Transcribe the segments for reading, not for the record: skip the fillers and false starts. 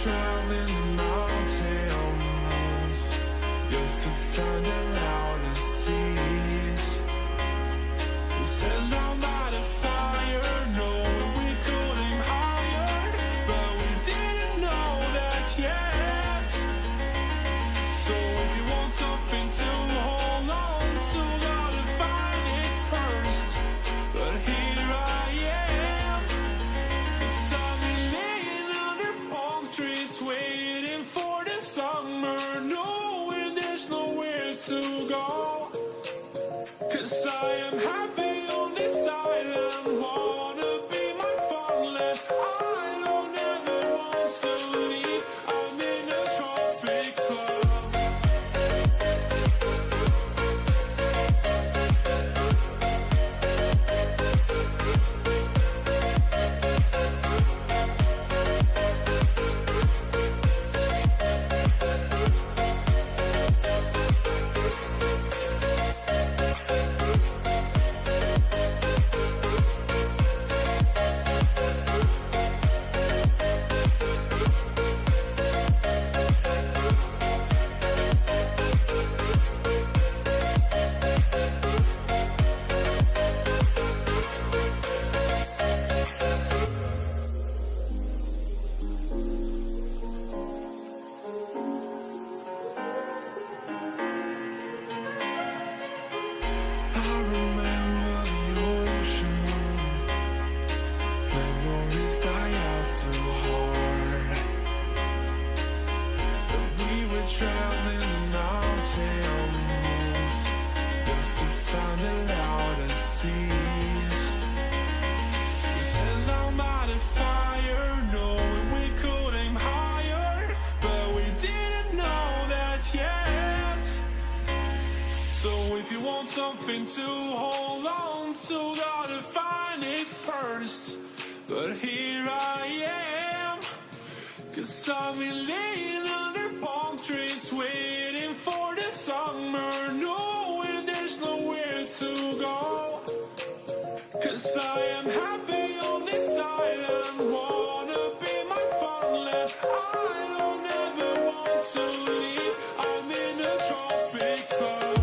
traveling the mountains just to find the loudest tears. We sat down by the fire, knowing we could aim higher, but we didn't know that yet. So if you want something to hold on to, gotta find it first. But here I am, 'cause I've been laying under palm trees, waiting for the summer, knowing there's nowhere to go. 'Cause I am happy on this island, wanna be my farmland. I don't ever want to leave, I'm in a tropic club. I remember the ocean, memories die out too hard. But we were traveling the mountains just to find the loudest tears. We sat down by the fire, knowing we could aim higher, but we didn't know that yet. So if you want something to hold on to, gotta find it first. But here I am, 'cause I've been laying under palm trees, waiting for the summer, knowing there's nowhere to go. 'Cause I am happy on this island, wanna be my farmland. I don't ever want to leave, I'm in a tropic club.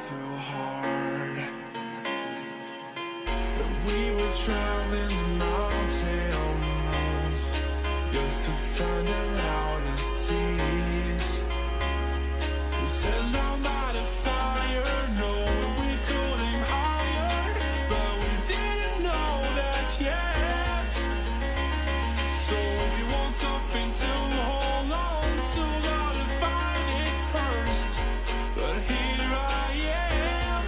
too hard. But we were were traveling the mountains just to find the loudest tears. We sat down by the fire, knowing we could aim higher, but we didn't know that yet. So if you want something to hold on to, gotta find it first. But here I am,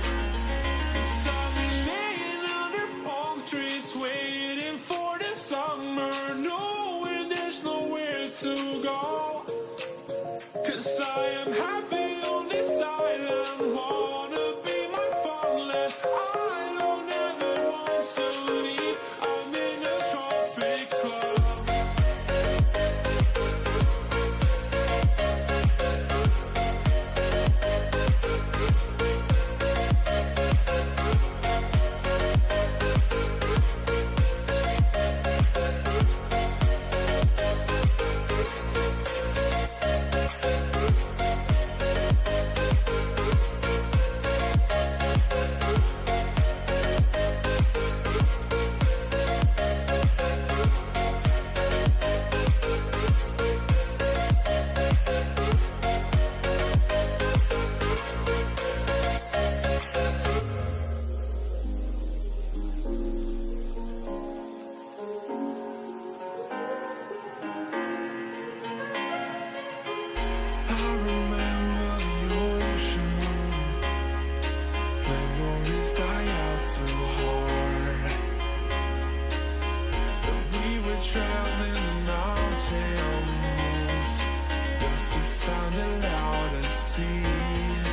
'cause I've been laying under palm trees, waiting for the summer, knowing there's nowhere to go. 'Cause I am happy on this island, wanna be my farmland. I don't ever want to leave, I'm in a tropic club. I remember the ocean, memories die out too hard. But we were traveling the mountains just to find the loudest tears.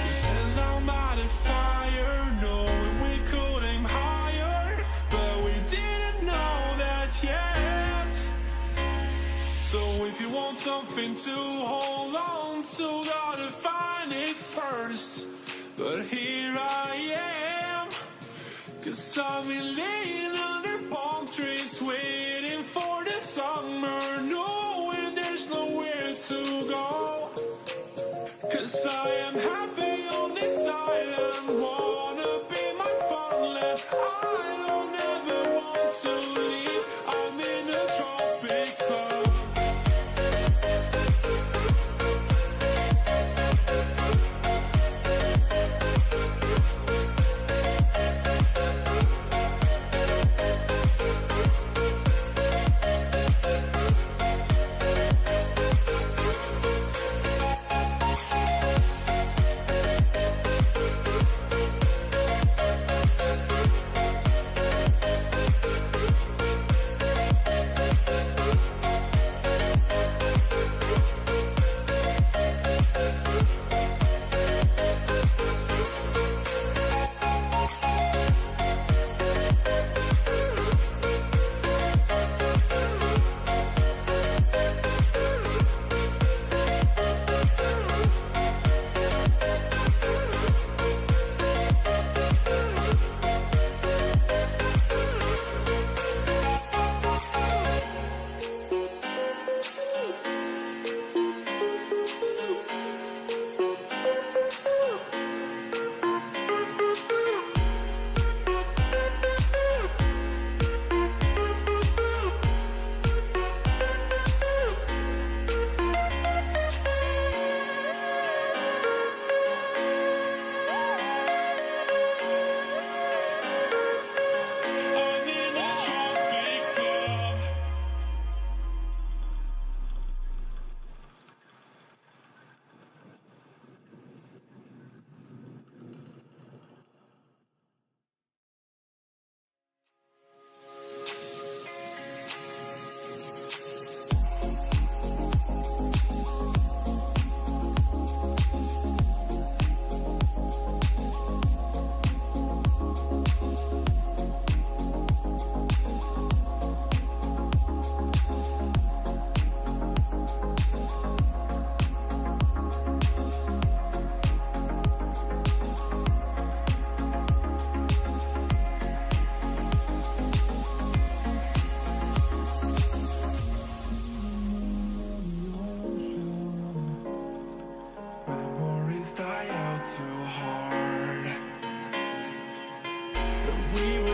We sat down by the fire, knowing we could aim higher, but we didn't know that yet. So if you want something to hold on to, gotta find it first. But here I am, 'cause I've been laying under palm trees, waiting for the summer, knowing there's nowhere to go. 'Cause I am happy on this island, wanna be my farmland. I don't ever want to leave, I'm in a tropic club.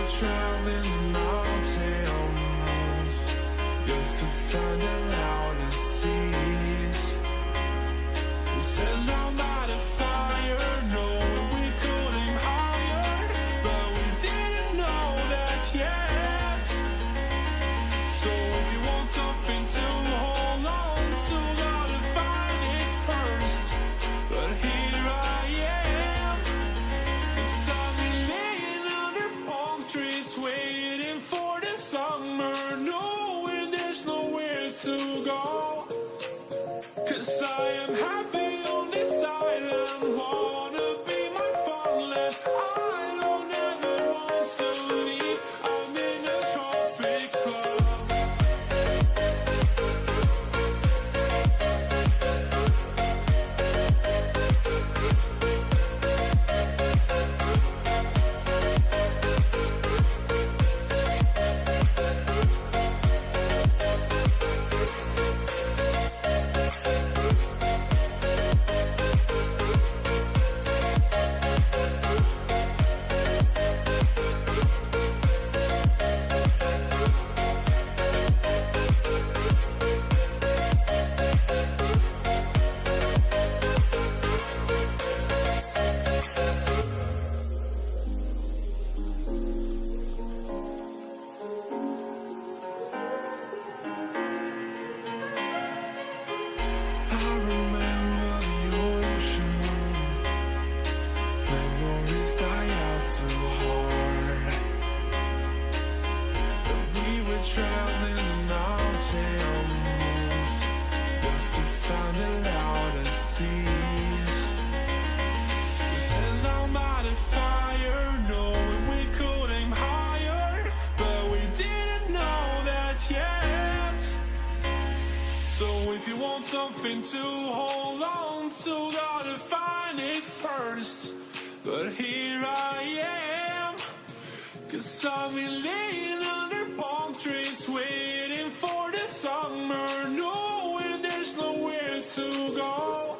were traveling the mountains just to find the loudest tears. We set down by the fire, knowing we could aim higher, but we didn't know that yet. So if you want something to hold on to, gotta find it first. But here I am, 'cause I've been laying under palm trees, waiting for the summer, knowing there's nowhere to go. 'Cause I am happy on this island, wanna be my farmland. I don't ever want to leave, I'm in a tropic club. I remember the ocean, memories die out too hard. But we were traveling the mountains just to find the loudest tears. We sat down by the fire, knowing we could aim higher, but we didn't know that yet. So if you want something to hold on to, gotta find it first. But here I am, 'cause I've been laying under palm trees, waiting for the summer, knowing there's nowhere to go.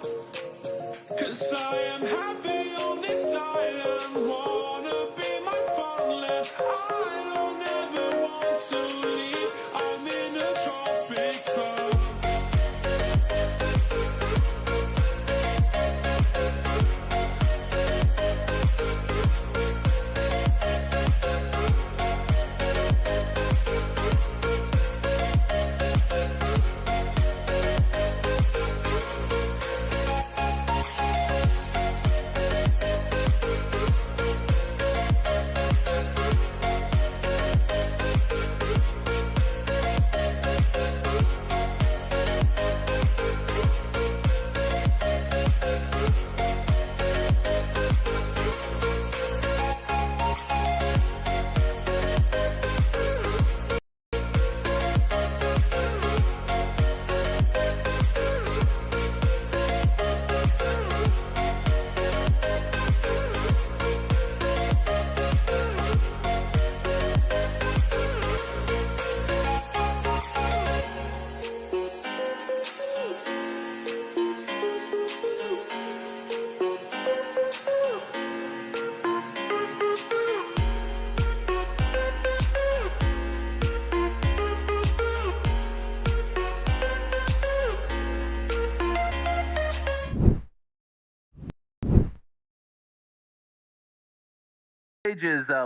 'Cause I am happy on this island, wanna be my farmland. I don't ever want to leave, I'm in a tropic club.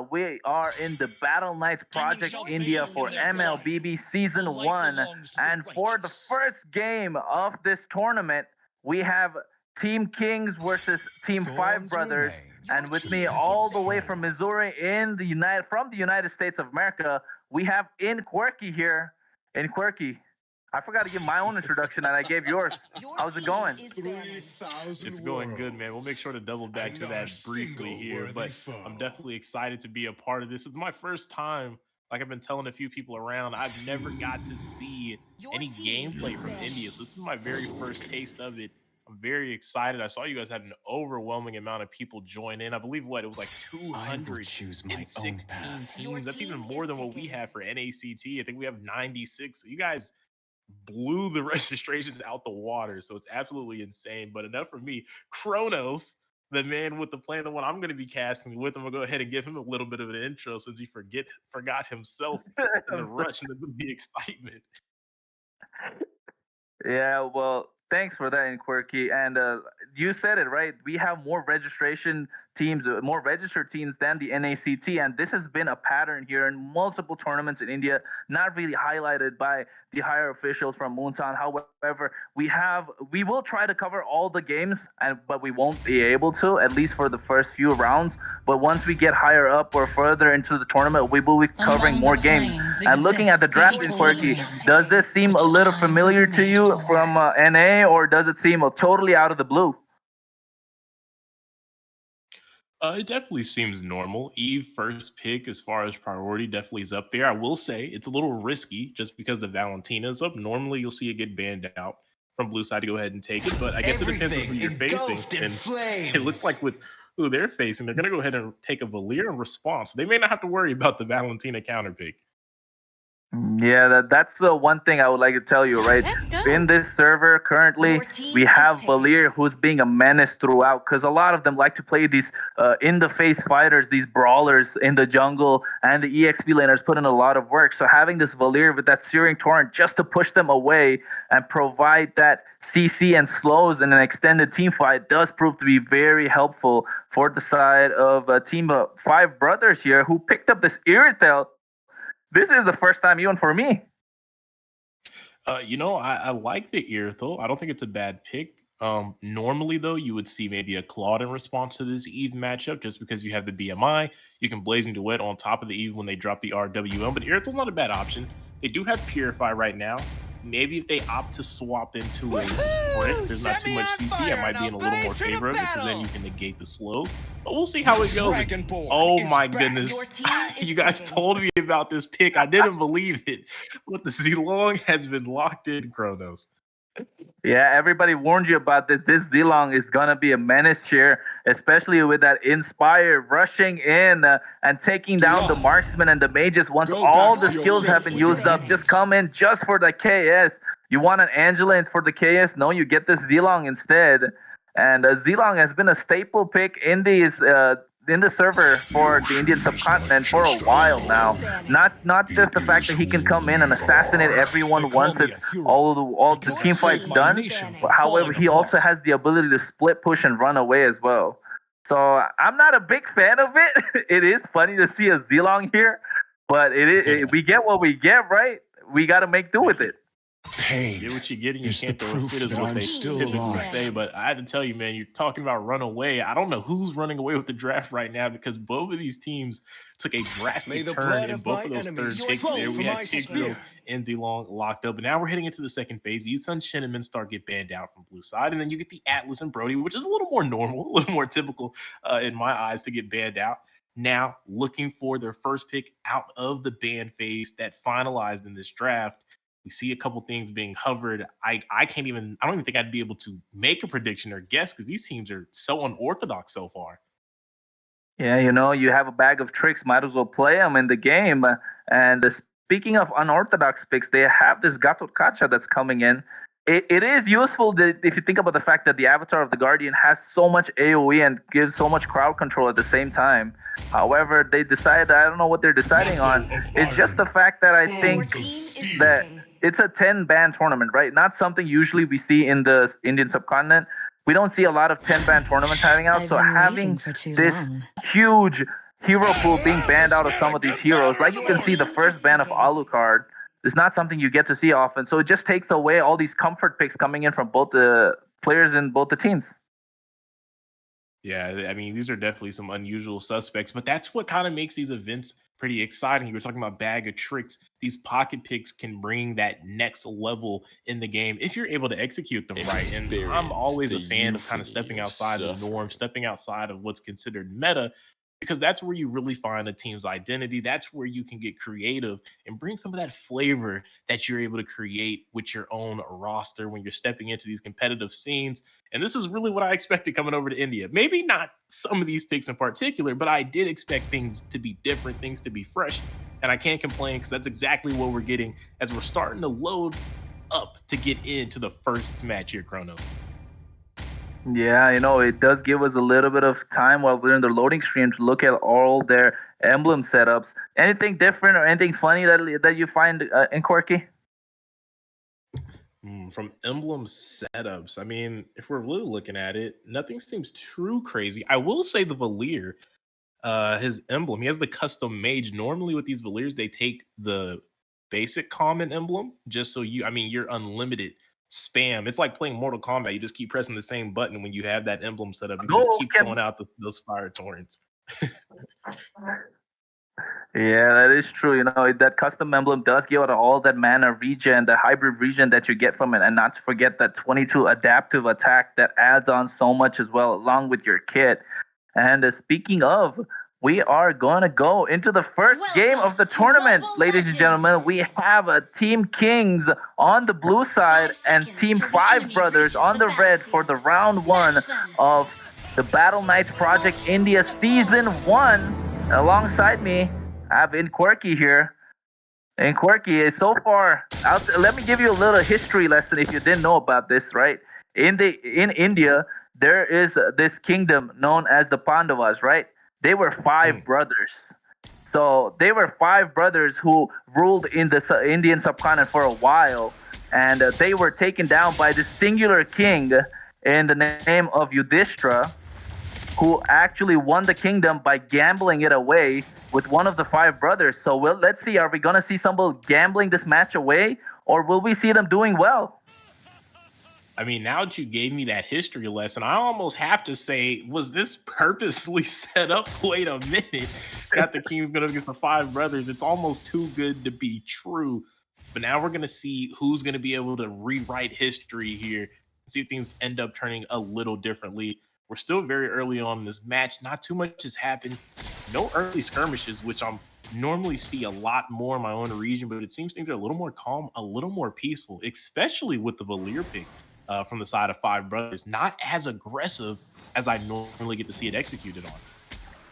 We are in the Battleknights Project India for MLBB Season 1. And for the first game of this tournament, we have Team Kings versus Team Five Brothers. And with me all the way from Missouri from the United States of America, we have Inquirky here. Inquirky, I forgot to give my own introduction and I gave yours. How's it going? It's going good, man. We'll make sure to double back to that briefly here, but I'm definitely excited to be a part of this. It's my first time, like I've been telling a few people around, I've never got to see any gameplay from India, so this is my very first taste of it. I'm very excited. I saw you guys had an overwhelming amount of people join in. I believe it was like 216 teams. That's even more than what we have for NACT. I think we have 96. So you guys blew the registrations out the water, so it's absolutely insane. But enough for me. Kronos, the man with the plan, the one I'm going to be casting with. I'm going to go ahead and give him a little bit of an intro since he forgot himself in the I'm so- rush and the excitement. Yeah, well, thanks for that, Quirky. And you said it right. We have more registration teams, more registered teams than the NACT, and this has been a pattern here in multiple tournaments in India, not really highlighted by the higher officials from Moonton. However, we will try to cover all the games, but we won't be able to, at least for the first few rounds. But once we get higher up or further into the tournament, we will be covering more games. And looking at the draft in Quirky, does this seem a little familiar to you from NA, or does it seem totally out of the blue? It definitely seems normal. Eve first pick as far as priority definitely is up there. I will say it's a little risky just because the Valentina is up. Normally you'll see it get banned out from blue side to go ahead and take it, but I guess it depends on who you're facing. And it looks like with who they're facing, they're going to go ahead and take a Valir in response. They may not have to worry about the Valentina counter pick. Yeah, that's the one thing I would like to tell you, right? In this server currently, we have Valir who's being a menace throughout, because a lot of them like to play these in-the-face fighters, these brawlers in the jungle, and the EXP laners put in a lot of work. So having this Valir with that Searing Torrent just to push them away and provide that CC and slows in an extended team fight does prove to be very helpful for the side of a team of 5 brothers here who picked up this Irithel. This is the first time even for me. I like the Irithel. I don't think it's a bad pick. Normally, though, you would see maybe a Claude in response to this Eve matchup just because you have the BMI. You can Blazing Duet on top of the Eve when they drop the RWM, but Irithel's not a bad option. They do have Purify right now. Maybe if they opt to swap into a sprint, there's not too much CC. I might be in a little more favor of it because then you can negate the slows. But we'll see how it goes. Oh my goodness. You guys told me about this pick. I didn't believe it. But the Zilong has been locked in, Kronos. Yeah, everybody warned you about this. This Zilong is going to be a menace here, especially with that Inspire rushing in and taking down the marksman and the mages once all the skills have been used up. Just come in just for the KS. You want an Angela for the KS? No, you get this Zilong instead. And Zilong has been a staple pick in the server for the Indian subcontinent for a while now. Not just the fact that he can come in and assassinate everyone once it's all the team fight's done. However, he also has the ability to split push and run away as well. So I'm not a big fan of it. It is funny to see a Zilong here, but we get what we get, right? We got to make do with it. You get what you get and you can't throw it is what they typically say. But I had to tell you, man, you're talking about run away. I don't know who's running away with the draft right now because both of these teams took a drastic turn in both of those third picks there. We had Tigro and Zilong locked up. And now we're heading into the second phase. Yisun, Shen, and Minstar get banned out from blue side. And then you get the Atlas and Brody, which is a little more normal, a little more typical in my eyes to get banned out. Now looking for their first pick out of the ban phase that finalized in this draft. We see a couple things being hovered. I don't even think I'd be able to make a prediction or guess because these teams are so unorthodox so far. Yeah, you have a bag of tricks, might as well play them in the game. And speaking of unorthodox picks, they have this Gatot Kacha that's coming in. It is useful if you think about the fact that the Avatar of the Guardian has so much AoE and gives so much crowd control at the same time. However, they decided, I don't know what they're deciding on. It's just the fact that I think that it's a 10-ban tournament, right? Not something usually we see in the Indian subcontinent. We don't see a lot of 10-ban tournaments having out. So having this huge hero pool being banned out of some of these heroes, like you can see the first ban of Alucard, is not something you get to see often. So it just takes away all these comfort picks coming in from both the players in both the teams. Yeah, I mean, these are definitely some unusual suspects, but that's what kind of makes these events pretty exciting. You were talking about bag of tricks. These pocket picks can bring that next level in the game if you're able to execute them right. And I'm always a fan of kind of stepping outside the norm, stepping outside of what's considered meta, because that's where you really find a team's identity. That's where you can get creative and bring some of that flavor that you're able to create with your own roster when you're stepping into these competitive scenes. And this is really what I expected coming over to India. Maybe not some of these picks in particular, but I did expect things to be different, things to be fresh. And I can't complain because that's exactly what we're getting as we're starting to load up to get into the first match here, Kronos. Yeah, it does give us a little bit of time while we're in the loading stream to look at all their emblem setups. Anything different or anything funny that you find in Quirky? From emblem setups, I mean, if we're really looking at it, nothing seems too crazy. I will say the Valir, his emblem, he has the custom mage. Normally with these Valirs, they take the basic common emblem just so I mean, you're unlimited spam. It's like playing Mortal Kombat. You just keep pressing the same button when you have that emblem set up. You can just Go, keep Kim. throwing out those fire torrents. Yeah, that is true. That custom emblem does give out all that mana regen, the hybrid regen that you get from it, and not to forget that 22 adaptive attack that adds on so much as well, along with your kit. And speaking of, we are going to go into the first game of the tournament, ladies and gentlemen. We have a Team Kings on the blue side and Team Five Brothers on the red for the round one of the Battleknights Project India Season 1. Alongside me, I have Quirky here. Quirky, so far, let me give you a little history lesson if you didn't know about this, right? In India, there is this kingdom known as the Pandavas, right? They were five brothers. So they were five brothers who ruled in the Indian subcontinent for a while, and they were taken down by this singular king in the name of Yudhishthira, who actually won the kingdom by gambling it away with one of the five brothers. So let's see, are we going to see somebody gambling this match away, or will we see them doing well? I mean, now that you gave me that history lesson, I almost have to say, was this purposely set up? Wait a minute. Got the Kings going against the five brothers. It's almost too good to be true. But now we're going to see who's going to be able to rewrite history here, see if things end up turning a little differently. We're still very early on in this match. Not too much has happened. No early skirmishes, which I'm normally see a lot more in my own region, but it seems things are a little more calm, a little more peaceful, especially with the Valir pick. From the side of five brothers, not as aggressive as I normally get to see it executed on.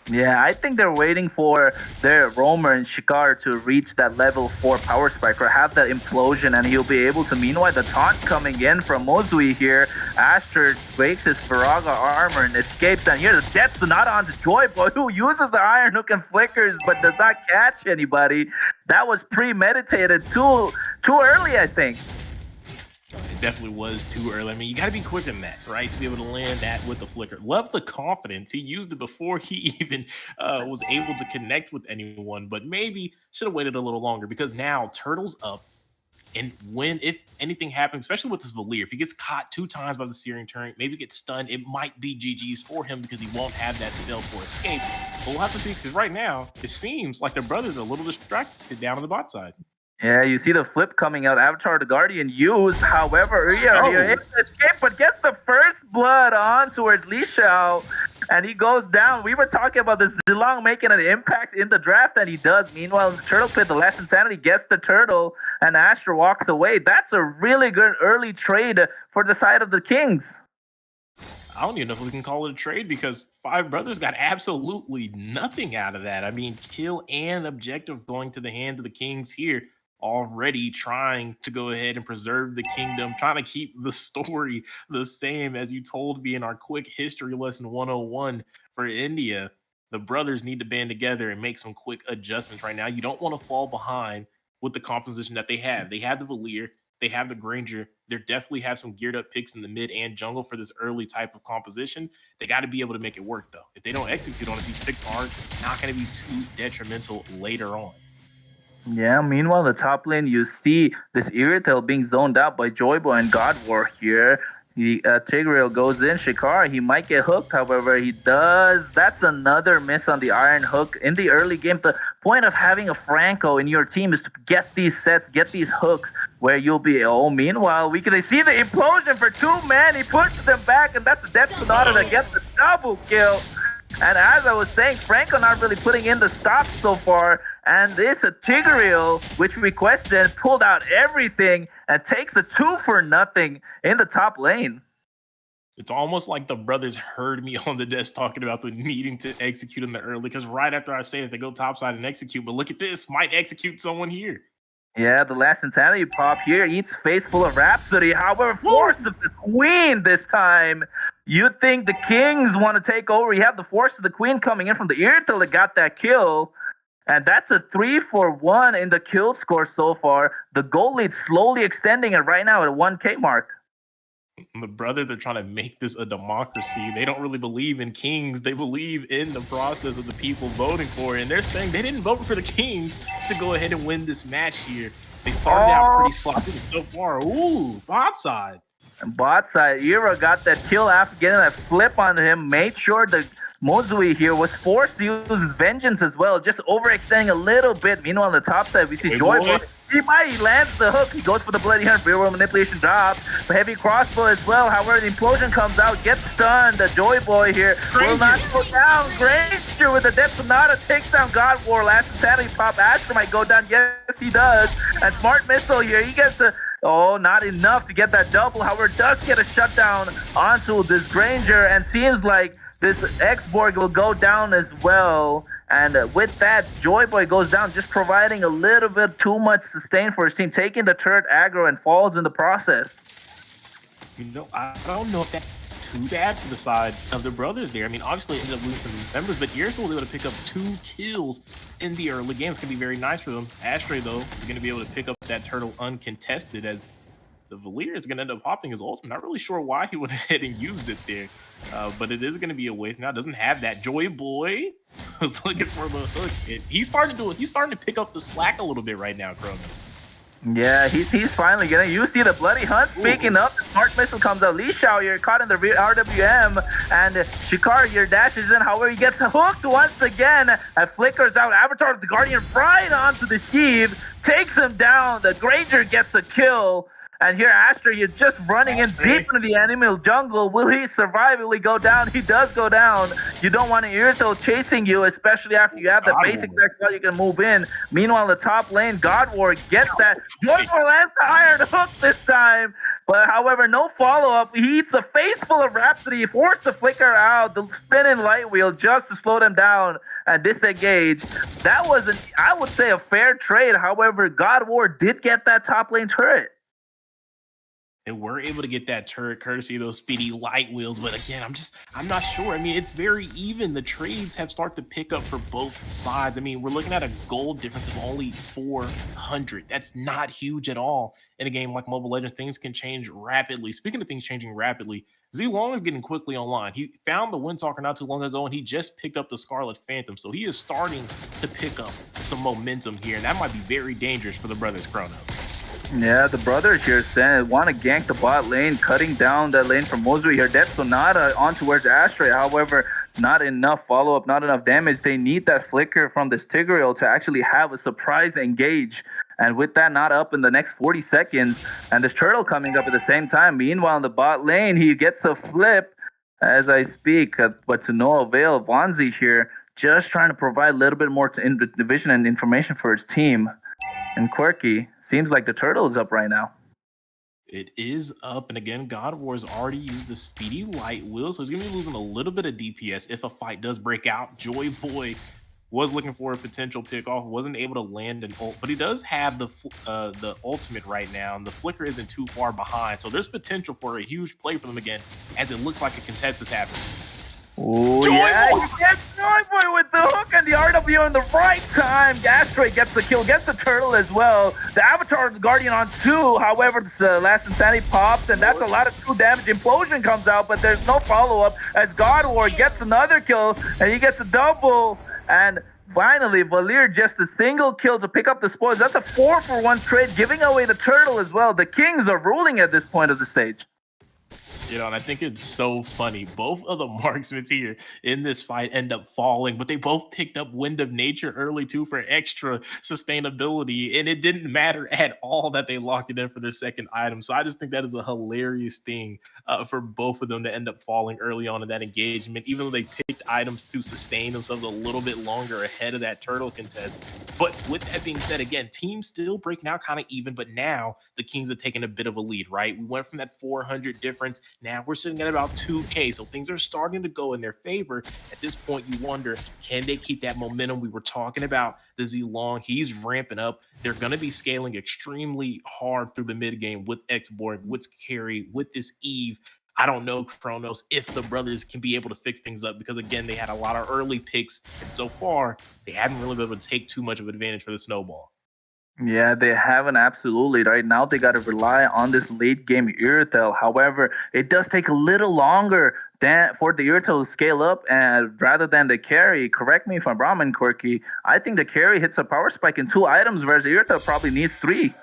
Yeah, I think they're waiting for their Roamer and Shikar to reach that level 4 power spike or have that implosion, and he'll be able to. Meanwhile, the taunt coming in from Mozui here. Aster breaks his Faraga armor and escapes, and here's a Death Sonata onto Joyboy, who uses the Iron Hook and flickers but does not catch anybody. That was premeditated too early, I think. It definitely was too early. I mean, you got to be quicker than that, right? To be able to land that with the flicker. Love the confidence. He used it before he even was able to connect with anyone, but maybe should have waited a little longer because now Turtle's up. And if anything happens, especially with this Valir, if he gets caught 2 times by the Searing Turret, maybe gets stunned, it might be GG's for him because he won't have that spell for escape. But we'll have to see because right now, it seems like the brothers are a little distracted down on the bot side. Yeah, you see the flip coming out. Avatar the Guardian used, however, he escaped, but gets the first blood on towards Li Xiao, and he goes down. We were talking about this Zilong making an impact in the draft, and he does. Meanwhile, the Turtle Pit, the last Insanity, gets the turtle, and Astra walks away. That's a really good early trade for the side of the Kings. I don't even know if we can call it a trade because five brothers got absolutely nothing out of that. I mean, kill and objective going to the hands of the Kings here, already trying to go ahead and preserve the kingdom, trying to keep the story the same as you told me in our quick history lesson 101 for India. The brothers need to band together and make some quick adjustments right now. You don't want to fall behind with the composition that they have. They have the Valir, they have the Granger. They definitely have some geared up picks in the mid and jungle for this early type of composition. They got to be able to make it work, though. If they don't execute on it, these picks are not going to be too detrimental later on. Yeah, meanwhile, the top lane, you see this Irritel being zoned out by Joyboy and God War here. Tigreal goes in. Shikar, he might get hooked, however, he does. That's another miss on the Iron Hook. In the early game, the point of having a Franco in your team is to get these sets, get these hooks, where you'll be, meanwhile, we can see the implosion for 2 men. He pushes them back, and that's the Death Sonata that gets the double kill. And as I was saying, Franco not really putting in the stops so far. And this Tigreal, which we questioned, pulled out everything and takes a 2-for-0 in the top lane. It's almost like the brothers heard me on the desk talking about the needing to execute in the early, because right after I say that they go topside and execute, but look at this, might execute someone here. Yeah, the last Insanity pop here eats face full of Rhapsody. However, force of the Queen this time. You think the Kings want to take over? You have the Force of the Queen coming in from the Irrital that got that kill. And that's a 3-for-1 in the kill score so far. The goal lead slowly extending it right now at a 1K mark. The brothers are trying to make this a democracy. They don't really believe in kings. They believe in the process of the people voting for it. And they're saying they didn't vote for the Kings to go ahead and win this match here. They started out pretty sloppy so far. Ooh, bot side. And bot side, Ira got that kill after getting that flip onto him. Made sure the Mozui here was forced to use his vengeance as well, just overextending a little bit. Meanwhile, on the top side, we see Joy Boy. He lands the hook. He goes for the Bloody Hunt. Real world manipulation drops. The heavy crossbow as well. However, the implosion comes out, gets stunned. The Joy Boy here will not go down. Granger with the Death Sonata takes down God War. Last insanity pop. Astra might go down. Yes, he does. And Smart Missile here. He gets the. Oh, not enough to get that double. However, does get a shutdown onto this Granger, and seems like this X-Borg will go down as well. And with that, Joy Boy goes down, just providing a little bit too much sustain for his team, taking the turret aggro and falls in the process. You know, I don't know if that's too bad for the side of the brothers there. I mean, obviously it ended up losing some members, but Irrital was able to pick up 2 kills in the early game. It's going to be very nice for them. Astray, though, is going to be able to pick up that turtle uncontested, as the Valier is going to end up popping his ultimate. Not really sure why he went ahead and used it there, but it is going to be a waste now. Doesn't have that. Joy Boy was looking for the hook. He's starting to pick up the slack a little bit right now, Kronos. Yeah, he's finally getting. You see the Bloody Hunt speaking up. The Smart Missile comes out. Li Xiao here caught in the rear RWM, and Shikar here dashes in. However, he gets hooked once again and flickers out. Avatar of the Guardian right onto the sheave, takes him down. The Granger gets a kill. And here, Astra, you're just running in deep into the animal jungle. Will he survive? Will he go down? He does go down. You don't want an Irrital chasing you, especially after you have the basic deck while you can move in. Meanwhile, the top lane, God War gets that. Joy Boy lands the iron hook this time. But however, no follow-up. He eats a face full of Rhapsody, forced to flicker out the spinning light wheel just to slow them down and disengage. That was, I would say, a fair trade. However, God War did get that top lane turret. And we're able to get that turret courtesy of those speedy light wheels. But again, I'm not sure. I mean, it's very even. The trades have started to pick up for both sides. I mean, we're looking at a gold difference of only 400. That's not huge at all. In a game like Mobile Legends, things can change rapidly. Speaking of things changing rapidly, Z-Long is getting quickly online. He found the Windtalker not too long ago, and he just picked up the Scarlet Phantom. So he is starting to pick up some momentum here, and that might be very dangerous for the brothers Kronos. Yeah, the brothers here want to gank the bot lane, cutting down that lane from Mozui here. Death Sonata on towards Astray. However, not enough follow-up, not enough damage. They need that flicker from this Tigreal to actually have a surprise engage. And with that not up in the next 40 seconds, and this turtle coming up at the same time. Meanwhile, in the bot lane, he gets a flip as I speak, but to no avail. Vonzi here just trying to provide a little bit more vision and information for his team. And Quirky, seems like the turtle is up right now. It is up, and again, God of War's already used the speedy light wheel, so he's going to be losing a little bit of DPS if a fight does break out. Joy Boy was looking for a potential pick-off, wasn't able to land an ult, but he does have the ultimate right now, and the flicker isn't too far behind, so there's potential for a huge play for them again, as it looks like a contest is happening. Oh, yeah, he gets Joy Boy with the hook and the RW in the right time. Astray gets the kill, gets the turtle as well. The Avatar of the Guardian on 2, however, the last insanity pops, and that's a lot of 2 damage. Implosion comes out, but there's no follow-up as God War gets another kill, and he gets a double. And finally, Valier just a single kill to pick up the spoils. That's a 4-for-1 trade, giving away the turtle as well. The Kings are ruling at this point of the stage. You know, and I think it's so funny. Both of the marksmen here in this fight end up falling, but they both picked up Wind of Nature early too for extra sustainability, and it didn't matter at all that they locked it in for their second item. So I just think that is a hilarious thing for both of them to end up falling early on in that engagement, even though they picked items to sustain themselves a little bit longer ahead of that turtle contest. But with that being said, again, teams still breaking out kind of even, but now the Kings are taking a bit of a lead, right? We went from that 400 difference. Now we're sitting at about 2K, so things are starting to go in their favor. At this point, you wonder, can they keep that momentum? We were talking about the Z-Long. He's ramping up. They're going to be scaling extremely hard through the mid game with X-Borg, with Carry, with this Eve. I don't know, Kronos, if the brothers can be able to fix things up because, again, they had a lot of early picks, and so far, they haven't really been able to take too much of advantage for the snowball. Yeah, they haven't absolutely. Right now, they got to rely on this late game Irithel. However, it does take a little longer than for the Irithel to scale up, and rather than the carry. Correct me if I'm wrong, Quirky. I think the carry hits a power spike in 2 items, whereas the Irithel probably needs 3.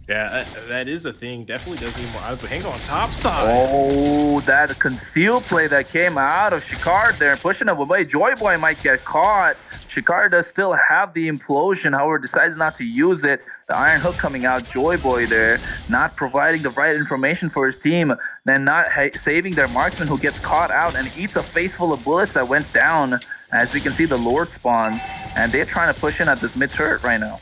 Yeah, that is a thing. Definitely does need more eyes, but hang on, top side. Oh, that conceal play that came out of Shikard there, pushing him away. Joy Boy might get caught. Shikard does still have the implosion, however, decides not to use it. The Iron Hook coming out, Joy Boy there, not providing the right information for his team, then not saving their marksman who gets caught out and eats a face full of bullets that went down. As we can see, the Lord spawns, and they're trying to push in at this mid turret right now.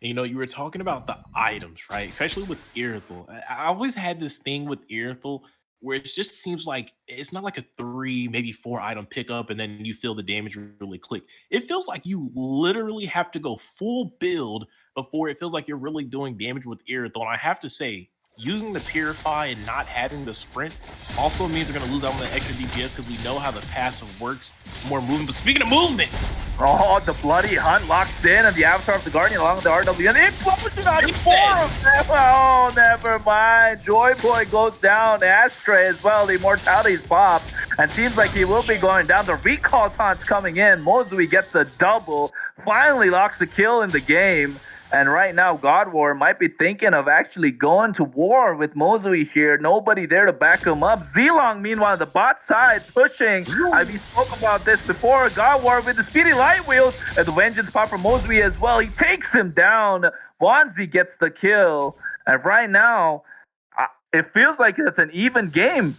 You know, you were talking about the items, right? Especially with Irithel. I always had this thing with Irithel where it just seems like it's not like a 3, maybe 4 item pickup and then you feel the damage really click. It feels like you literally have to go full build before it feels like you're really doing damage with Irithel. And I have to say, using the Purify and not having the sprint also means we're going to lose out on the extra DPS because we know how the passive works. More movement. But speaking of movement, oh, the bloody hunt locks in, and the Avatar of the Guardian along with the RW, and the explosion on 4 of them. Oh, never mind. Joy Boy goes down. Ashtray as well. The Immortality's popped, and seems like he will be going down. The recall taunts coming in. Mozui gets the double. Finally locks the kill in the game. And right now, God War might be thinking of actually going to war with Mozui here. Nobody there to back him up. Zilong, meanwhile, the bot side pushing. We spoke about this before. God War with the speedy light wheels. And the vengeance pop from Mozui as well. He takes him down. Bonzi gets the kill. And right now, it feels like it's an even game.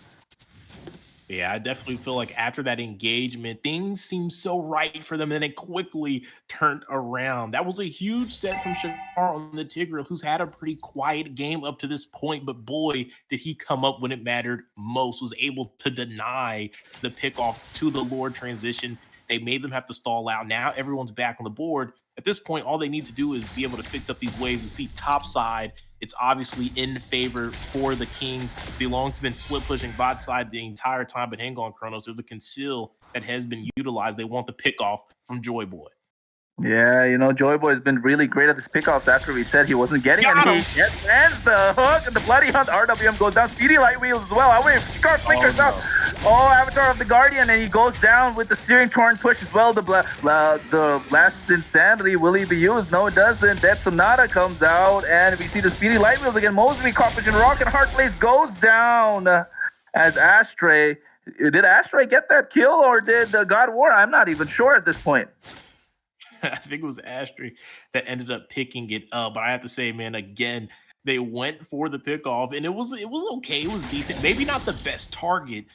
Yeah, I definitely feel like after that engagement, things seemed so right for them, and it quickly turned around. That was a huge set from Shakar on the Tigreal, who's had a pretty quiet game up to this point, but boy, did he come up when it mattered most, was able to deny the pickoff to the Lord transition. They made them have to stall out. Now everyone's back on the board. At this point, all they need to do is be able to fix up these waves. We see top side, it's obviously in favor for the Kings. Zilong's been split pushing bot side the entire time, but hang on, Kronos. There's a conceal that has been utilized. They want the pick off from Joy Boy. Yeah, you know, Joy Boy has been really great at his pickoffs after we said he wasn't getting any. Yes, and the hook and the bloody hunt. RWM goes down. Speedy light wheels as well. I wait, Scarf flickers up. Oh, Avatar of the Guardian, and he goes down with the steering torn push as well. The last insanity, will he be used? No, it doesn't. Death Sonata comes out, and we see the speedy light wheels again. Mosby, Carpage, and Rocket Heart Blaze goes down as Ashtray. Did Ashtray get that kill, or did God War? I'm not even sure at this point. I think it was Ashtray that ended up picking it up. But I have to say, man, again, they went for the pickoff, and it was okay. It was decent. Maybe not the best target,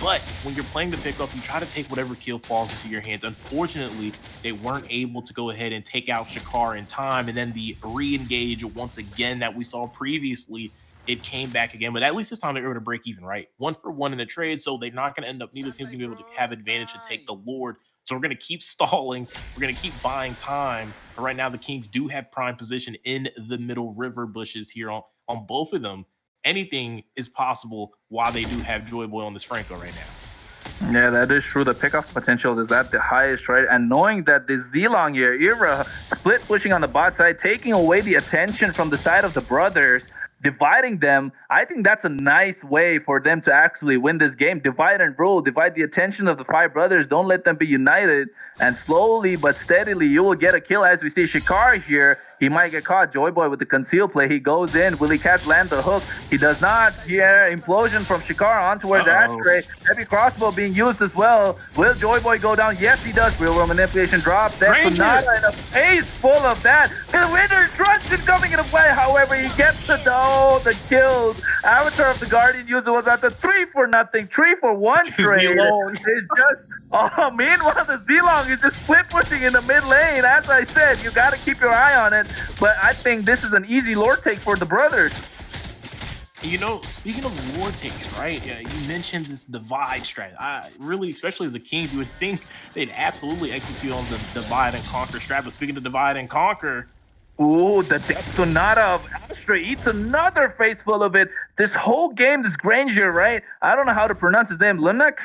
but when you're playing the pickoff, you try to take whatever kill falls into your hands. Unfortunately, they weren't able to go ahead and take out Shakar in time, and then the re-engage once again that we saw previously, it came back again. But at least this time they were able to break even, right? 1 for 1 in the trade, so they're not going to end up, neither team's going to be able to have advantage to take the Lord. So we're going to keep stalling. We're going to keep buying time. But right now, the Kings do have prime position in the middle river bushes here on both of them. Anything is possible while they do have Joy Boy on this Franco right now. Yeah, that is true. The pickoff potential is at the highest, right? And knowing that this Zilong here, Ira, split pushing on the bot side, taking away the attention from the side of the brothers, dividing them, I think that's a nice way for them to actually win this game. Divide and rule, divide the attention of the 5 brothers, don't let them be united, and slowly but steadily you will get a kill. As we see Shikar here, he might get caught. Joy Boy with the conceal play, he goes in. Will he catch land the hook? He does not. Here, implosion from Shikar on towards Ashtray. Heavy crossbow being used as well. Will Joy Boy go down? Yes, he does. Real world manipulation drops. That's Sonata in a face full of that. The winner trust is coming in play. However, he gets the kills. Avatar of the Guardian user was at the 3-for-0, 3-for-1 trade. It's just, meanwhile, the Zilong is just split pushing in the mid lane. As I said, you got to keep your eye on it. But I think this is an easy lore take for the brothers. You know, speaking of lore takes, right? You mentioned this divide strat. Really, especially as the Kings, you would think they'd absolutely execute on the divide and conquer strat. But speaking of divide and conquer, Ooh, the Death Sonata of Astra eats another face full of it. This whole game, this Granger, right? I don't know how to pronounce his name. Linux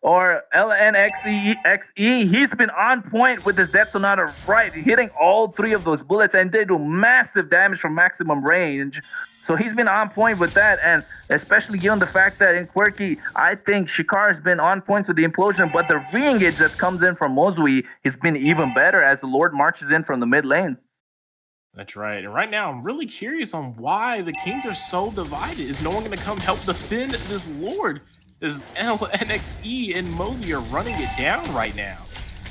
or LNXEXE. He's been on point with his Death Sonata, right? Hitting all three of those bullets, and they do massive damage from maximum range. So he's been on point with that, and especially given the fact that in Quirky, I think Shikar has been on point with the implosion, but the re-engage that comes in from Mozui has been even better as the Lord marches in from the mid lane. That's right. And right now, I'm really curious on why the Kings are so divided. Is no one going to come help defend this Lord? As LNXE and Mosey are running it down right now.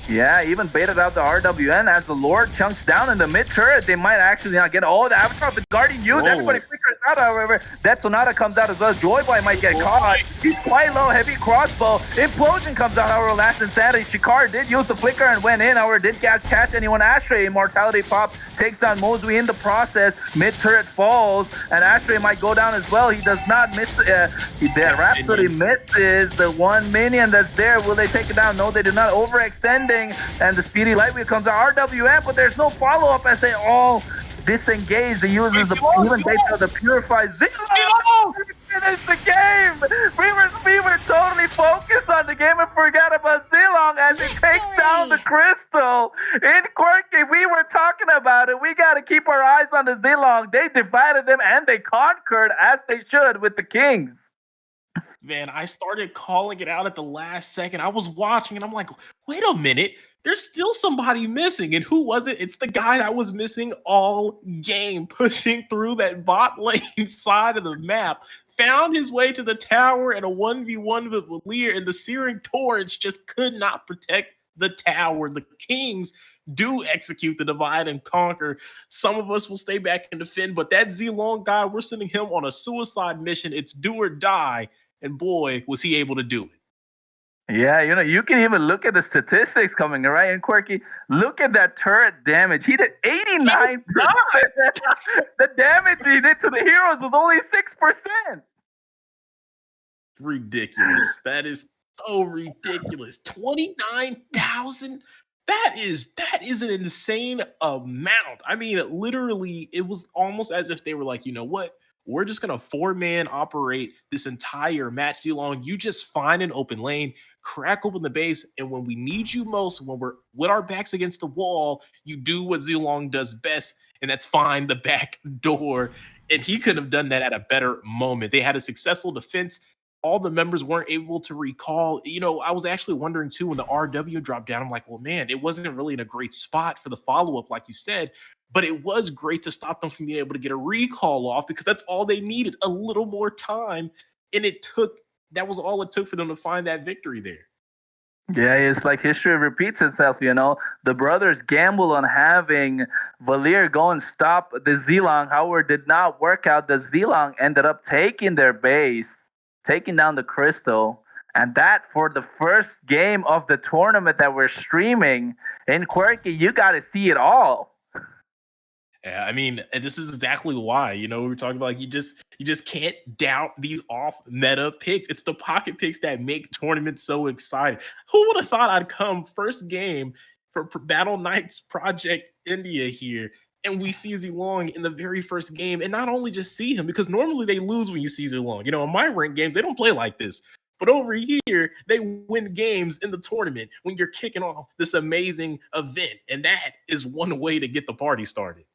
Yeah, even baited out the RWN as the Lord chunks down in the mid turret. They might actually not get all the Avatar, the Guardian used. Everybody flickers out, however. That Sonata comes out as well. Joyboy might get caught. He's quite low, heavy crossbow. Implosion comes out, however, last insanity. Shikar did use the flicker and went in, however, did catch anyone. Astray, Immortality pop, takes down Mosui in the process. Mid turret falls, and Astray might go down as well. He does not miss. Rhapsody misses the one minion that's there. Will they take it down? No, they do not. Overextending. And the Speedy Lightweight comes out RWM, but there's no follow-up as they all disengage. They use the even based on the Purified Zilong. Finish the game. We were totally focused on the game and forgot about Zilong as he takes down the crystal. In Quirky, we were talking about it. We got to keep our eyes on the Zilong. They divided them and they conquered as they should with the Kings. Man, I started calling it out at the last second. I was watching and I'm like, wait a minute, there's still somebody missing. And who was it? It's the guy that was missing all game, pushing through that bot lane side of the map, found his way to the tower and a 1v1 with Lear, and the Searing Torrents just could not protect the tower. The Kings do execute the divide and conquer. Some of us will stay back and defend, but that Zilong guy, we're sending him on a suicide mission. It's do or die. And boy, was he able to do it. Yeah, you can even look at the statistics coming, right? And Quirky, look at that turret damage. He did 89%. The damage he did to the heroes was only 6%. Ridiculous. That is so ridiculous. 29,000? That is an insane amount. I mean, literally, it was almost as if they were like, you know what? We're just going to 4-man operate this entire match Zilong. You just find an open lane, crack open the base, and when we need you most, when we're with our backs against the wall, you do what Zilong does best, and that's find the back door. And he couldn't have done that at a better moment. They had a successful defense. All the members weren't able to recall. I was actually wondering, too, when the RW dropped down, I'm like, well, man, it wasn't really in a great spot for the follow-up, like you said. But it was great to stop them from being able to get a recall off because that's all they needed, a little more time. And that was all it took for them to find that victory there. Yeah, it's like history repeats itself, The brothers gamble on having Valir go and stop the Zilong. However, did not work out. The Zilong ended up taking their base, taking down the crystal. And that for the first game of the tournament that we're streaming in Quirky, you got to see it all. Yeah, I mean, this is exactly why, we were talking about like you just can't doubt these off meta picks. It's the pocket picks that make tournaments so exciting. Who would have thought I'd come first game for Battleknights Project India here, and we see Zilong in the very first game, and not only just see him, because normally they lose when you see Zilong. In my ranked games, they don't play like this. But over here, they win games in the tournament when you're kicking off this amazing event, and that is one way to get the party started.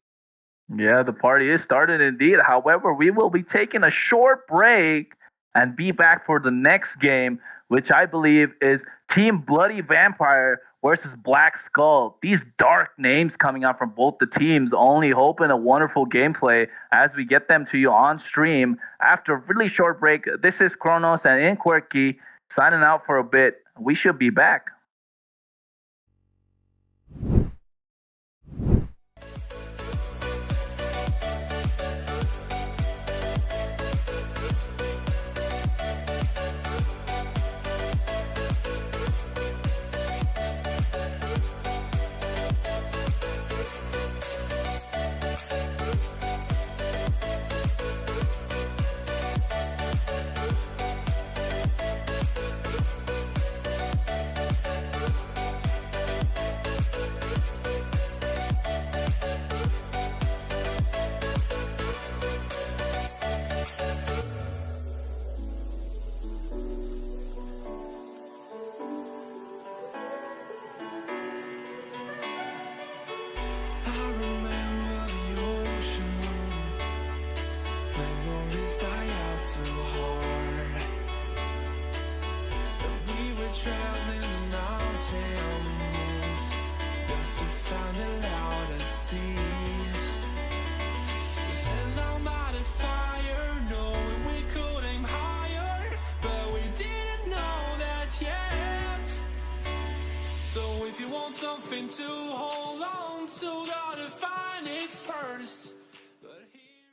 Yeah, the party is started indeed. However, we will be taking a short break and be back for the next game, which I believe is Team Bloody Vampire versus Black Skull. These dark names coming out from both the teams, only hoping a wonderful gameplay as we get them to you on stream after a really short break. This is Kronos and Inquirky signing out for a bit. We should be back. want something to hold on to, gotta find it first. But here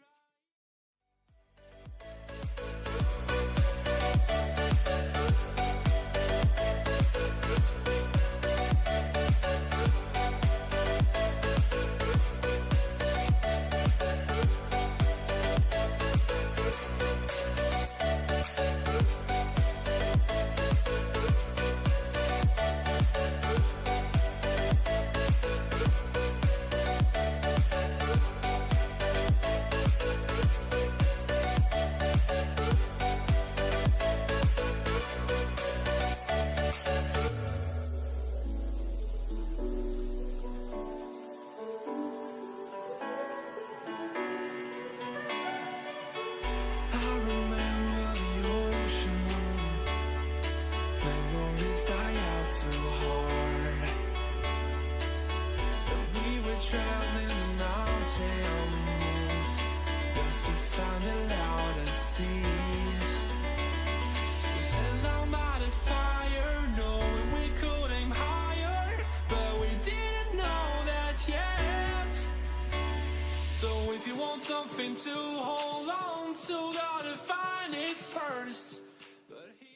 something to hold on to, gotta find it first. But here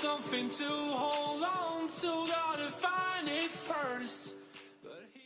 something to hold on to, gotta find it first. But here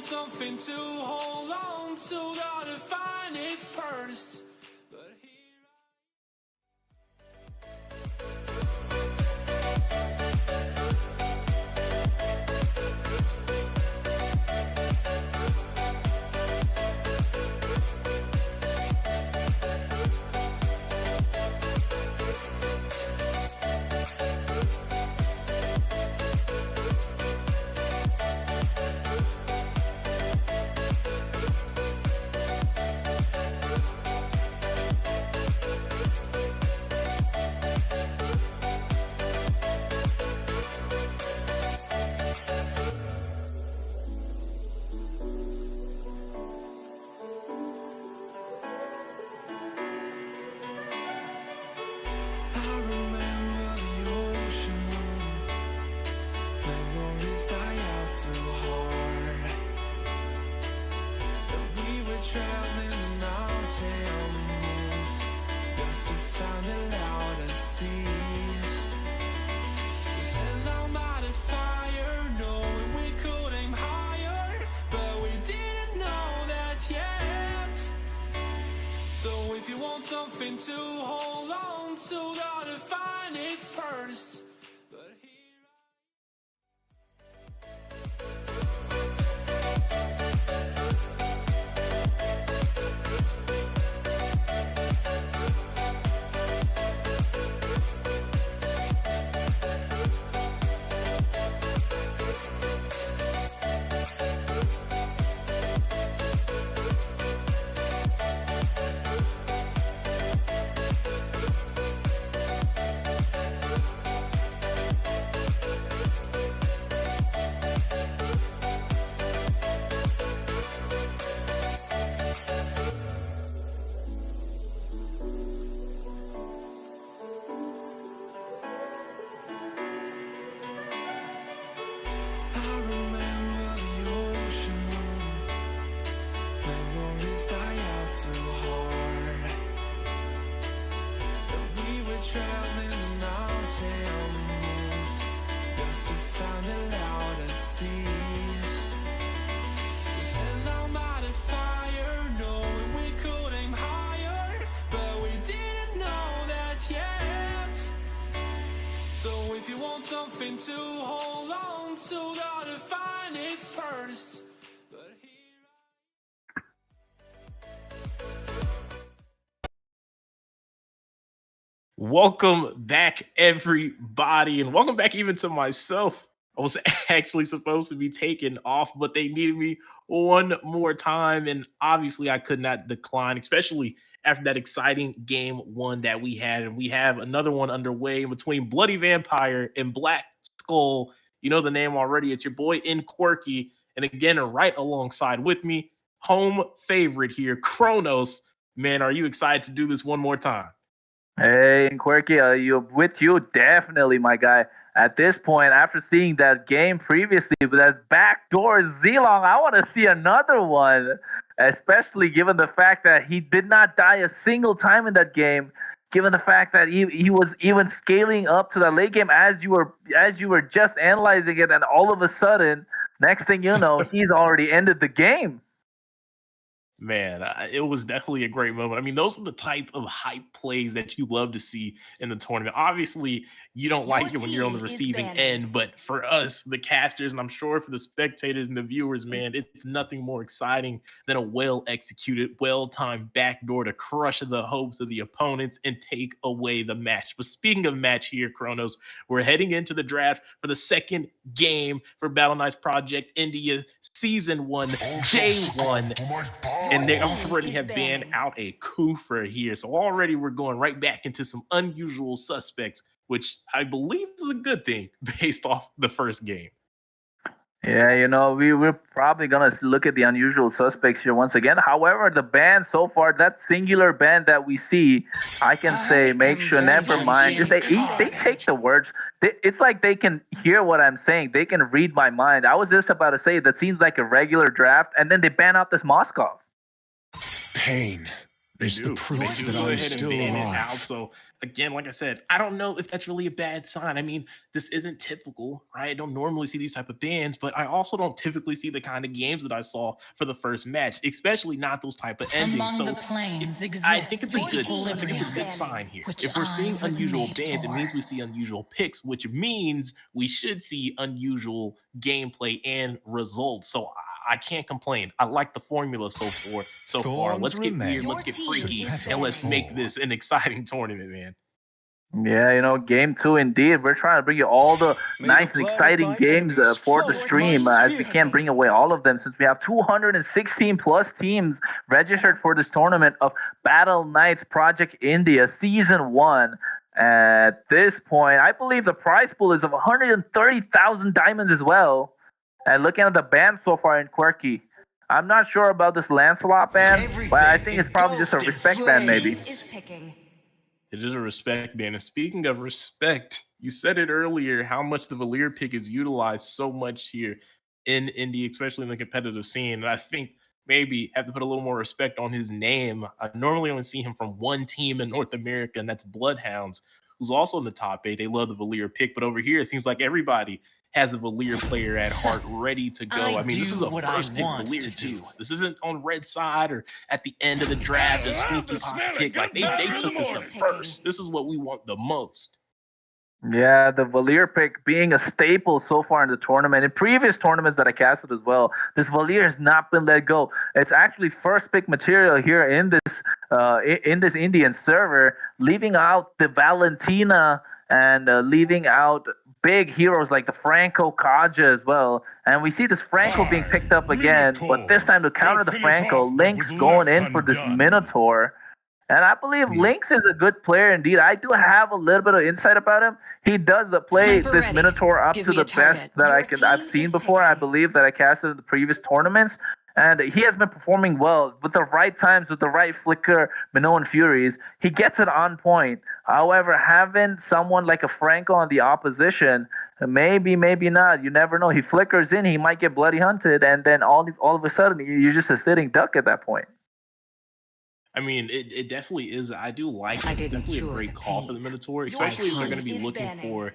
something to hold on to, gotta find it first. But here something to hold on to, gotta find it first. But here I remember the ocean, memories die out too hard. But we were traveling the mountains just to find the loudest tears. We set our mind at fire, knowing we could aim higher, but we didn't know that yet. So if you want something to hold on to, gotta find it first. But here Welcome back, everybody, and welcome back even to myself. I was actually supposed to be taken off, but they needed me one more time, and obviously I could not decline, especially after that exciting game one that we had. And we have another one underway in between Bloody Vampire and Black Skull. You know the name already. It's your boy Quirky, and again, right alongside with me, home favorite here, Kronos. Man, are you excited to do this one more time? Hey, and Quirky, with you, definitely, my guy. At this point, after seeing that game previously with that backdoor Zilong, I want to see another one, especially given the fact that he did not die a single time in that game. Given the fact that he was even scaling up to the late game as you were just analyzing it, and all of a sudden, next thing you know, he's already ended the game. Man, it was definitely a great moment. I mean, those are the type of hype plays that you love to see in the tournament. Obviously, you don't like it when you're on the receiving end, but for us, the casters, and I'm sure for the spectators and the viewers, man, it's nothing more exciting than a well-executed, well-timed backdoor to crush the hopes of the opponents and take away the match. But speaking of match here, Kronos, we're heading into the draft for the second game for Battleknights Project India Season 1, Day 1. And they already have banned out a Kufra here. So already we're going right back into some unusual suspects, which I believe is a good thing based off the first game. Yeah, we're probably gonna look at the unusual suspects here once again. However, the ban so far, that singular ban that we see, I can say, make sure, never mind. Just they take the words. It's like they can hear what I'm saying. They can read my mind. I was just about to say that seems like a regular draft, and then they ban out this Moskov. Pain is the proof that I am still alive. So again, like I said, I don't know if that's really a bad sign. I mean, this isn't typical, right? I don't normally see these type of bans, but I also don't typically see the kind of games that I saw for the first match, especially not those type of endings. So I think it's a good sign here. If we're seeing unusual bans, it means we see unusual picks, which means we should see unusual gameplay and results. So I can't complain. I like the formula so far. Let's get weird, let's get freaky, and let's make this an exciting tournament, man. Yeah, game 2 indeed. We're trying to bring you all the nice and exciting games for the stream, as we can't bring away all of them since we have 216 plus teams registered for this tournament of Battleknights Project India Season 1. At this point, I believe the prize pool is of 130,000 diamonds as well. And looking at the ban so far in Quirky, I'm not sure about this Lancelot ban, but I think it's probably just a respect ban, maybe. It is a respect ban. And speaking of respect, you said it earlier, how much the Valir pick is utilized so much here in India, especially in the competitive scene. And I think maybe have to put a little more respect on his name. I normally only see him from one team in North America, and that's Bloodhounds, who's also in the top 8. They love the Valir pick, but over here it seems like everybody has a Valier player at heart ready to go. I mean, this is a first pick Valier too. This isn't on red side or at the end of the draft, a sneaky pop pick. Like they took this up first. This is what we want the most. Yeah, the Valier pick being a staple so far in the tournament. In previous tournaments that I casted as well, this Valier has not been let go. It's actually first pick material here in this Indian server, leaving out the Valentina and leaving out big heroes like the Franco Kaja as well. And we see this Franco being picked up again, but this time to counter the Franco, Link's going in for this Minotaur. And I believe Lynx is a good player indeed. I do have a little bit of insight about him. He does play this Minotaur up to the best that I've seen before. I believe that I casted in the previous tournaments. And he has been performing well with the right times, with the right flicker, Minoan Furies. He gets it on point. However, having someone like a Franco on the opposition, maybe not. You never know. He flickers in, he might get bloody hunted, and then all of a sudden, you're just a sitting duck at that point. I mean, it definitely is. I do like it. It's definitely a great call for the Minotaur, especially if they're going to be looking for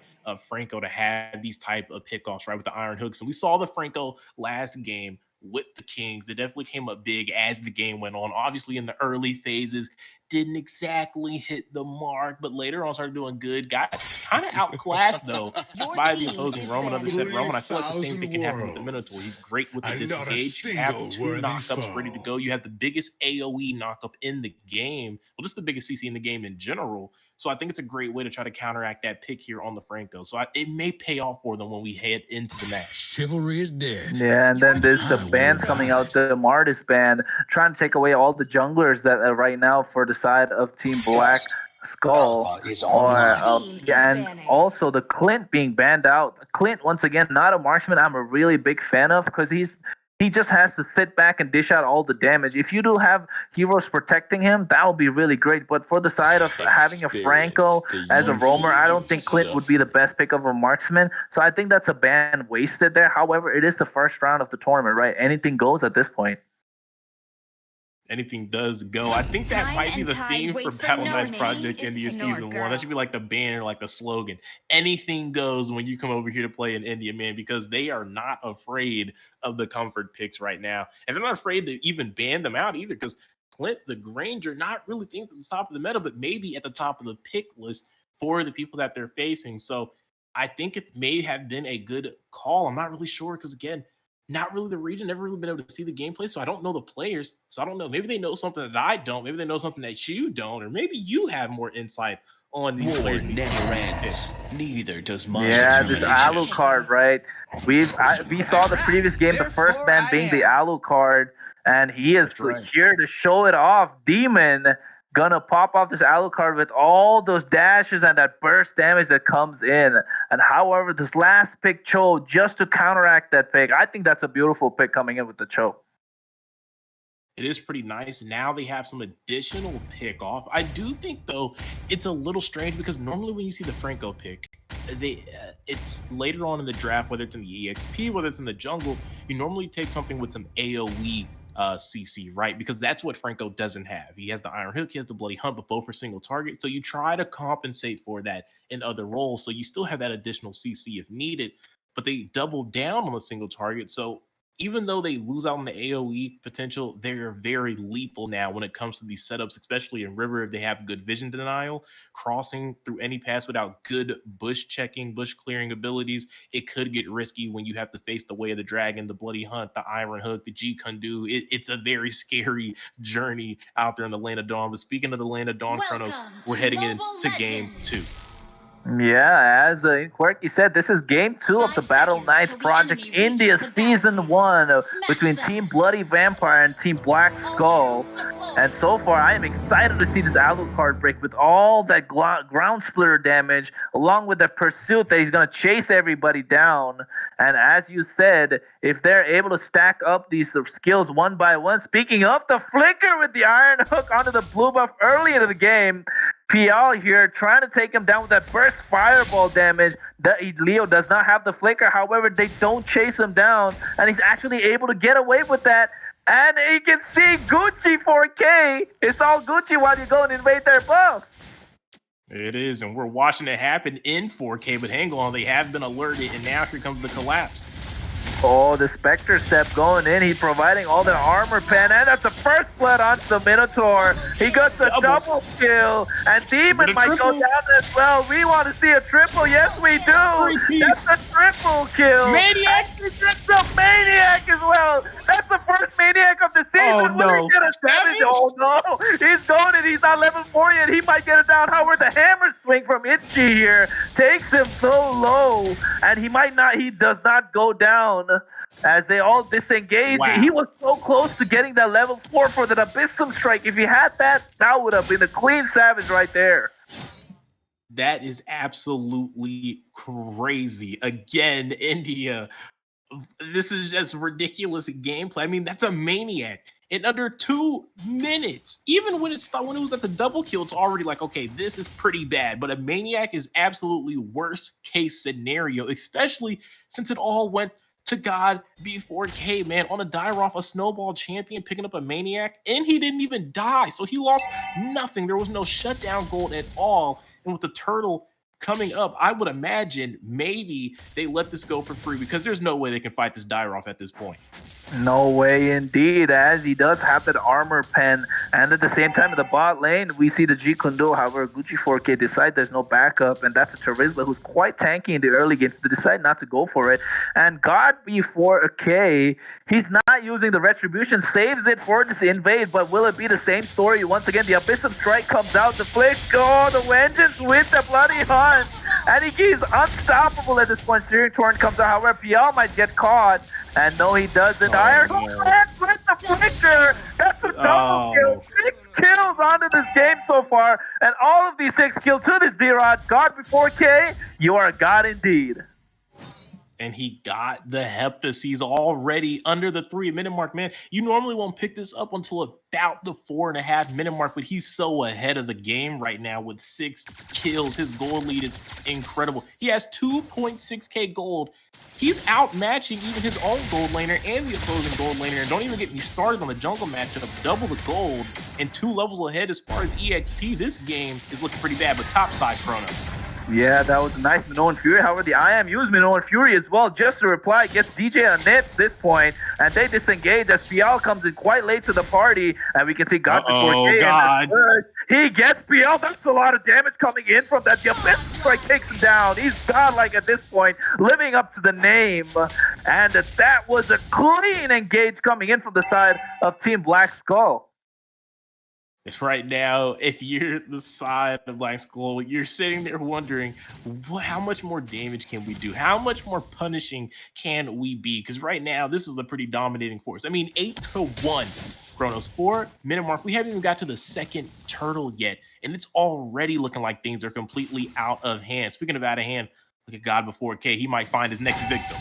Franco to have these type of pickoffs, right, with the iron hooks. And we saw the Franco last game with the Kings. It definitely came up big as the game went on. Obviously, in the early phases, didn't exactly hit the mark, but later on started doing good. Got kind of outclassed, though, by the opposing Roman. Others said Roman. I feel like the same thing can happen with the Minotaur. He's great with the disengage. You have the 2 knockups ready to go. You have the biggest AoE knockup in the game. Well, this is the biggest CC in the game in general. So I think it's a great way to try to counteract that pick here on the Franco. So it may pay off for them when we head into the match. Chivalry is dead. Yeah, and then there's the bans coming out, the Martis ban, trying to take away all the junglers that are right now for the side of Team Black Skull. And also the Clint being banned out. Clint, once again, not a marksman I'm a really big fan of because he just has to sit back and dish out all the damage. If you do have heroes protecting him, that would be really great. But for the side of having a Franco as a roamer, I don't think Clint would be the best pick of a marksman. So I think that's a ban wasted there. However, it is the first round of the tournament, right? Anything goes at this point. Anything does go. I think that might be the theme for Battleknights Project India Season 1. That should be like the banner, like the slogan. Anything goes when you come over here to play in India, man, because they are not afraid of the comfort picks right now. And they're not afraid to even ban them out either, because Clint the Granger, not really things at the top of the meta, but maybe at the top of the pick list for the people that they're facing. So I think it may have been a good call. I'm not really sure because, again, not really the region, never really been able to see the gameplay, so I don't know the players. So I don't know. Maybe they know something that I don't. Maybe they know something that you don't, or maybe you have more insight on these players. Never ends. Neither does my this Alucard, right? We saw the previous game, the first ban being the Alucard, and he is here to show it off. Demon gonna pop off this Alucard with all those dashes and that burst damage that comes in. And however, this last pick Cho just to counteract that pick. I think that's a beautiful pick coming in with the Cho. It is pretty nice. Now they have some additional pick off. I do think, though, it's a little strange because normally when you see the Franco pick, it's later on in the draft, whether it's in the EXP, whether it's in the jungle, you normally take something with some AoE CC, right? Because that's what Franco doesn't have. He has the Iron Hook, he has the Bloody Hunt, but both for single target. So you try to compensate for that in other roles. So you still have that additional CC if needed, but they double down on a single target. So even though they lose out on the AoE potential, they're very lethal now when it comes to these setups, especially in River if they have good vision denial, crossing through any pass without good bush checking, bush clearing abilities. It could get risky when you have to face the Way of the Dragon, the Bloody Hunt, the Iron Hook, the G Kundu. It's a very scary journey out there in the Lane of Dawn. But speaking of the Lane of Dawn, Chronos, we're heading into game 2. Yeah, as Quirky said, this is game 2 of the Battleknights Project India Season 1 between Team Bloody Vampire and Team Black Skull. And so far, I am excited to see this Alucard break with all that ground splitter damage, along with the pursuit that he's going to chase everybody down. And as you said, if they're able to stack up these skills one by one, speaking of the flicker with the Iron Hook onto the blue buff early into the game, PL here trying to take him down with that burst fireball damage. Leo does not have the flicker. However, they don't chase him down, and he's actually able to get away with that. And you can see Gucci 4K. It's all Gucci while you go and invade their buff. It is, and we're watching it happen in 4K, but hang on, they have been alerted, and now here comes the collapse. Oh, the Spectre step going in. He's providing all the armor pen, and that's the first blood onto the Minotaur. He got the double kill, and Demon might go down as well. We want to see a triple. Yes, we do. That's a triple kill. Maniac! That's a Maniac as well. That's the first Maniac of the season. Oh, no. Savage? Oh, no. He's going and he's on level 4 yet. He might get it down. However, the hammer swing from Itchy here takes him so low, and he does not go down. As they all disengage. Wow. He was so close to getting that level 4 for the Abyssum Strike. If he had that, that would have been a clean Savage right there. That is absolutely crazy. Again, India, this is just ridiculous gameplay. I mean, that's a Maniac in under 2 minutes. Even when it was at the double kill, it's already like, okay, this is pretty bad. But a Maniac is absolutely worst case scenario, especially since it all went to God before K, man. On a die-off, a snowball champion picking up a Maniac, and he didn't even die. So he lost nothing. There was no shutdown gold at all. And with the turtle coming up, I would imagine maybe they let this go for free because there's no way they can fight this die-off at this point. No way indeed, as he does have that armor pen, and at the same time in the bot lane we see the G Kundo. However, Gucci 4K decide there's no backup, and that's a Charizla who's quite tanky in the early games to decide not to go for it. And God before a K, he's not using the Retribution, saves it for this invade, but will it be the same story once again? The Abyssum Strike comes out, the flick, oh, the Vengeance with the bloody hunt, and he's unstoppable at this point. Steering Torn comes out, however PL might get caught, and no he doesn't. Iron Man with the flicker, that's a double kill. 6 kills onto this game so far, and all of these 6 kills to this D-Rod. God before K, you are a god indeed. And he got the Heptus. He's already under the 3-minute mark, man. You normally won't pick this up until about the 4.5-minute mark, but he's so ahead of the game right now with 6 kills. His gold lead is incredible. He has 2.6k gold. He's outmatching even his own gold laner and the opposing gold laner. And don't even get me started on the jungle matchup. Double the gold and 2 levels ahead as far as EXP. This game is looking pretty bad, but top side Chronos. Yeah, that was a nice Minoan Fury. However, the IM used Minoan Fury as well just to reply. Gets DJ on nits this point, and they disengage as PL comes in quite late to the party, and we can see God before K. He gets PL. That's a lot of damage coming in from that. The Abyss Strike takes him down. He's godlike at this point, living up to the name. And that was a clean engage coming in from the side of Team Black Skull. Right now, if you're the side of Black Skull, you're sitting there wondering, how much more damage can we do? How much more punishing can we be? Because right now, this is a pretty dominating force. I mean, 8-1, Chronos, 4-minute mark. We haven't even got to the second turtle yet, and it's already looking like things are completely out of hand. Speaking of out of hand, look at God before K. He might find his next victim.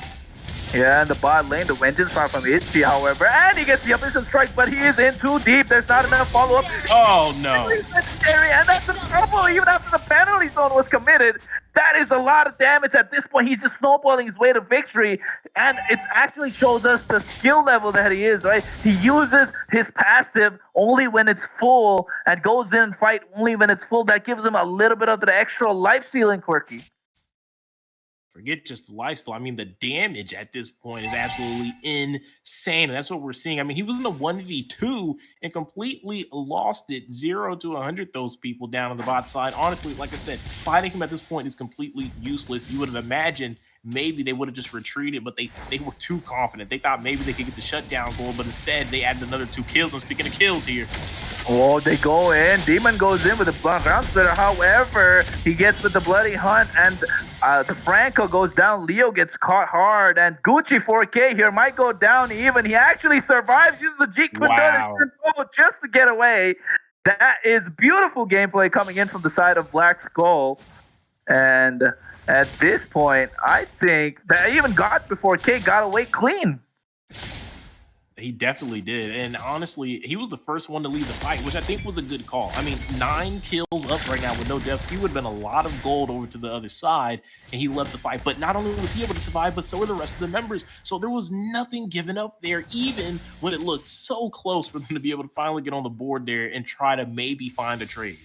Yeah, in the bot lane, the Vengeance far from Itchy, however, and he gets the Abyssum Strike, but he is in too deep. There's not enough follow-up. Oh, no. And that's the trouble, even after the penalty zone was committed. That is a lot of damage at this point. He's just snowballing his way to victory, and it actually shows us the skill level that he is, right? He uses his passive only when it's full and goes in and fight only when it's full. That gives him a little bit of the extra life stealing quirky. Forget just the lifestyle. I mean, the damage at this point is absolutely insane. And that's what we're seeing. I mean, he was in the 1v2 and completely lost it. 0 to 100 those people down on the bot side. Honestly, like I said, fighting him at this point is completely useless. You would have imagined maybe they would have just retreated, but they were too confident. They thought maybe they could get the shutdown goal, but instead they added another 2 kills. And speaking of kills here, oh, they go in. Demon goes in with a ground splitter. However, he gets with the bloody hunt, and the Franco goes down. Leo gets caught hard, and Gucci 4K here might go down even. He actually survives. Uses the G Wow. just to get away. That is beautiful gameplay coming in from the side of Black Skull. And at this point, I think that even God before K got away clean. He definitely did. And honestly, he was the first one to leave the fight, which I think was a good call. I mean, 9 kills up right now with no deaths. He would have been a lot of gold over to the other side, and he left the fight. But not only was he able to survive, but so were the rest of the members. So there was nothing given up there, even when it looked so close for them to be able to finally get on the board there and try to maybe find a trade.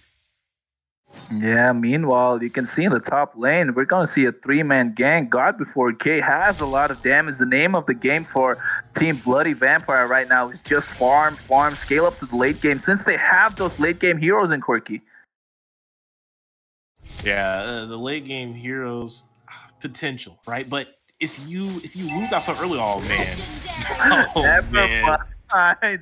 Yeah, meanwhile, you can see in the top lane, we're going to see a three-man gang. God Before K has a lot of damage. The name of the game for Team Bloody Vampire right now is just farm, farm, scale up to the late game, since they have those late game heroes in Quirky. Yeah, the late game heroes potential, right? But if you lose out so early, oh man, oh Never man. mind.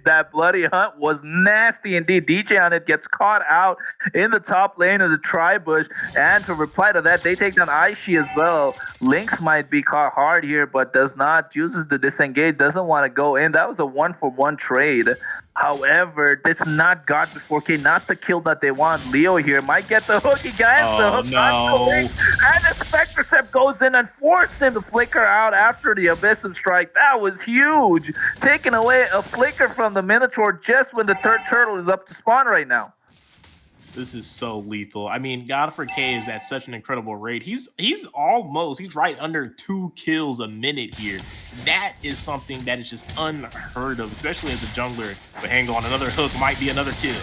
That bloody hunt was nasty indeed. DJ on it gets caught out in the top lane of the tri-bush. And to reply to that, they take down Aishi as well. Lynx might be caught hard here, but does not. Chooses to disengage, doesn't want to go in. That was a 1-for-1 trade. However, that's not God Before K, not the kill that they want. Leo here might get the hook. He gets the hook. No. And the Spectre Step goes in and forced him to flicker out after the Abyssal Strike. That was huge. Taking away a flicker from the Minotaur just when the third turtle is up to spawn right now. This is so lethal. I mean, God for K is at such an incredible rate. He's right under 2 kills a minute here. That is something that is just unheard of, especially as a jungler. But hang on, another hook might be another kill.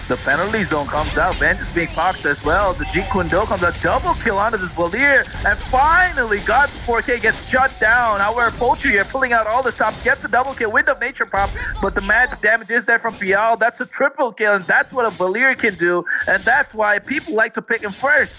The penalty zone comes out. Vengeance being foxed as well. The Jeet Kune Do comes out. Double kill onto this Valier. And finally, God Before K gets shut down. However, Poultry here pulling out all the stops. Gets a double kill. Wind of Nature pop. But the magic damage is there from Pial. That's a triple kill. And that's what a Valier can do. And that's why people like to pick him first.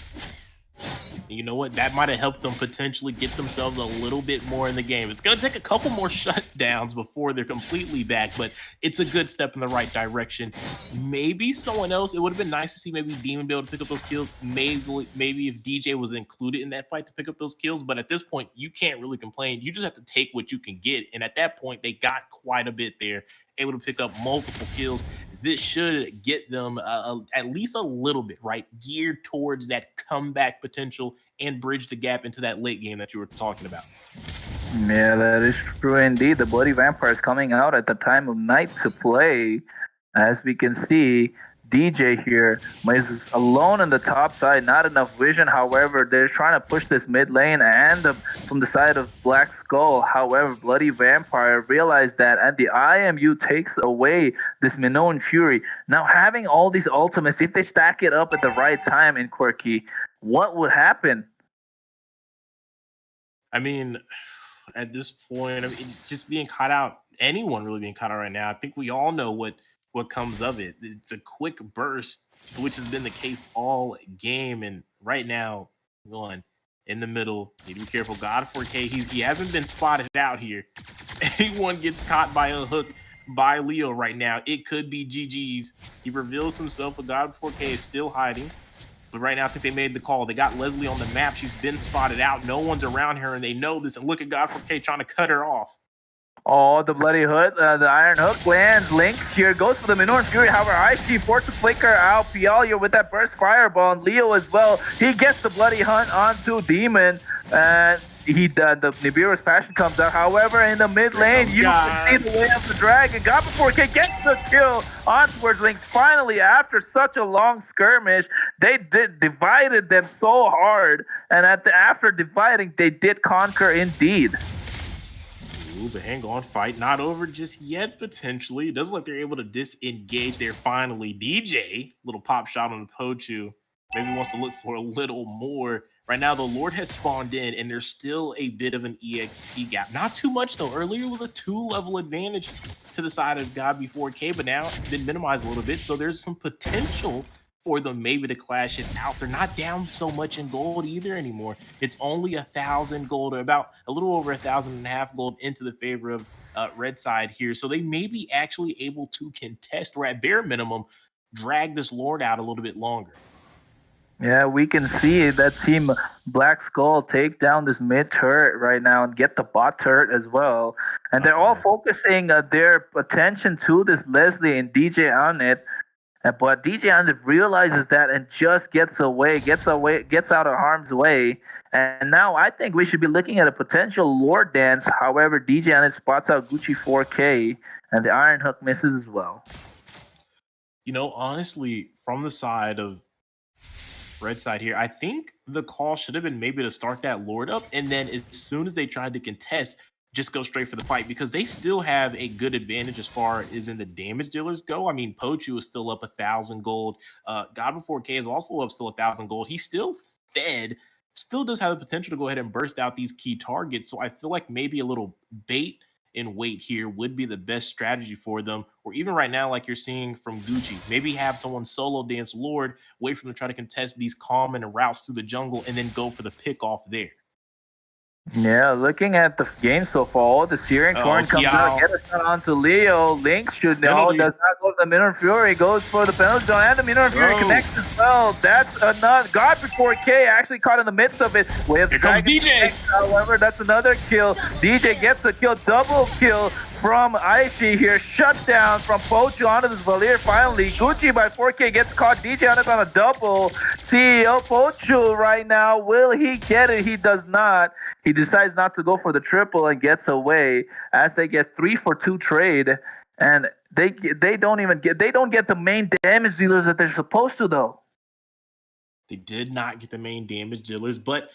You know what? That might have helped them potentially get themselves a little bit more in the game. It's going to take a couple more shutdowns before they're completely back, but it's a good step in the right direction. Maybe someone else, it would have been nice to see maybe Demon be able to pick up those kills. Maybe if DJ was included in that fight to pick up those kills, but at this point, you can't really complain. You just have to take what you can get, and at that point, they got quite a bit there, able to pick up multiple kills. This should get them at least a little bit, right, geared towards that comeback potential and bridge the gap into that late game that you were talking about. Yeah, that is true indeed. The Bloody Vampire is coming out at the time of night to play. As we can see, DJ here is alone on the top side, not enough vision. However, they're trying to push this mid lane and from the side of Black Skull. However, Bloody Vampire realized that, and the IMU takes away this Minoan Fury. Now, having all these ultimates, if they stack it up at the right time in Quirky, what would happen? I mean, at this point, I mean, just being caught out, anyone really being caught out right now, I think we all know what comes of it. It's a quick burst, which has been the case all game. And right now, going in the middle, you need to be careful. God 4K, he hasn't been spotted out here. Anyone gets caught by a hook by Leo right now, it could be GG's. He reveals himself, but God 4K is still hiding. But right now, I think they made the call. They got Leslie on the map. She's been spotted out. No one's around her, and they know this. And look at God 4K trying to cut her off. Oh, the bloody hood, the iron hook lands. Lynx here goes for the Minoan Fury. However, Aishi forced to flicker out Pialia with that burst fireball, and Leo as well. He gets the bloody hunt onto Demon, and the Nibiru's passion comes out. However, in the mid lane, you can see the way of the dragon. God Before K gets the kill on towards Lynx. Finally, after such a long skirmish, they divided them so hard, and after dividing, they did conquer indeed. Ooh, but hang on, fight not over just yet, potentially. It doesn't look like they're able to disengage there finally. DJ, little pop shot on the Pochu. Maybe wants to look for a little more. Right now, the Lord has spawned in, and there's still a bit of an EXP gap. Not too much, though. Earlier it was a 2-level advantage to the side of God Before K, but now it's been minimized a little bit, so there's some potential for them maybe to clash it out. They're not down so much in gold either anymore. It's only 1,000 gold, or about a little over 1,500 gold into the favor of red side here. So they may be actually able to contest, or at bare minimum, drag this Lord out a little bit longer. Yeah, we can see that team Black Skull take down this mid turret right now and get the bot turret as well. And they're all focusing their attention to this Leslie and DJ on it. But DJ on it realizes that and just gets out of harm's way. And now I think we should be looking at a potential Lord dance. However, DJ on it spots out Gucci 4K, and the Iron Hook misses as well. You know, honestly, from the side of red side here, I think the call should have been maybe to start that Lord up, and then as soon as they tried to contest, just go straight for the fight because they still have a good advantage as far as in the damage dealers go. I mean, Pochu is still up 1,000 gold. God Before K is also up still 1,000 gold. He's still fed, still does have the potential to go ahead and burst out these key targets. So I feel like maybe a little bait and wait here would be the best strategy for them. Or even right now, like you're seeing from Gucci, maybe have someone solo dance Lord, wait for them to try to contest these common routes through the jungle, and then go for the pick off there. Yeah, looking at the game so far, the Syrian Corn comes out, gets a shot onto Leo. Lynx should know, does not go for the Minor Fury, goes for the penalty zone, and the Minor Fury connects as well. That's another. God Before K actually caught in the midst of it with Here comes DJ. However, that's another kill. DJ gets a kill, double kill from Aishi here. Shut down from Pochu onto this Valir finally. Gucci by 4K gets caught. DJ on it on a double. CEO Pochu right now, will he get it? He does not. He decides not to go for the triple and gets away as they get 3-for-2 trade, and they don't get the main damage dealers that they're supposed to though. They did not get the main damage dealers, but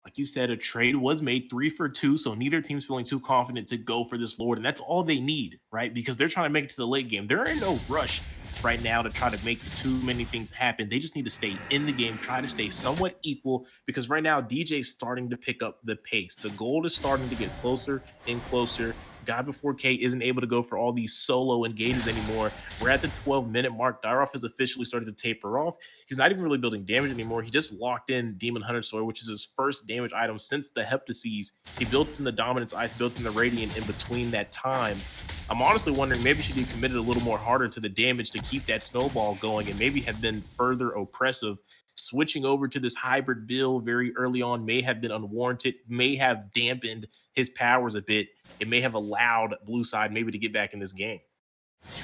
like you said, a trade was made 3-for-2, so neither team's feeling too confident to go for this Lord, and that's all they need, right? Because they're trying to make it to the late game. They're in no rush right now to try to make too many things happen. They just need to stay in the game, try to stay somewhat equal, because right now DJ's starting to pick up the pace. The gold is starting to get closer and closer. God Before K isn't able to go for all these solo engages anymore. We're at the 12-minute mark. Dyrov has officially started to taper off. He's not even really building damage anymore. He just locked in Demon Hunter Sword, which is his first damage item since the Heptases. He built in the Dominance Ice, built in the Radiant in between that time. I'm honestly wondering maybe should he committed a little more harder to the damage to keep that snowball going and maybe have been further oppressive. Switching over to this hybrid build very early on may have been unwarranted, may have dampened his powers a bit. It may have allowed Blue Side maybe to get back in this game.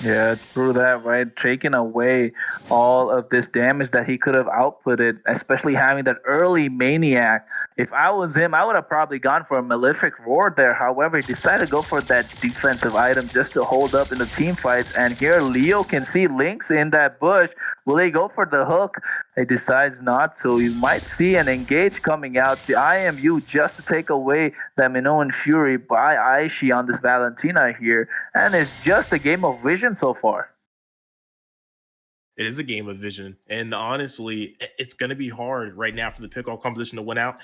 Yeah, true that, right? Taking away all of this damage that he could have outputted, especially having that early Maniac. If I was him, I would have probably gone for a Malefic Roar there. However, he decided to go for that defensive item just to hold up in the team fights. And here, Leo can see Lynx in that bush. Will he go for the hook? He decides not to. You might see an engage coming out. The IMU just to take away that Minoan Fury by Aishi on this Valentina here. And it's just a game of vision so far. It is a game of vision. And honestly, it's going to be hard right now for the pickoff composition to win out.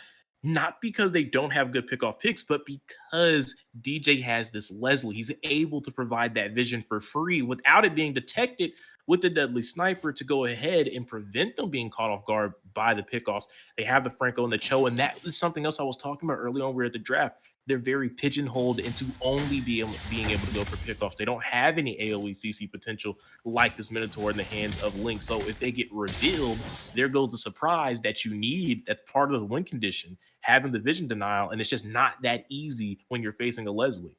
Not because they don't have good pickoff picks, but because DJ has this Leslie. He's able to provide that vision for free without it being detected with the deadly sniper to go ahead and prevent them being caught off guard by the pickoffs. They have the Franco and the Cho, and that is something else I was talking about early on. We're at the draft. They're very pigeonholed into only being able to go for pickoffs. They don't have any AoE CC potential like this Minotaur in the hands of Link. So if they get revealed, there goes the surprise that you need. That's part of the win condition, having the vision denial, and it's just not that easy when you're facing a Leslie.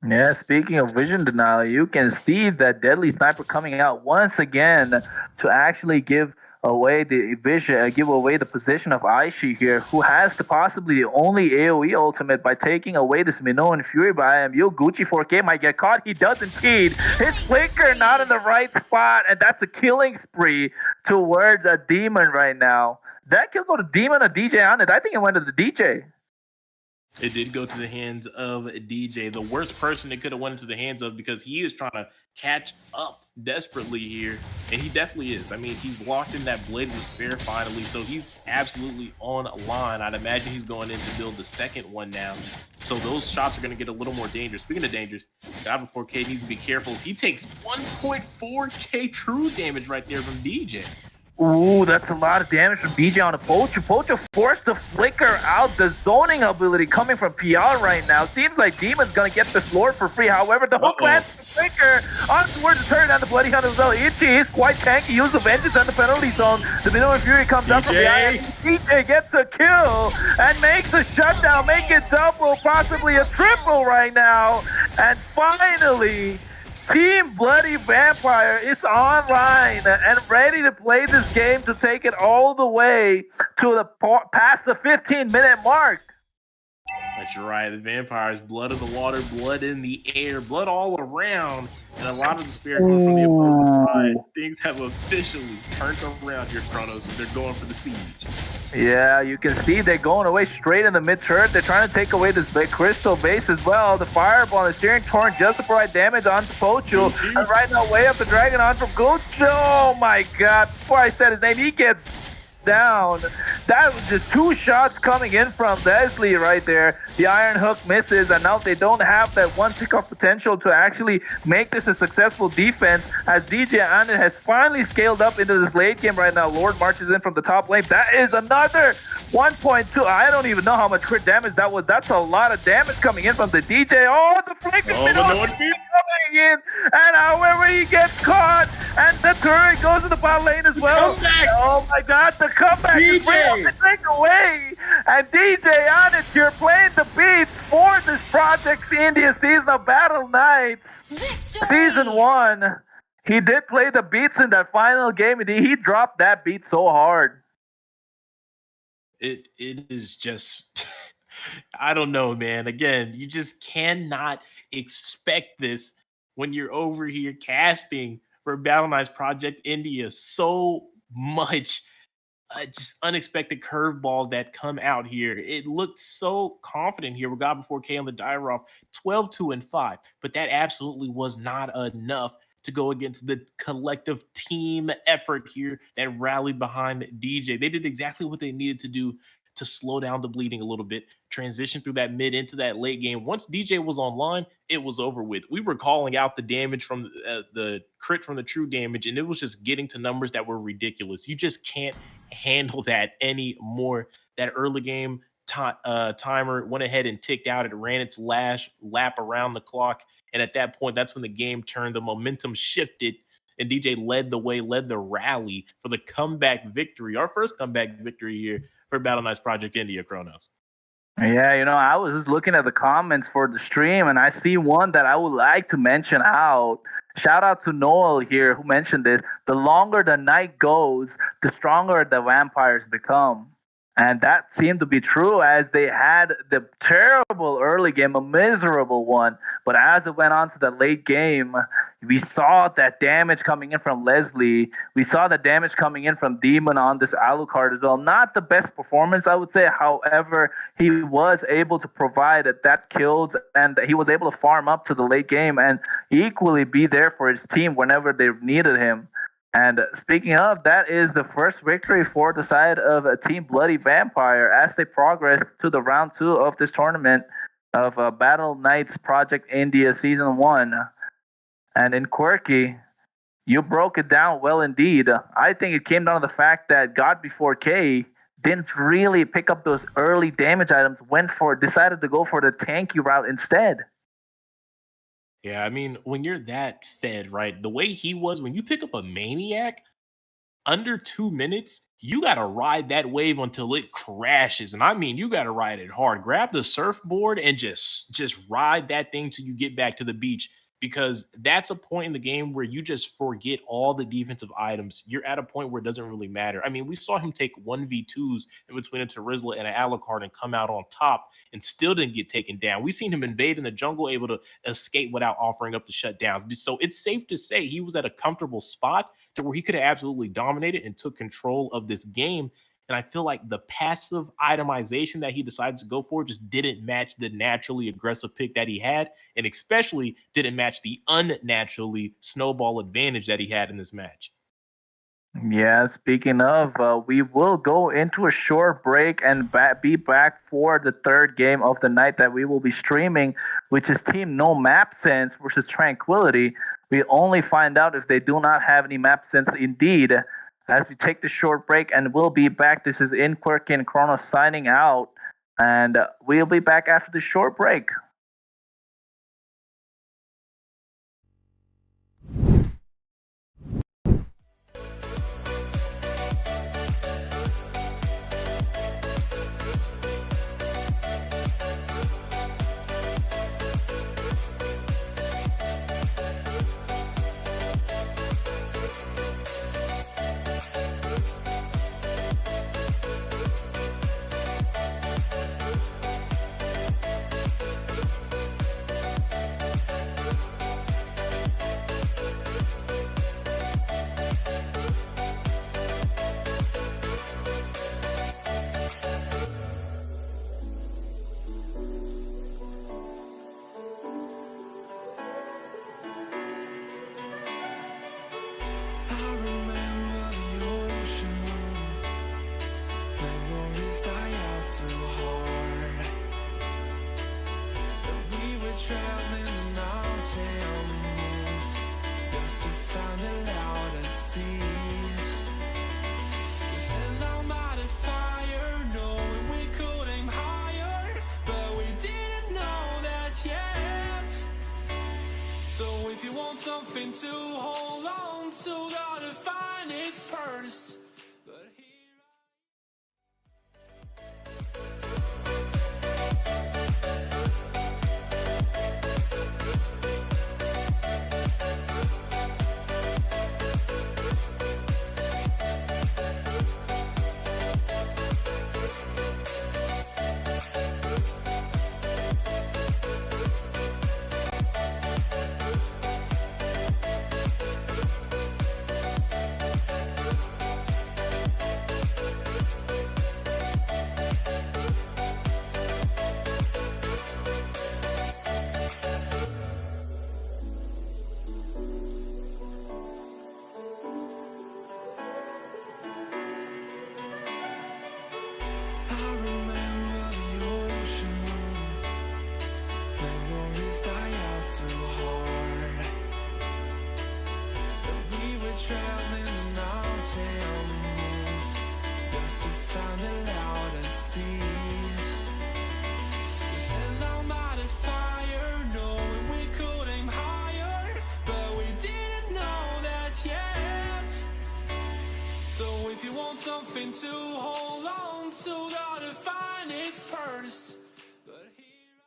Yeah, speaking of vision denial, you can see that Deadly Sniper coming out once again to actually give away the vision, give away the position of Aishi here, who has the possibly only AoE ultimate by taking away this Minoan Fury by IMU. Gucci 4K might get caught. He does indeed. His flicker not in the right spot, and that's a killing spree towards a Demon right now. That kill go to Demon or DJ on it? I think it went to the DJ. It did go to the hands of DJ, the worst person it could have went into the hands of, because he is trying to catch up desperately here, and he definitely is. I mean, he's locked in that Blade of Despair finally, so he's absolutely on line. I'd imagine he's going in to build the second one now, so those shots are going to get a little more dangerous. Speaking of dangerous, God Before K needs to be careful as he takes 1.4k true damage right there from DJ. Ooh, that's a lot of damage from DJ on a Poacher. Poacher forced the flicker out. The zoning ability coming from PR right now. Seems like Demon's gonna get this Lord for free. However, the hook lands the flicker on towards the turn and the Bloody Hunter as well. Itchy is quite tanky. Use the Vengeance on the penalty zone. The Minoan Fury comes up from behind. DJ gets a kill and makes a shutdown. Make it double, possibly a triple right now. And finally, Team Bloody Vampire is online and ready to play this game to take it all the way to the past the 15-minute mark. That's right. The vampires, blood in the water, blood in the air, blood all around, and a lot of despair coming from the opposing side. Things have officially turned around here, Kronos, and they're going for the siege. Yeah, you can see they're going away straight in the mid-turret. They're trying to take away this big crystal base as well. The fireball is steering torrent just to provide damage onto Pochu. And right now, way up the dragon on from Gucci. Oh my god, before I said his name, he gets down. That was just 2 shots coming in from Leslie right there. The Iron Hook misses, and now they don't have that one pick-off potential to actually make this a successful defense, as DJ Anand has finally scaled up into this late game right now. Lord marches in from the top lane. That is another 1.2. I don't even know how much crit damage that was. That's a lot of damage coming in from the DJ. Oh, the flick is coming in, and however he gets caught, and the turret goes to the bot lane as well. Oh my god, the comeback is bringing the thing away, and DJ Anand, you're playing the beats for this Project India season of Battleknights. Season 1. He did play the beats in that final game, and he dropped that beat so hard. It is just, I don't know, man. Again, you just cannot expect this when you're over here casting for Battleknights Project India. So much just unexpected curveballs that come out here. It looked so confident here with God Before K on the Dairoff, 12-2-5, but that absolutely was not enough to go against the collective team effort here that rallied behind DJ. They did exactly what they needed to do to slow down the bleeding a little bit, transition through that mid into that late game. Once DJ was online, it was over with. We were calling out the damage from the crit from the true damage, and it was just getting to numbers that were ridiculous. You just can't handle that anymore. That early game timer went ahead and ticked out. It ran its last lap around the clock, and at that point, that's when the game turned. The momentum shifted, and DJ led the way, led the rally for the comeback victory, our first comeback victory here for Battleknights Project India, Kronos. Yeah, you know, I was just looking at the comments for the stream, and I see one that I would like to mention out. Shout out to Noel here who mentioned this. The longer the night goes, the stronger the vampires become. And that seemed to be true, as they had the terrible early game, a miserable one. But as it went on to the late game, we saw that damage coming in from Leslie. We saw the damage coming in from Demon on this Alucard as well. Not the best performance, I would say. However, he was able to provide that kills, and he was able to farm up to the late game and equally be there for his team whenever they needed him. And speaking of, that is the first victory for the side of Team Bloody Vampire as they progress to the round 2 of this tournament of Battleknights Project India Season 1. And in Quirky, you broke it down well indeed. I think it came down to the fact that God Before K didn't really pick up those early damage items, decided to go for the tanky route instead. Yeah, I mean, when you're that fed, right, the way he was, when you pick up a Maniac, under 2 minutes, you got to ride that wave until it crashes. And I mean, you got to ride it hard. Grab the surfboard and just ride that thing till you get back to the beach, because that's a point in the game where you just forget all the defensive items. You're at a point where it doesn't really matter. I mean, we saw him take 1v2s in between a Terizla and an Alucard and come out on top and still didn't get taken down. We've seen him invade in the jungle, able to escape without offering up the shutdowns. So it's safe to say he was at a comfortable spot to where he could have absolutely dominated and took control of this game. And I feel like the passive itemization that he decided to go for just didn't match the naturally aggressive pick that he had, and especially didn't match the unnaturally snowball advantage that he had in this match. Yeah, speaking of, we will go into a short break and be back for the third game of the night that we will be streaming, which is Team No Map Sense versus Tranquility. We only find out if they do not have any map sense indeed, as we take the short break, and we'll be back. This is Inquirky and Kronos signing out, and we'll be back after the short break. something to hold on to, gotta find it first. But here something to hold on to, gotta find it first. But here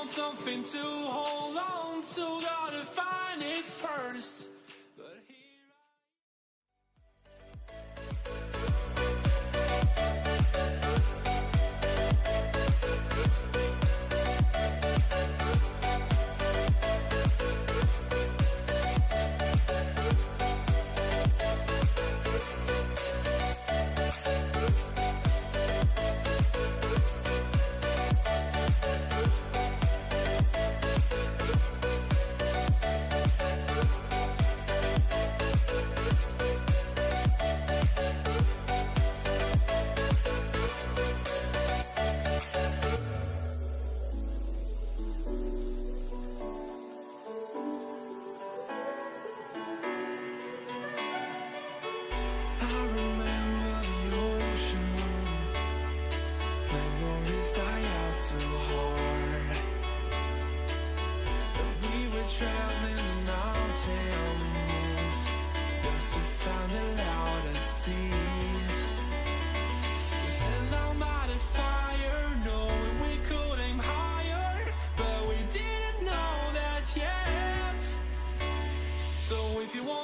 something to hold on to, gotta find it first. But here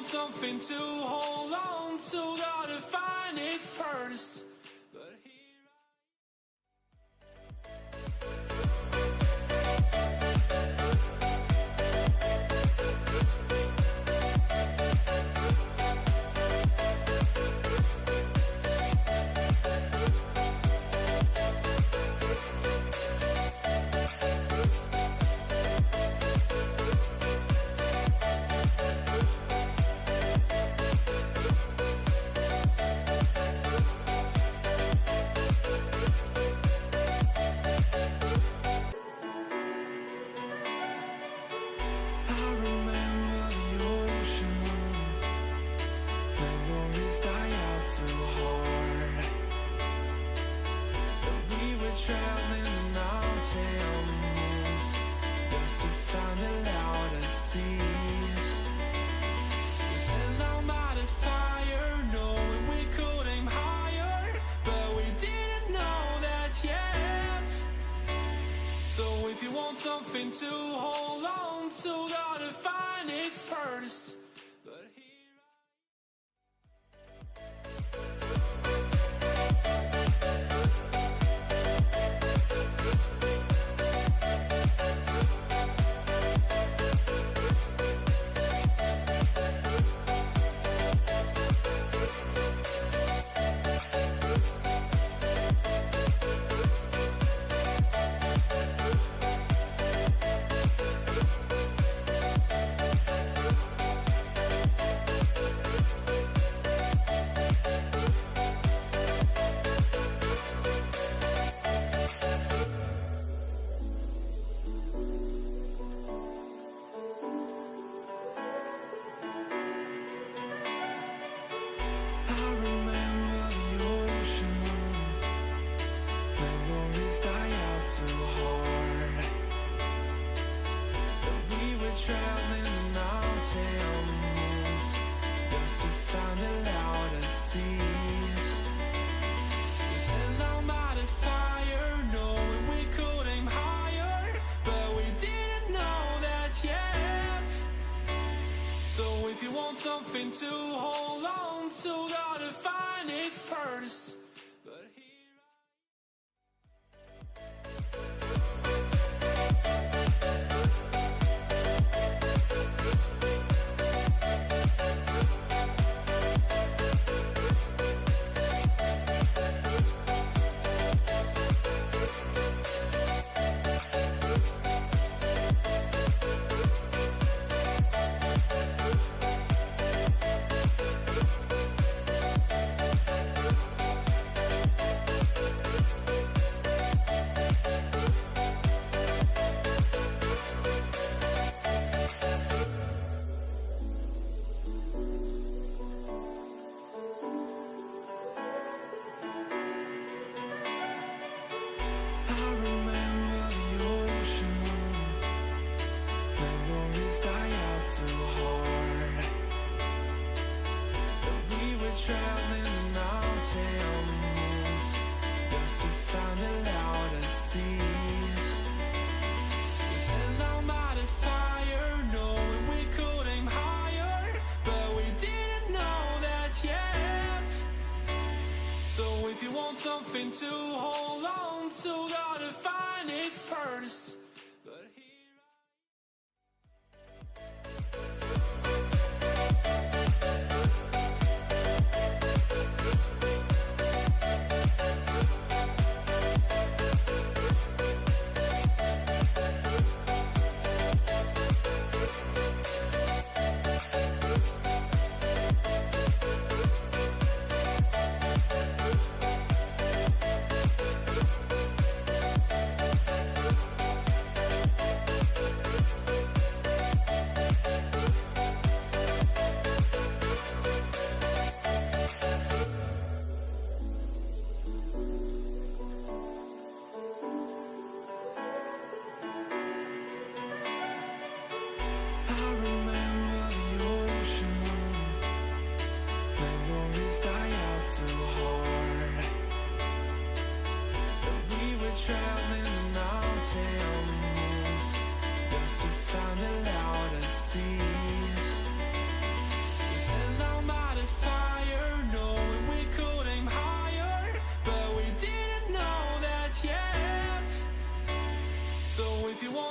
something to hold on to, gotta find it first. But here something to hold on to, gotta find it first. But here something to hold on to, gotta find it first. But here something to hold on to, gotta find it first. But here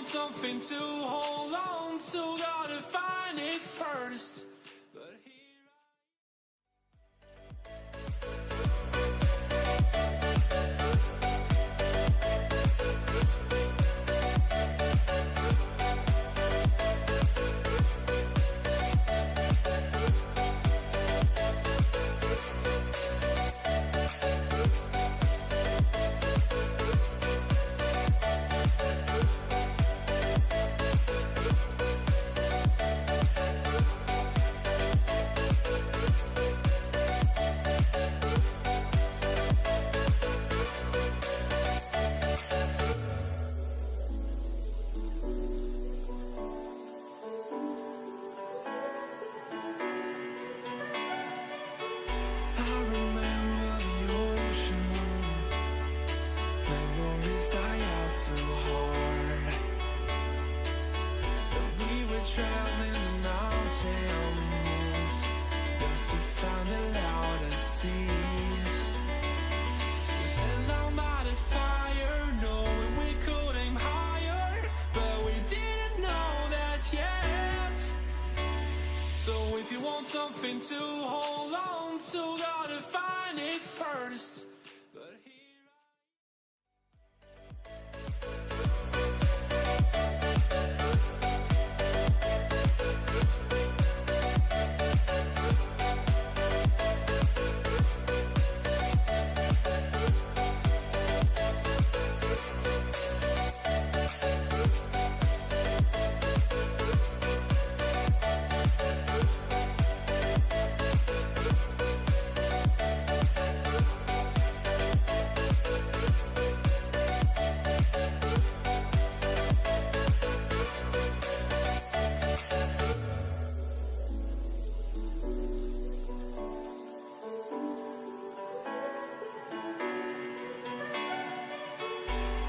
something to hold on to, gotta find it first. But here something to hold on to, gotta find it first. But here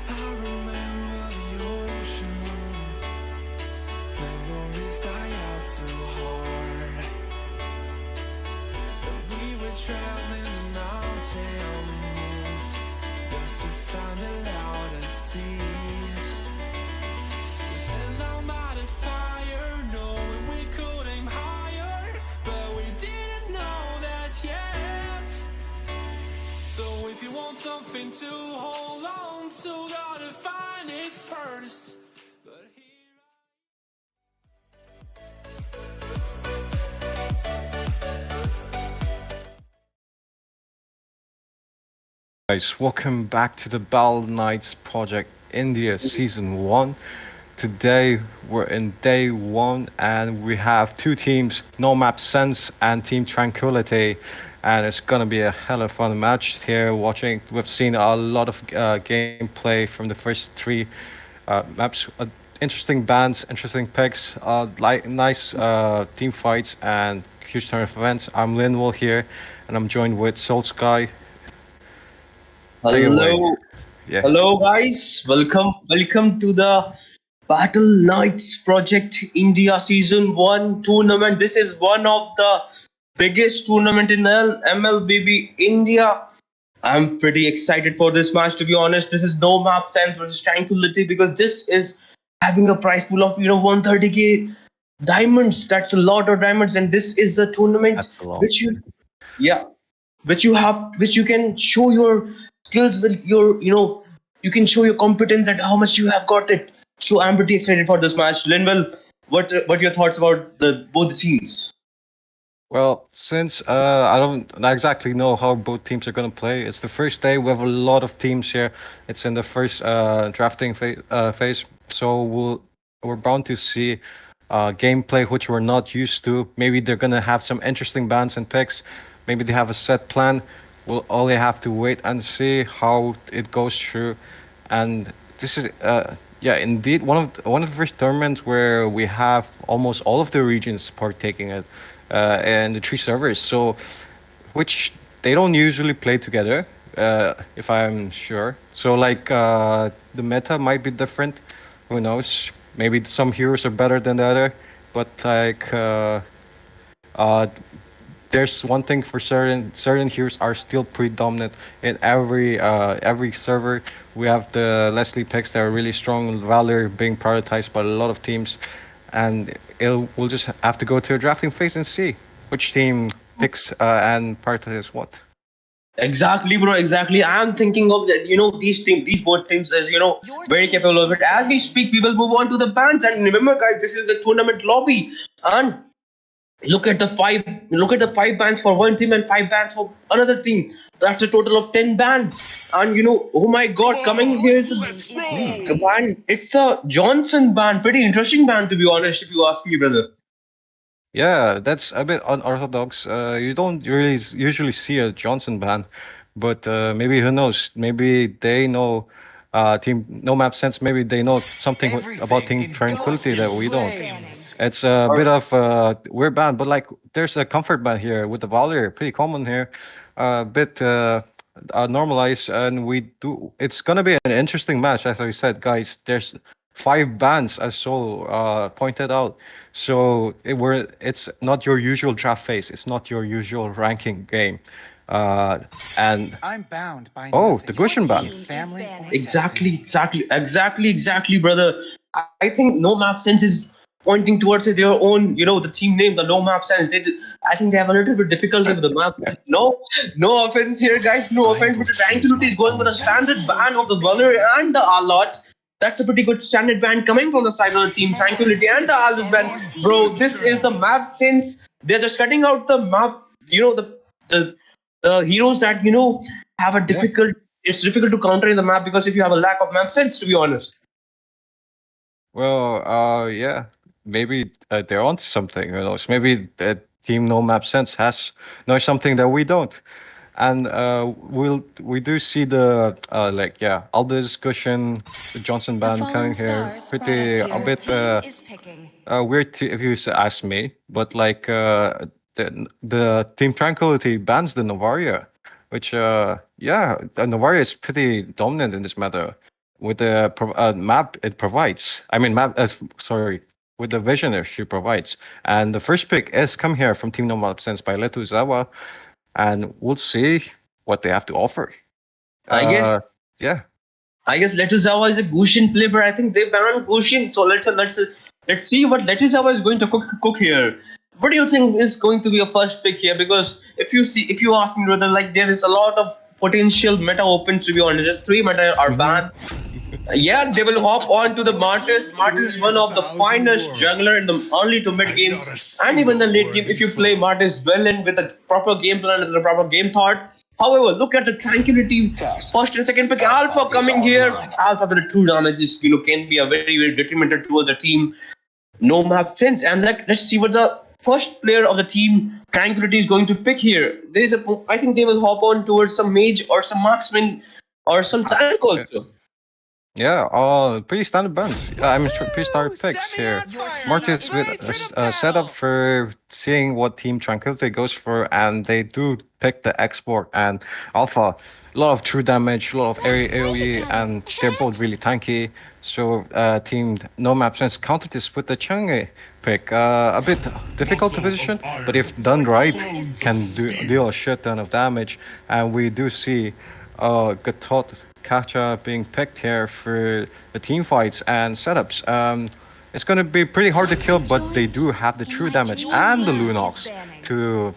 I remember the ocean, memories die out too hard. But we were traveling mountains just to find the loudest seas. We set down by the fire, knowing we could aim higher, but we didn't know that yet. So if you want something to hold on to, gotta find it first. But here Guys, welcome back to the Battleknights Project India Season 1. Today we're in day 1 and we have two teams, No Map Sense and Team Tranquility. And it's gonna be a hell of a fun match here watching. We've seen a lot of gameplay from the first three maps. Interesting bands, interesting picks, nice team fights and huge turn of events. I'm Linwell here and I'm joined with Soul Sky. Take it away. Hello, Yeah. hello guys. Welcome to the Battle Knights Project India Season 1 tournament. This is one of the biggest tournament in MLBB India. I'm pretty excited for this match, to be honest. This is No Map Sense versus Tranquility because this is having a prize pool of 130k diamonds. That's a lot of diamonds, and this is a tournament That's a lot. which you can show your skills with your you can show your competence at how much you have got it. So I'm pretty excited for this match. Linwell, what are your thoughts about both the teams? Well, since I don't exactly know how both teams are going to play, it's the first day. We have a lot of teams here. It's in the first drafting phase, so we're bound to see gameplay which we're not used to. Maybe they're going to have some interesting bans and picks. Maybe they have a set plan. We'll only have to wait and see how it goes through. And this is yeah, indeed one of the first tournaments where we have almost all of the regions partaking it. And the three servers, so which they don't usually play together, if I'm sure. So like the meta might be different. Who knows? Maybe some heroes are better than the other, but like there's one thing for certain heroes are still predominant in every server. We have the Leslie picks that are really strong, Valor being prioritized by a lot of teams, and we'll just have to go to a drafting phase and see which team picks and prioritizes what. Exactly, bro. Exactly. I'm thinking of that. These both teams as very capable of it. As we speak, we will move on to the bans. And remember, guys, this is the tournament lobby. And look at the five bans for one team and 5 bans for another team. That's a total of 10 bans. And oh my God, coming here is a ban. It's a Johnson ban. Pretty interesting ban, to be honest, if you ask me, brother. Yeah, that's a bit unorthodox. You don't really usually see a Johnson ban, but maybe who knows? Maybe they know Team No Map Sense. Maybe they know something about Team Tranquility that we don't. It's a bit of a weird ban, but like there's a comfort ban here with the Valor, pretty common here, a bit normalized, and we do. It's gonna be an interesting match, as I said, guys. There's 5 bans, as Sol pointed out. So it's not your usual draft phase. It's not your usual ranking game. And I'm bound by the Gushin ban. Family. Exactly, brother. I think No Map Sense is pointing towards their own, the team name, the No Map Sense. I think they have a little bit difficulty with the map. No offense here, guys. No offense, but the Tranquility is going with a standard ban of the Valor and the Alot. That's a pretty good standard ban coming from the side of the team Tranquility and the Alot ban. Bro, this is the map since they're just cutting out the map. The the heroes that have a difficult. It's difficult to counter in the map because if you have a lack of map sense, to be honest. Well, yeah, maybe they're onto something. Who knows? Maybe Team No Map Sense knows something that we don't. And we do see the like yeah all the discussion, the Johnson band coming here, pretty a bit weird if you ask me. But like the Team Tranquility bans the Novaria, which yeah, the Novaria is pretty dominant in this matter with the map it provides. I mean map sorry. With the vision she provides, and the first pick is come here from Team No Map Sense by Letuzawa, and we'll see what they have to offer. I guess Yeah. I guess Letuzawa is a Gaussian play, but I think they banned Gaussian. So let's see what Letuzawa is going to cook here. What do you think is going to be a first pick here? Because if you ask me, brother, like there is a lot of potential meta open, to be honest. Just 3 meta are banned. Yeah, they will hop on to the Martis. Martis is one of the finest jungler in the early to mid game and even the late game if you play Martis well and with a proper game plan and a proper game thought. However, look at the Tranquility first and second pick. Alpha coming here. Alpha with the true damages, can be a very, very detrimental towards the team. No map sense. And let's see what the first player of the team Tranquility is going to pick here. I think they will hop on towards some mage or some marksman or some tank also. Yeah, pretty standard buns. I mean, pretty standard picks here. Martis with a setup for seeing what Team Tranquility goes for, and they do pick the export and Alpha. A lot of true damage, a lot of AoE, and they're both really tanky. So Team No Map Sense countered this with the Chang'e pick. A bit difficult to position, but if done right, can deal a shit ton of damage. And we do see Gatot Kacha being picked here for the team fights and setups. It's going to be pretty hard to kill, but they do have the true damage and the Lunox to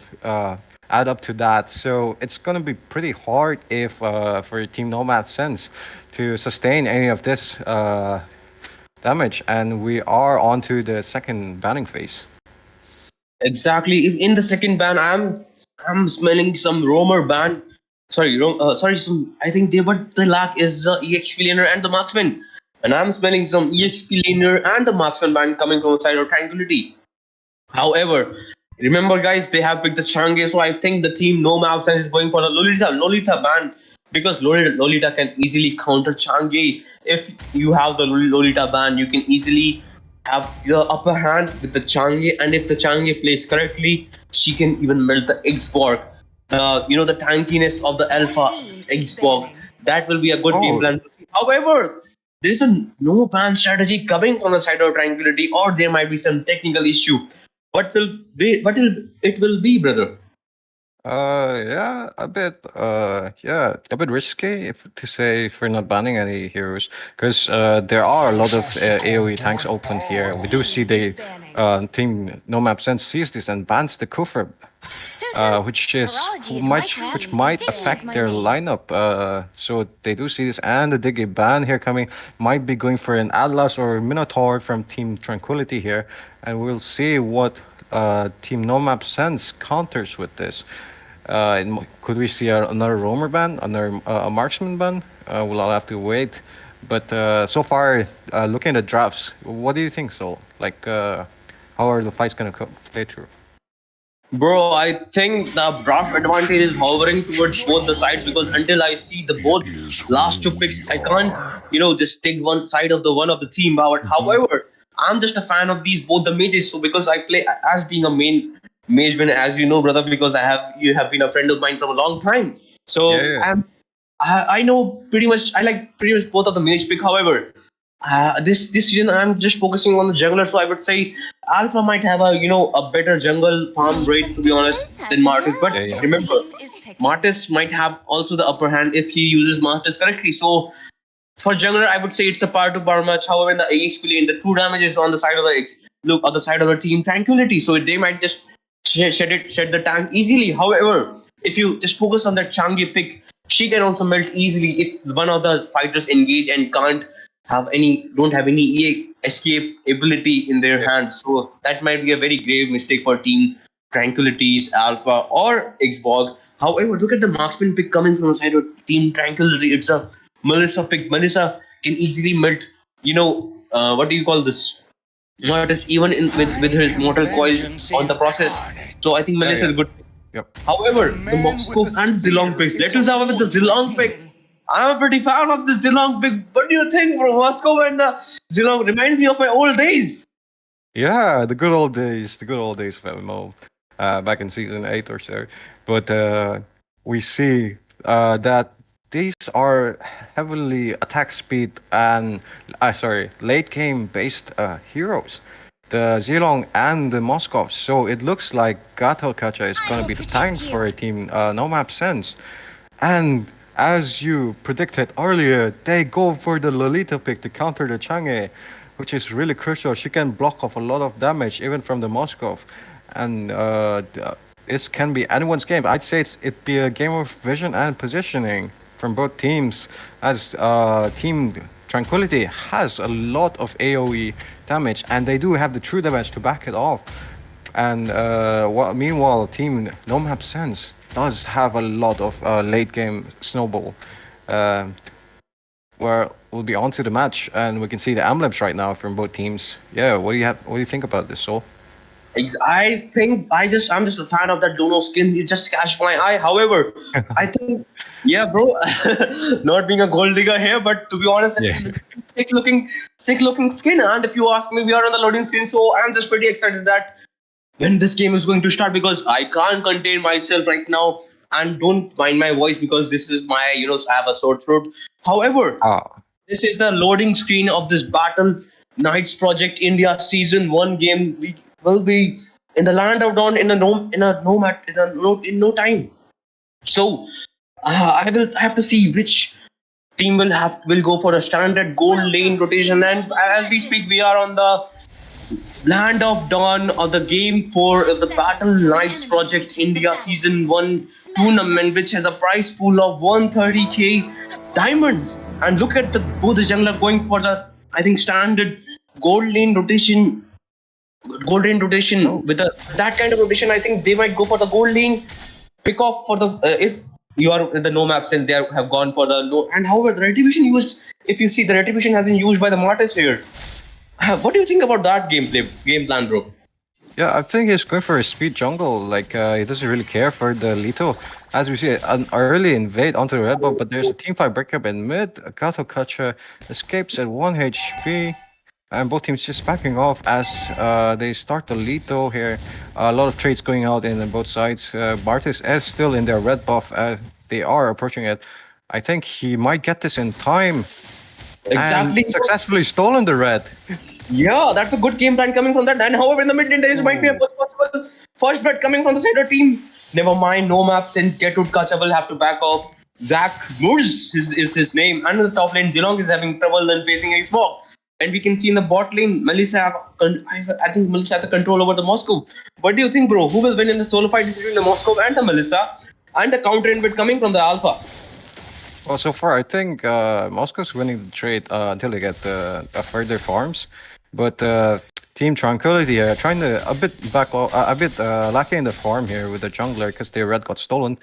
add up to that. So it's going to be pretty hard if for Team Nomad Sense to sustain any of this damage. And we are on to the second banning phase. Exactly. If in the second ban, I'm smelling some roamer ban. Sorry, I think what they lack is the EXP laner and the marksman, and I'm smelling some EXP laner and the marksman ban coming from the side of Tranquility. However, remember guys, they have picked the Chang'e, so I think the team No Map Sense is going for the Lolita ban because Lolita can easily counter Chang'e. If you have the Lolita ban, you can easily have the upper hand with the Chang'e, and if the Chang'e plays correctly, she can even melt the Xborg. The tankiness of the Alpha Xborg. That will be a good game plan. However, there is a no ban strategy coming from the side of Tranquility, or there might be some technical issue. What will it will be, brother? Yeah, a bit risky to say if we're not banning any heroes, because there are a lot of AoE tanks open here. We do see the team No Map Sense sees this and bans the Kufr, which might affect their lineup. So they do see this, and the Diggy ban here coming might be going for an Atlas or Minotaur from Team Tranquility here, and we'll see what Team No Map Sense counters with this. Could we see another roamer ban, another a marksman ban? We'll all have to wait. But so far, looking at the drafts, what do you think, Sol? Like, how are the fights gonna play through? Bro, I think the draft advantage is hovering towards both the sides because until I see the both last 2 picks, I can't, just take one side of the team. But however, I'm just a fan of both the mages. So because I play as being a main mageman, as you know, brother, because you have been a friend of mine for a long time. So I know pretty much. I like pretty much both of the mage pick. However, this season I'm just focusing on the jungler, so I would say Alpha might have a better jungle farm rate, to be honest, than Martis. But remember, Martis might have also the upper hand if he uses Martis correctly. So for jungler, I would say it's a par to par match. However, in the AXP lane, the true damage is on the side of the team Tranquility, so they might just shed the tank easily. However, if you just focus on that Changi pick, she can also melt easily if one of the fighters engage and don't have any escape ability in their hands. So that might be a very grave mistake for Team Tranquility's Alpha or Xborg. However, look at the marksman pick coming from the side of Team Tranquility. It's a Melissa pick. Melissa can easily melt. What do you call this? Not as even with his mortal coil on the process. So I think Melissa is good. Yep. However, the Moscow and Zilong picks. Let us have with the Zilong pick. I'm a pretty fan of the Zilong pick. What do you think, bro? Moscow and the Zilong reminds me of my old days. Yeah, the good old days, of MMO, back in season 8 or so. But we see that these are heavily attack speed and, late game based heroes, the Zilong and the Moskov. So it looks like Gato is going to be the tank for a team No Map Sense. And as you predicted earlier, they go for the Lolita pick to counter the Chang'e, which is really crucial. She can block off a lot of damage, even from the Moskov. And this can be anyone's game. I'd say it'd be a game of vision and positioning from both teams, as Team Tranquility has a lot of AoE damage, and they do have the true damage to back it off. And meanwhile, Team No Map Sense does have a lot of late game snowball. Where we'll be on to the match, and we can see the emblems right now from both teams. Yeah, what do you think about this, Sol? I'm just a fan of that Dono skin. It just catch my eye. However, I think, yeah, bro, not being a gold digger here, but to be honest, it's a sick looking skin. And if you ask me, we are on the loading screen, so I'm just pretty excited that when this game is going to start, because I can't contain myself right now. And don't mind my voice, because this is my, I have a sore throat. However, this is the loading screen of this Battleknights Project India Season 1 game. We will be in the land of dawn in no time. So I will have to see which team will go for a standard gold lane rotation. And as we speak, we are on the land of dawn of the game 4 of the Battleknights Project India Season 1 tournament, which has a prize pool of 130k diamonds. And look at both the jungler going for the, I think, standard gold lane rotation. With that kind of rotation, I think they might go for the gold lane pick off for the if you are in the no maps, and they have gone for the no. And however, the retribution used, if you see, the retribution has been used by the Martis here. What do you think about that game plan, bro? Yeah, I think he's going for a speed jungle. Like he doesn't really care for the Lito. As we see, an early invade onto the red buff, but there's a teamfight breakup in mid. Gato Kacha escapes at 1 HP, and both teams just backing off as they start the Lito here. A lot of trades going out in both sides. Martis is still in their red buff. They are approaching it. I think he might get this in time. Exactly. And successfully stolen the red. Yeah, that's a good game plan coming from that. And however, in the mid lane, there might be a possible first blood coming from the center team. Never mind, no map since Gertrude Kacha will have to back off. Zach Murs is his name. And in the top lane, Zilong is having trouble then facing a smoke. And we can see in the bot lane, I think Melissa has the control over the Moscow. What do you think, bro? Who will win in the solo fight between the Moscow and the Melissa? And the counter invade coming from the Alpha? Well, so far, I think Moscow's winning the trade until they get further farms. But Team Tranquility are trying to a bit lacking in the farm here with the jungler because their red got stolen.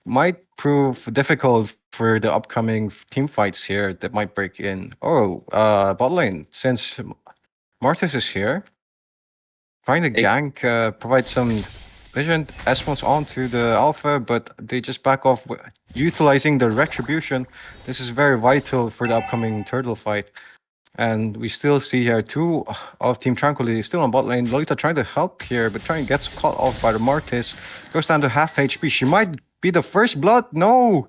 Might prove difficult for the upcoming team fights here that might break in. Bot lane, since Martis is here, trying to gank, provide some vision. S1's onto the Alpha, but they just back off, utilizing the retribution. This is very vital for the upcoming turtle fight. And we still see here 2 of Team Tranquility still on bot lane. Lolita trying to help here, but gets caught off by the Martis. Goes down to half HP. She might be the first blood. No!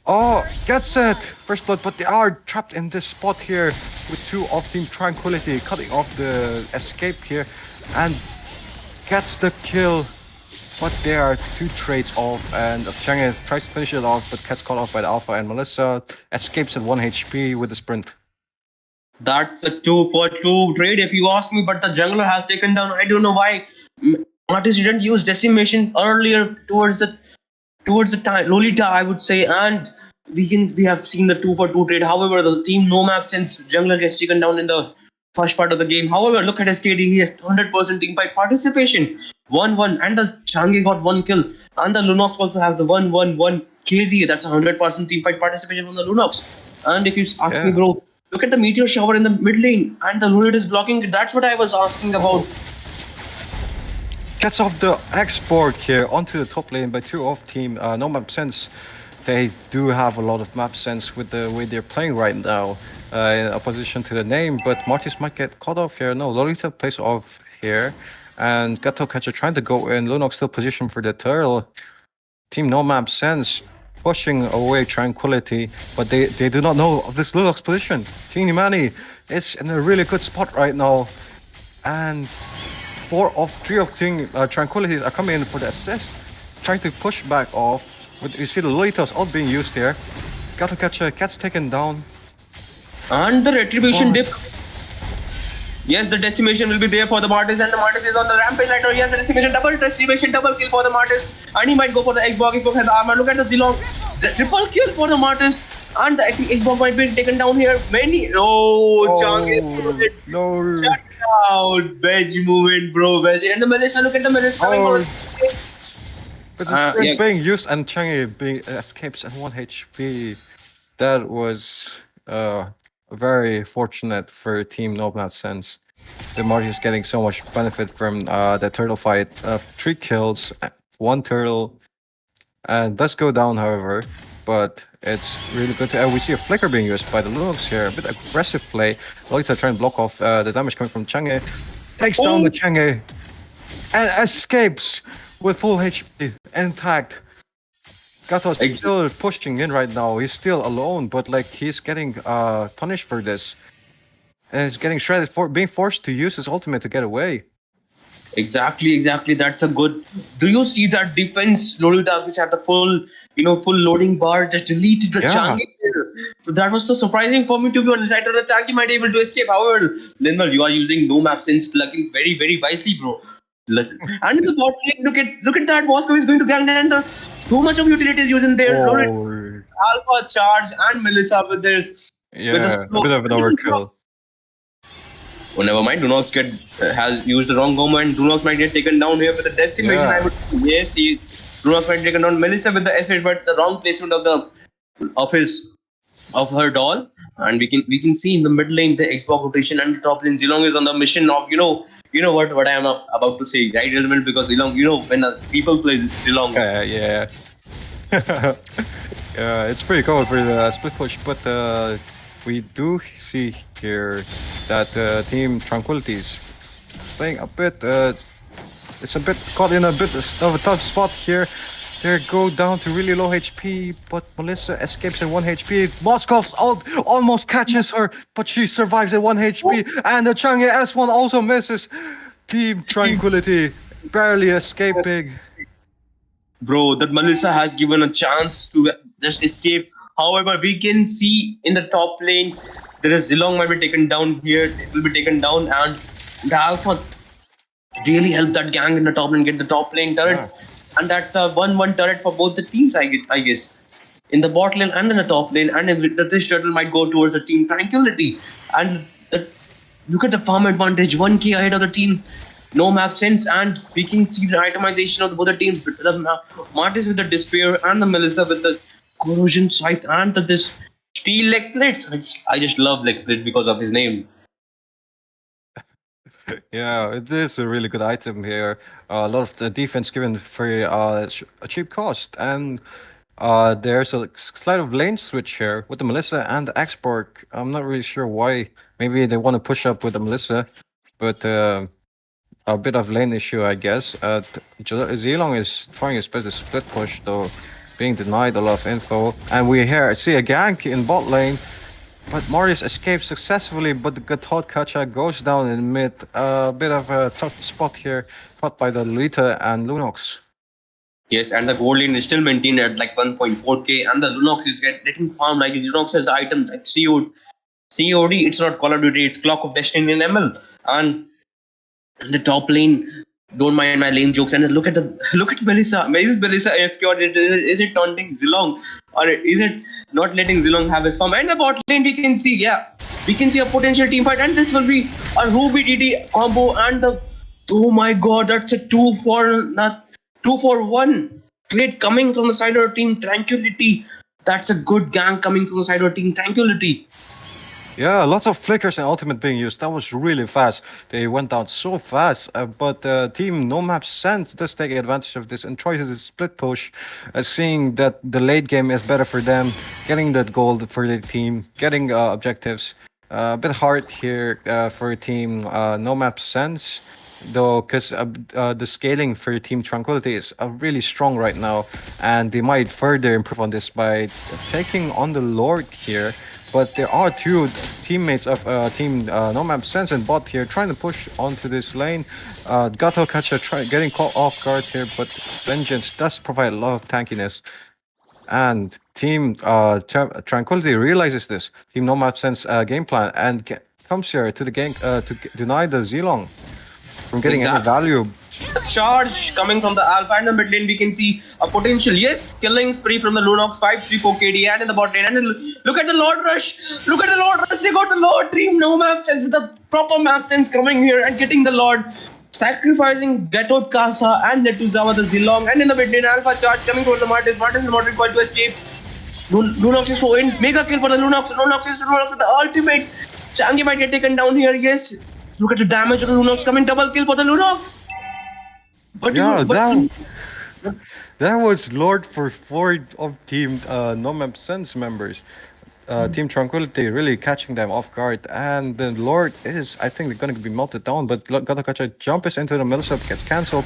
Oh, gets it! First blood, but they are trapped in this spot here with 2 of Team Tranquility cutting off the escape here. And gets the kill. But there are 2 trades off, and Chang'e tries to finish it off, but gets caught off by the Alpha, and Melissa escapes at 1 HP with the sprint. That's a 2-for-2 trade if you ask me, but the jungler has taken down, I don't know why. Martis didn't use decimation earlier towards the time Lolita, I would say, and we have seen the 2-for-2 trade. However, the team no map since Jungler gets taken down in the first part of the game. However, look at his KD, he has 100% team fight participation. 1-1, and the Changi got 1 kill, and the Lunox also has the 1-1-1 KD. That's 100% team fight participation from the Lunox. And if you ask me, Yeah. bro, look at the meteor shower in the mid lane, and the Lolita is blocking it. That's what I was asking about. Gets off the export here onto the top lane by 2 off team. No map sense. They do have a lot of map sense with the way they're playing right now, in opposition to the name. But Martis might get caught off here. No, Lolita plays off here, and Gato Catcher trying to go in. Lunox still positioned for the turtle. Team no map sense pushing away Tranquility, but they do not know of this Lunox position. Team Nimani is in a really good spot right now, and 3 of Team Tranquility are coming in for the assist, trying to push back off. But you see the Lolita's all being used here. Gato Catcher gets taken down. And the retribution But- dip. Yes, the decimation will be there for the Martis, and the Martis is on the rampage right now. Yes, the decimation double kill for the Martis, and he might go for the Xbox. Xbox has the armor. Look at the Zilong, the triple kill for the Martis, and I think Xbox might be taken down here. Chang no. shut out, veg movement, bro, veg, and the Melissa. Look at the Melissa coming for the. But the sprint Yeah. being used and Changi being escapes at 1 HP. That was very fortunate for Team Nomad Sense. The Marty is getting so much benefit from the turtle fight. 3 kills, 1 turtle, and does go down, however. But it's really good to. We see a flicker being used by the Lunox here. A bit aggressive play. Lolita trying to block off the damage coming from Changi. Takes down the Changi and escapes with full HP intact. Gato's still pushing in right now. He's still alone, but like he's getting punished for this. And he's getting shredded for being forced to use his ultimate to get away. Exactly. That's a good. Do you see that defense, Lolita, which had the full loading bar, just deleted the Yeah. Changi? So that was so surprising for me, to be honest. I thought the Changi might be able to escape. However, Linval, you are using no map sense plugin very, very wisely, bro. And in the bot lane, look at that. Moscow is going to gang, and so much of utilities using there. Oh, Alpha Charge and Melissa with this. yeah, a bit of an overkill. Oh, never mind. Dunox has used the wrong combo, and Dunox might get taken down here with the decimation. Yeah. I would Dunox might taken down Melissa with the acid, but the wrong placement of her doll. And we can see in the mid lane the Xbox rotation, and the top lane Zilong is on the mission of what I am about to say, right, Element? Because Zilong, when people play Zilong. Yeah. Yeah, it's pretty cool for the split push, but we do see here that Team Tranquility is playing a bit. It's a bit caught in a bit of a tough spot here. They go down to really low HP, but Melissa escapes at 1 HP. Moskov's ult almost catches her, but she survives at 1 HP. And the Changi S1 also misses. Team Tranquility barely escaping. Bro, that Melissa has given a chance to just escape. However, we can see in the top lane, there is Zilong might be taken down here. It will be taken down, and the Alpha really helped that gang in the top lane get the top lane turret. Yeah. And that's a 1-1 turret for both the teams, I guess. In the bot lane and in the top lane, and this turtle might go towards the Team Tranquility. And look at the farm advantage, 1k ahead of the team. No map sense, and we can see the itemization of both the teams. The Martis with the Despair, and the Melissa with the Corrosion Scythe, and this Steel Leg Plates. I just love Leg Plates because of his name. Yeah, it is a really good item here. A lot of the defense given for a cheap cost, and there's a slight of lane switch here with the Melissa and the export. I'm not really sure why. Maybe they want to push up with the Melissa, but a bit of lane issue, I guess. Zilong is trying his best to split push, though being denied a lot of info. And we see a gank in bot lane. But Marius escapes successfully, but the Gatot Kacha goes down in mid. A bit of a tough spot here, fought by the Lolita and Lunox. Yes, and the gold lane is still maintained at like 1.4k, and the Lunox is getting farmed. Like Lunox has items like COD, it's not Call of Duty, it's Clock of Destiny in ML. And in the top lane, Don't mind my lame jokes. And then look at Melissa. Is Melissa AFK or is it taunting Zilong, or is it not letting Zilong have his farm? And the bot lane we can see, we can see a potential team fight, and this will be a Ruby DD combo. And the oh my god, that's a 2-for-1 trade coming from the side of Team Tranquility. That's a good gank coming from the side of Team Tranquility. Yeah, lots of flickers and ultimate being used. That was really fast. They went down so fast. But team No Map Sense does take advantage of this and tries a split push, seeing that the late game is better for them, getting that gold for the team, getting objectives. A bit hard here for team No Map Sense, though, because the scaling for Team Tranquility is really strong right now, and they might further improve on this by taking on the Lord here. But there are two teammates of Team No Map Sense and Bot here trying to push onto this lane. Gato Kacha getting caught off guard here, but Vengeance does provide a lot of tankiness. And Team Tranquility realizes this. Team No Map Sense game plan and comes here to the game to deny the Zilong from getting any value. Charge coming from the Alpha and the mid lane. We can see a potential, killing spree from the Lunox 534 KD and in the bot lane. And then look at the Lord Rush. Look at the Lord Rush. They got the Lord Dream No Map Sense with the proper map sense coming here and getting the Lord. Sacrificing Gatot Casa and Netuzawa the Zilong. And in the mid lane, Alpha charge coming towards the Martis. Martis is not required to escape. Lunox is so in. Mega kill for the Lunox. Lunox with the ultimate. Changi might get taken down here. Yes. Look at the damage of the Lunox coming. Double kill for the Lunox. But that was Lord for 4 of Team No Map Sense members. Team Tranquility really catching them off guard, and the Lord is, I think, they're going to be melted down. But Gatakacha jumps into the middle, gets cancelled,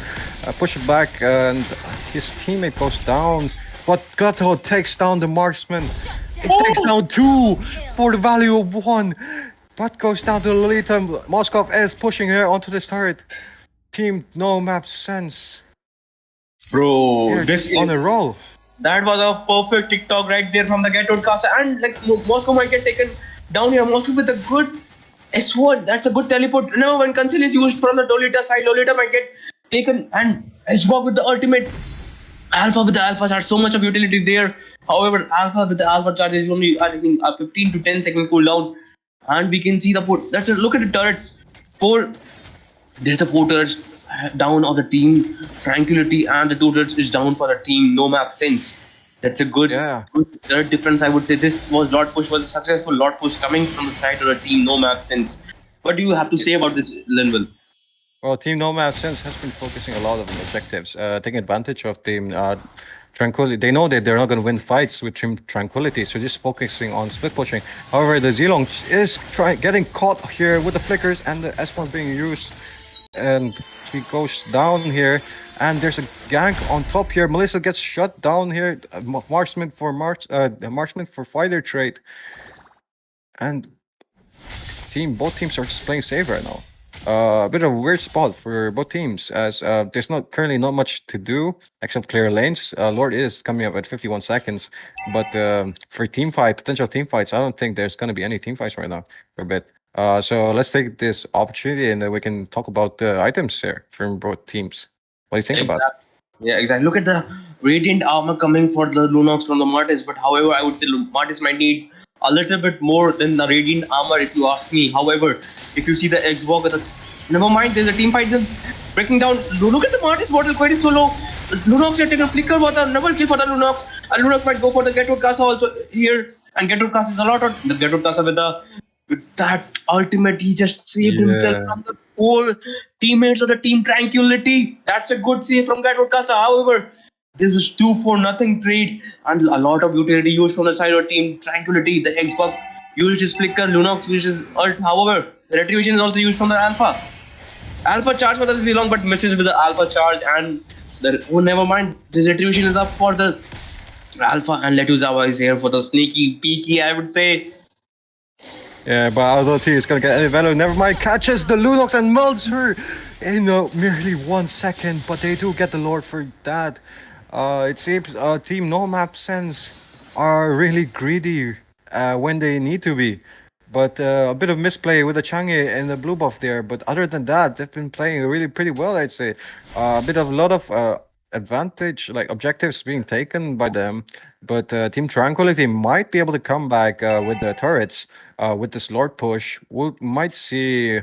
push it back, and his teammate goes down. But Gato takes down the marksman. It takes down 2 for the value of 1. But goes down to Lolita. Moskov is pushing her onto this turret. Team No Map Sense. Bro, this is on a roll. That was a perfect TikTok right there from the Gatot Casa. And like Moscow might get taken down here. Moscow with a good S1. That's a good teleport. Now when Conceal is used from the Lolita side, Lolita might get taken. And Edgebog with the ultimate. Alpha with the Alpha charge. So much of utility there. However, Alpha with the Alpha charge is only, I think, a 15 to 10 second cooldown. And we can see the put. Look at the turrets. There's the 4 turrets down of the Team Tranquility, and the 2 turrets is down for the Team No Map Sense. That's a good turret difference, I would say. This was a successful Lord push coming from the side of the Team No Map Sense. What do you have to say about this, Linville? Well, Team No Map Sense has been focusing a lot on objectives, taking advantage of Team Tranquility. They know that they're not going to win fights with Team Tranquility, so just focusing on split pushing. However, the Zilong is getting caught here with the flickers and the S1 being used, and he goes down here. And there's a gank on top here. Melissa gets shut down here. Marksman for fighter trade, and both teams are just playing safe right now. A bit of a weird spot for both teams, as there's currently not much to do except clear lanes. Lord is coming up at 51 seconds, but for potential team fights, I don't think there's going to be any team fights right now for a bit. So let's take this opportunity and then we can talk about the items here from both teams. What do you think about it? Yeah, exactly. Look at the Radiant armor coming for the Lunox from the Martis, but however, I would say Martis might need a little bit more than the Radiant armor if you ask me. However, if you see the Xbox, never mind, there's a team fight breaking down. Look at the Martis bottle, quite solo. Lunox here taking a flicker for the double kill for the Lunox, and Lunox might go for the Gatot Casa also here, and Gatot Casa is a lot of the Gatot Casa with that ultimate, he just saved himself from the whole teammates of the Team Tranquility. That's a good save from Gatot Casa. However, this was 2-for-0 trade and a lot of utility used from the side of Team Tranquility. The Xbox used his flicker, Lunox used his ult. However, the retribution is also used from the Alpha. Alpha charge for the Zilong, but misses with the Alpha charge, and never mind. This retribution is up for the Alpha, and Letuzawa is here for the sneaky, peeky, I would say. Yeah, but although T is going to get any value, never mind, catches the Lunox and melts her in merely 1 second, but they do get the Lord for that. It seems Team No Map Sense are really greedy when they need to be. but a bit of misplay with the Changi and the blue buff there. But other than that, they've been playing really pretty well, I'd say. A lot of advantage, like objectives being taken by them. But Team Tranquility might be able to come back with the turrets, with this Lord push. We might see.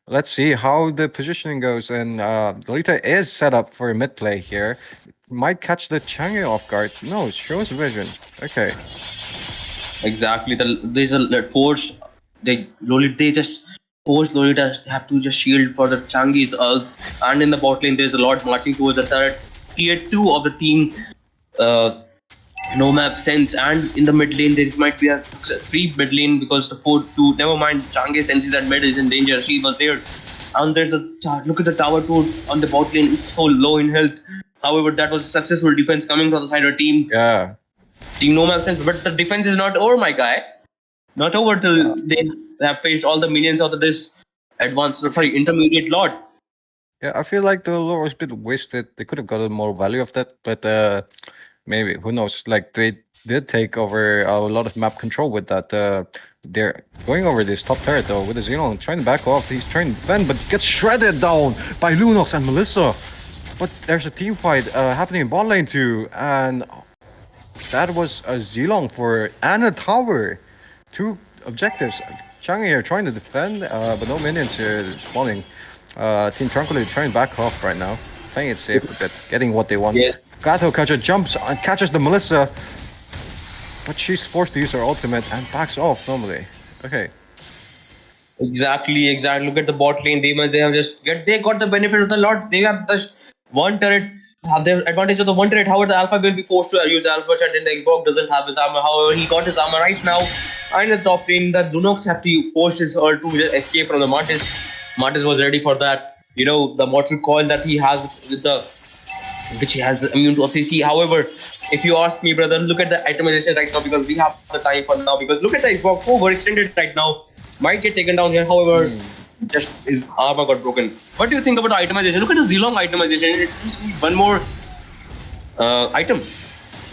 Let's see how the positioning goes. And Lolita is set up for a mid play here. Might catch the Changi off guard. No, it shows vision. Okay. Exactly. There's a that force. They just force Lolita have to just shield for the Changi's ult, and in the bot lane there's a lot marching towards the turret. Tier 2 of the team. Uh, no map sense, and in the mid lane there might be a free mid lane because the 4-2, never mind, Changi senses that mid is in danger, she was there. And there's a look at the tower 2 on the bot lane, it's so low in health. However, that was a successful defense coming from the side of Yeah. team no map sense, but the defense is not over, my guy. Not over till they have faced all the minions out of this intermediate lord. Yeah, I feel like the lore was a bit wasted. They could have gotten more value of that, but maybe who knows? Like they did take over a lot of map control with that. They're going over this top turret though with the Xenon trying to back off. He's trying to defend, but gets shredded down by Lunox and Melissa. But there's a team fight happening in bot lane too, and that was a Zilong for and a tower. Two objectives. Changi here trying to defend, but no minions here spawning. Team Tranquility trying to back off right now. Playing it safe a bit, getting what they want. Yes. Gato catcher jumps and catches the Melissa, but she's forced to use her ultimate and backs off normally. Okay. Exactly. Look at the bot lane. They have they got the benefit of the lot. They have just one turret, have the advantage of the one turret. However, the Alpha will be forced to use Alpha Chat, and the Xbox doesn't have his armor. However, he got his armor right now. And in the top lane, the Lunox have to force his her to just escape from the Martis. Martis was ready for that. You know, the mortal coil that he has with the which he has immune to OCC. However, if you ask me, brother, look at the itemization right now because we have the time for now. Because look at the Xbox overextended right now. Might get taken down here. However, just his armor got broken. What do you think about the itemization? Look at the Zilong itemization. It just needs one more item.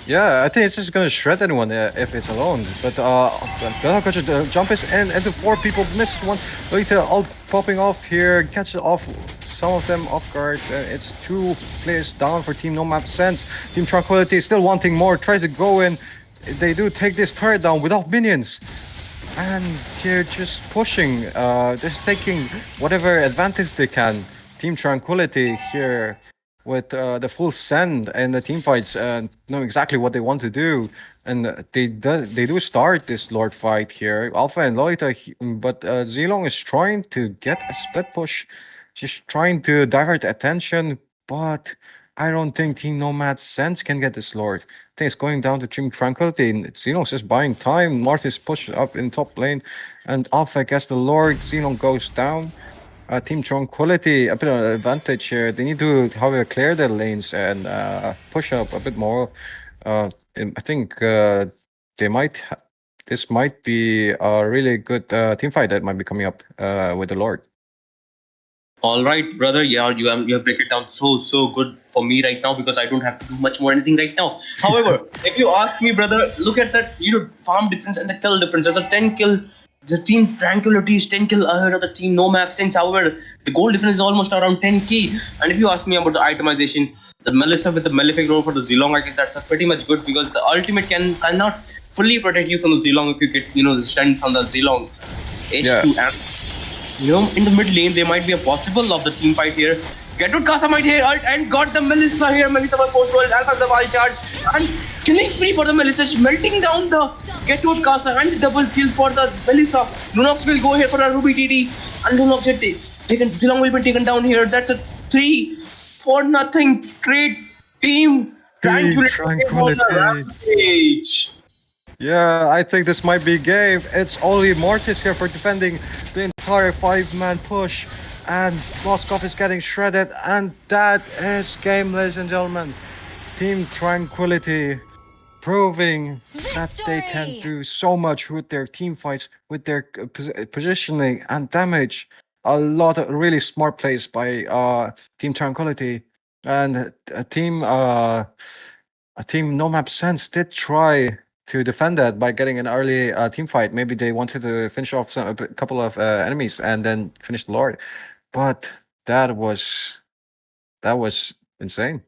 Yeah, I think it's just gonna shred anyone if it's alone. But the jump is in, and the four people miss one. Later, all popping off here, catches off some of them off guard. It's two players down for Team No Map Sense. Team Tranquility is still wanting more, tries to go in. They do take this turret down without minions. And they're just pushing, just taking whatever advantage they can. Team Tranquility here with the full send and the team fights know exactly what they want to do. And they do start this Lord fight here. Alpha and Lolita, but Zilong is trying to get a split push. She's trying to divert attention, but I don't think Team Nomad Sense can get this Lord. I think it's going down to Team Tranquility. And Xenon's just buying time. Mortis pushes up in top lane, and Alpha gets the Lord. Xenon goes down. Team Tranquility a bit of an advantage here. They need to, however, clear their lanes and push up a bit more. I think they might. This might be a really good team fight that might be coming up with the Lord. All right, brother. Yeah, you have break it down so good for me right now because I don't have to do much more anything right now. However, if you ask me, brother, look at that farm difference and the kill difference. There's a 10 kill. The team Tranquility is 10 kill ahead of the team No Map Sense. However, the goal difference is almost around 10k. And if you ask me about the itemization, the Melissa with the Malefic roll for the Zilong, I guess that's pretty much good because the ultimate cannot fully protect you from the Zilong if you get the strength from the Zilong. H2 and in the mid lane, there might be a possible of the team fight here. Getwood Casa might here and got the Melissa here. Melissa was post roll, Alpha the wild charge, and killing spree for the Melissa, melting down the Getwood Casa and double kill for the Melissa. Lunox will go here for a Ruby TD, and Lunox Zilong will be taken down here. That's a 3-0 great team. Tranquility. Rampage. Yeah, I think this might be game. It's only Mortis here for defending the entire 5-man push. And Moskov is getting shredded. And that is game, ladies and gentlemen. Team Tranquility proving that they can do so much with their team fights, with their positioning and damage. A lot of really smart plays by Team Tranquility. And Team No Map Sense did try to defend that by getting an early team fight. Maybe they wanted to finish off a couple of enemies and then finish the Lord. But that was insane.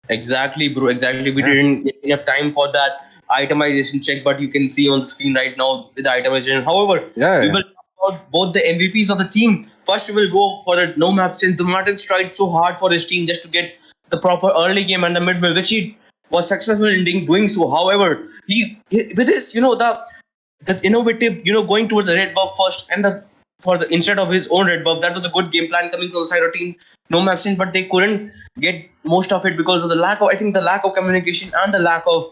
Exactly, bro. Exactly. We Yeah. didn't get enough time for that itemization check, but you can see on the screen right now the itemization. However, we Yeah. will talk about both the MVPs of the team. First, we will go for a no map since the Martins tried so hard for his team just to get the proper early game and the mid which he was successful in doing so. However, he with his the innovative, going towards the red buff first and the for the instead of his own red buff. That was a good game plan coming from the side of team No Map Sense, but they couldn't get most of it because of the lack of, I think, the lack of communication and the lack of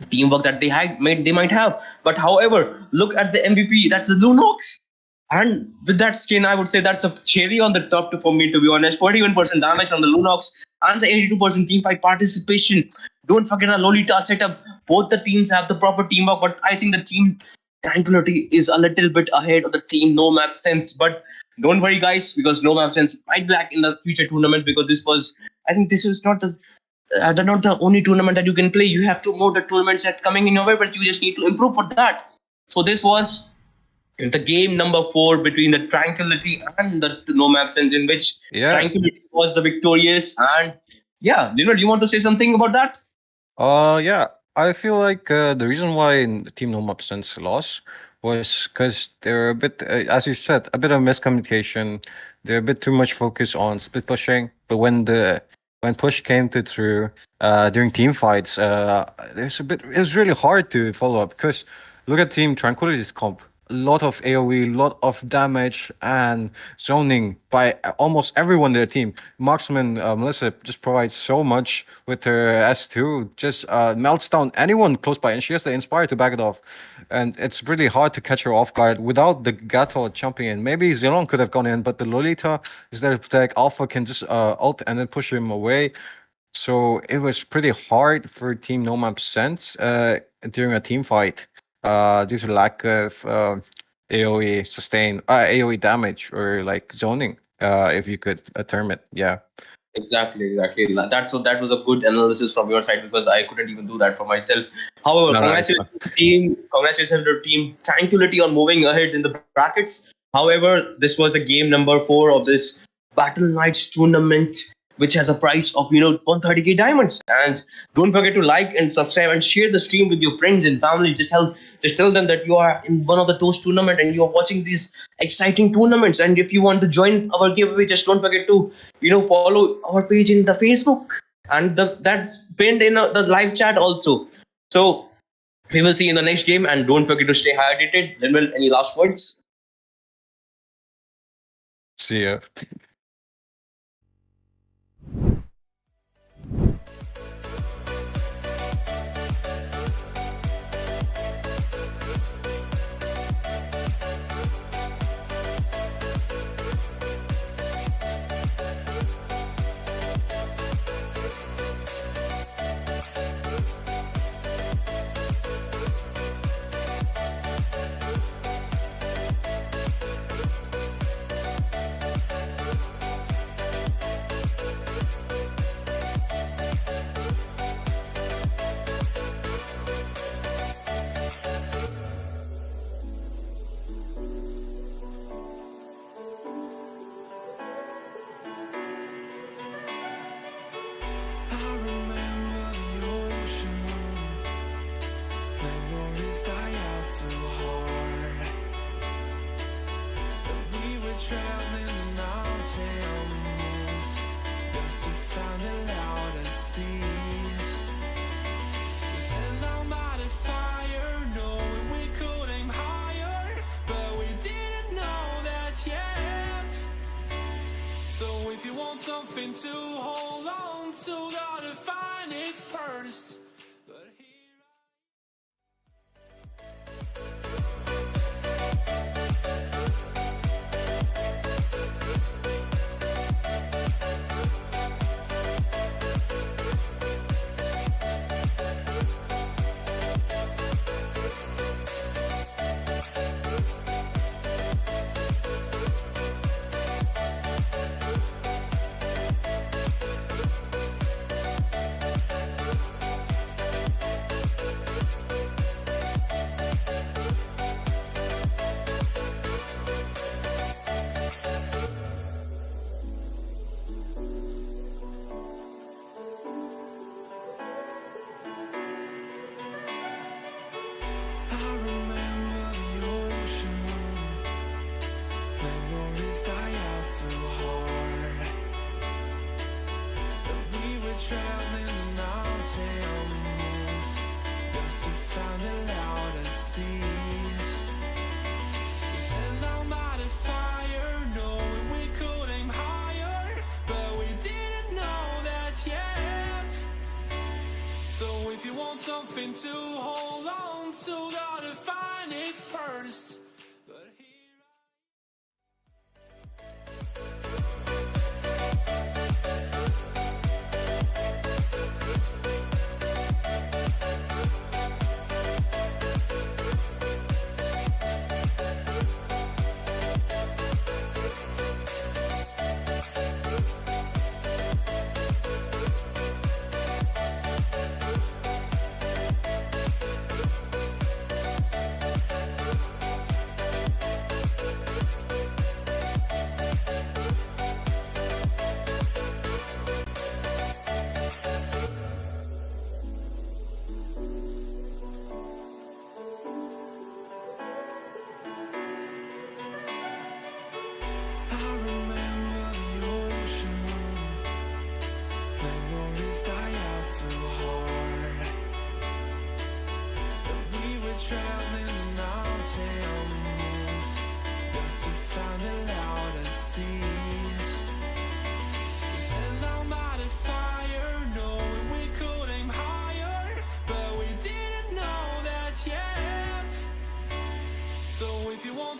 teamwork that they might have. But however, look at the MVP. That's the Lunox. And with that skin, I would say that's a cherry on the top for me, to be honest. 41% damage from the Lunox and the 82% team fight participation. Don't forget the Lolita setup. Both the teams have the proper teamwork, but I think the team Tranquility is a little bit ahead of the team No Map Sense. But don't worry, guys, because No Map Sense might be back in the future tournament because I think this is not not the only tournament that you can play. You have two more the tournaments that coming in your way, but you just need to improve for that. So this was the game number 4 between the Tranquility and the No Map Sense, in which Tranquility was the victorious. And yeah, do you want to say something about that? Yeah. I feel like the reason why Team No Map Sense lost was because they're a bit, as you said, a bit of miscommunication. They're a bit too much focus on split pushing. But when push came to through during team fights, it was really hard to follow up because look at Team Tranquility's comp. A lot of AoE, lot of damage and zoning by almost everyone in their team. Marksman Melissa just provides so much with her S2, just melts down anyone close by, and she has the Inspire to back it off. And it's really hard to catch her off guard without the Gato jumping in. Maybe Xenon could have gone in, but the Lolita is there to protect. Alpha can just ult and then push him away. So it was pretty hard for Team No Map Sense during a team fight due to lack of AoE sustain, AoE damage or like zoning, if you could term it. Yeah. Exactly. That was a good analysis from your side because I couldn't even do that for myself. However, No, congratulations to the team. Congratulations to the team Tranquility on moving ahead in the brackets. However, this was the game number 4 of this Battleknights tournament, which has a price of 130k diamonds. And don't forget to like and subscribe and share the stream with your friends and family. Just tell them that you are in one of those tournaments and you are watching these exciting tournaments. And if you want to join our giveaway, just don't forget to follow our page in the Facebook, and that's pinned in the live chat also. So we will see you in the next game, and don't forget to stay hydrated. Linwell, any last words? See ya. I remember the ocean, memories die out too hard. But we were traveling the mountains just to find the loudest seas. We set our body fire, knowing we could aim higher, but we didn't know that yet. So if you want something to hold on to, gotta find it first. But here if you want something to hold on to, gotta find it first. But here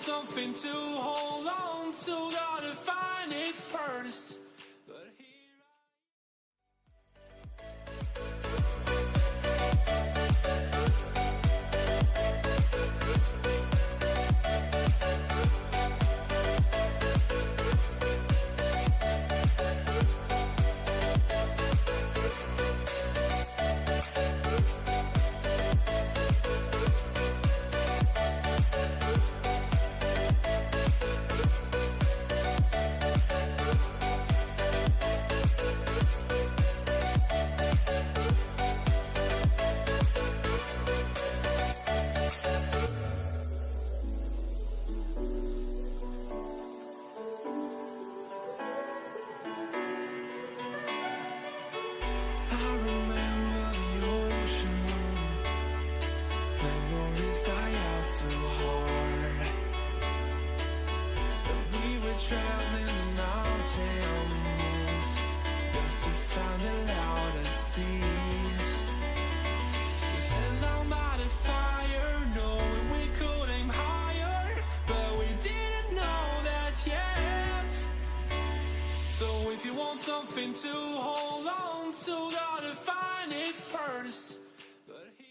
something to hold on to, gotta find it first. But here something to hold on to, gotta find it first. But here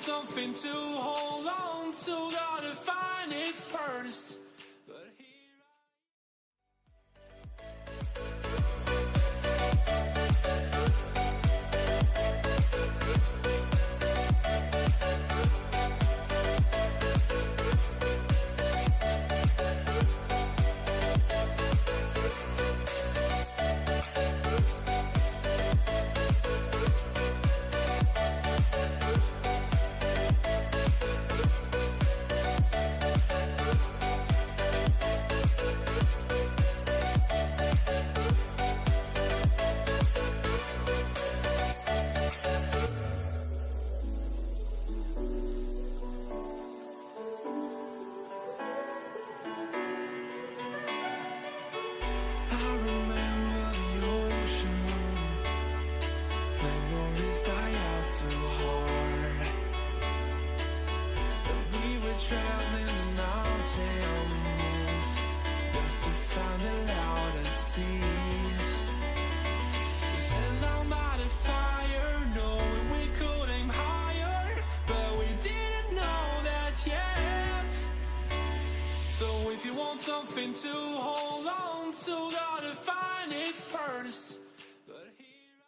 something to hold on to, gotta find it first. But here traveling the mountains just to find the loudest tears. We set down by the fire, knowing we could aim higher, but we didn't know that yet. So if you want something to hold on to, gotta find it first. But here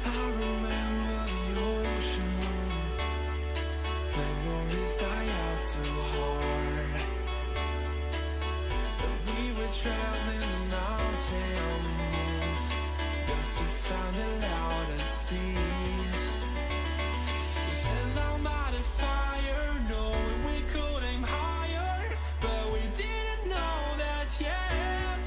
I remember the ocean, memories die out too hard. But we were traveling the mountains just to find the loudest tears. We sat down by the fire, knowing we could aim higher, but we didn't know that yet.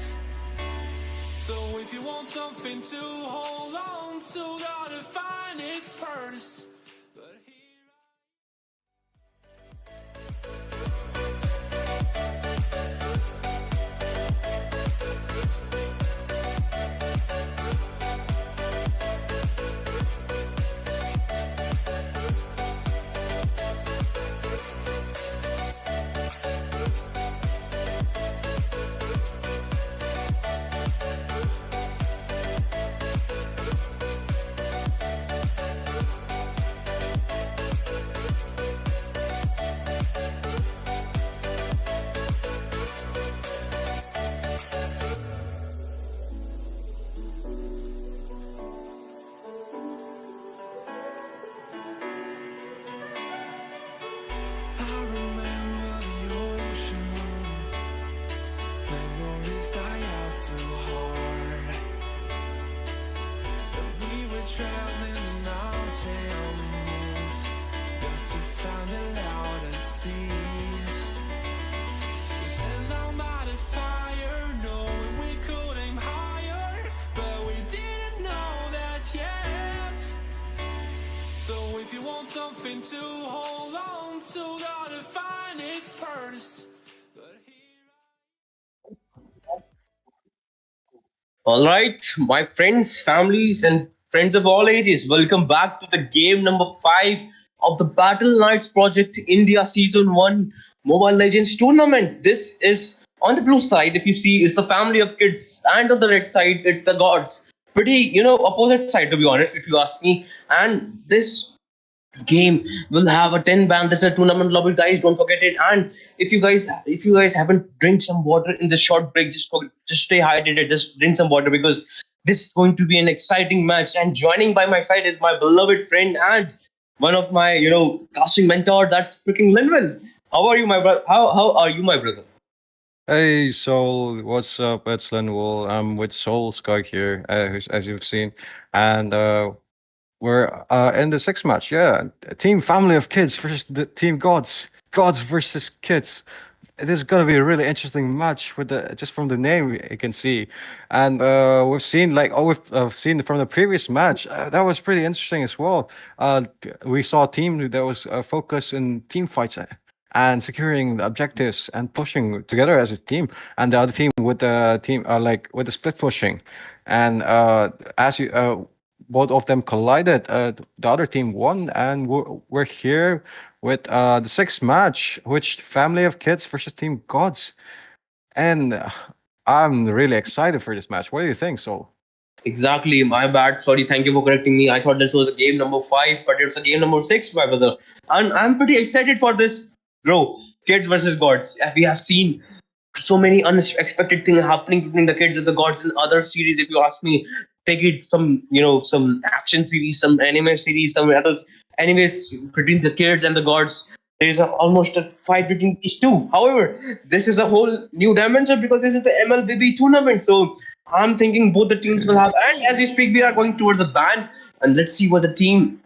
So if you want something to hold on to, gotta find it first. But here I remember the ocean, memories die out too hard. But we were traveling the mountains just to find the loudest tears. We sat down by the fire, knowing we could aim higher, but we didn't know that yet. So if you want something to hold on to, gotta find it first. But here All right, my friends, families, and friends of all ages, welcome back to the game number 5 of the Battleknights Project India Season 1 Mobile Legends Tournament. This is on the blue side, if you see, it's the family of kids, and on the red side, it's the gods. Pretty, opposite side, to be honest, if you ask me. And this game will have a 10 ban. This is a tournament lobby, guys, don't forget it. And if you guys haven't drink some water in the short break, just stay hydrated, just drink some water, because this is going to be an exciting match. And joining by my side is my beloved friend and one of my casting mentor, that's freaking Linwell. How are you, my brother? How are you, my brother? Hey Soul, what's up? It's Linwell. I'm with Soul Sky here, as you've seen, and we're in the sixth match. Yeah, a team family of kids versus the team gods. Gods versus kids. It is gonna be a really interesting match with the just from the name you can see, and we've seen we've seen from the previous match that was pretty interesting as well. We saw a team that was focused in team fights and securing the objectives and pushing together as a team, and the other team with the team with the split pushing, and as you both of them collided, the other team won, and we're here with the sixth match, which family of kids versus team gods, and I'm really excited for this match. What do you think, Soul? Exactly, my bad. Sorry, thank you for correcting me. I thought this was a game number 5, but it's a game number 6, my brother. And I'm pretty excited for this, bro. Kids versus gods. We have seen so many unexpected things happening between the kids and the gods in other series. If you ask me, take it some action series, some anime series, some other animes between the kids and the gods. There's almost a fight between these two. However, this is a whole new dimension because this is the MLBB tournament. So I'm thinking both the teams will have. And as we speak, we are going towards a ban. And let's see what the team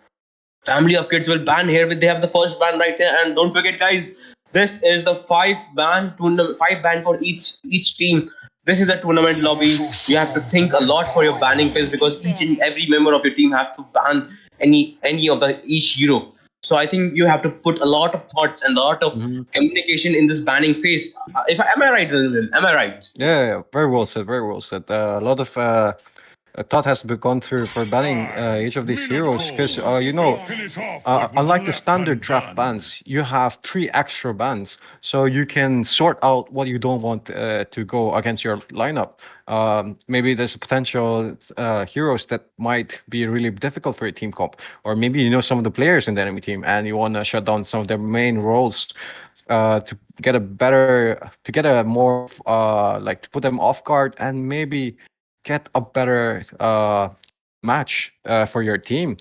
family of kids will ban here. They have the first ban right there. And don't forget, guys, this is the five ban tournament, five ban for each team. This is a tournament lobby. You have to think a lot for your banning phase because each and every member of your team have to ban any of the each hero. So I think you have to put a lot of thoughts and a lot of communication in this banning phase. If am I right, Lil? Am I right? Yeah, very well said. Very well said. A lot of thought has to be gone through for banning each of these heroes because unlike the standard draft bans, you have three extra bans, so you can sort out what you don't want to go against your lineup. Maybe there's a potential heroes that might be really difficult for your team comp, or maybe you know some of the players in the enemy team and you want to shut down some of their main roles to get a more like to put them off guard and maybe get a better match for your team.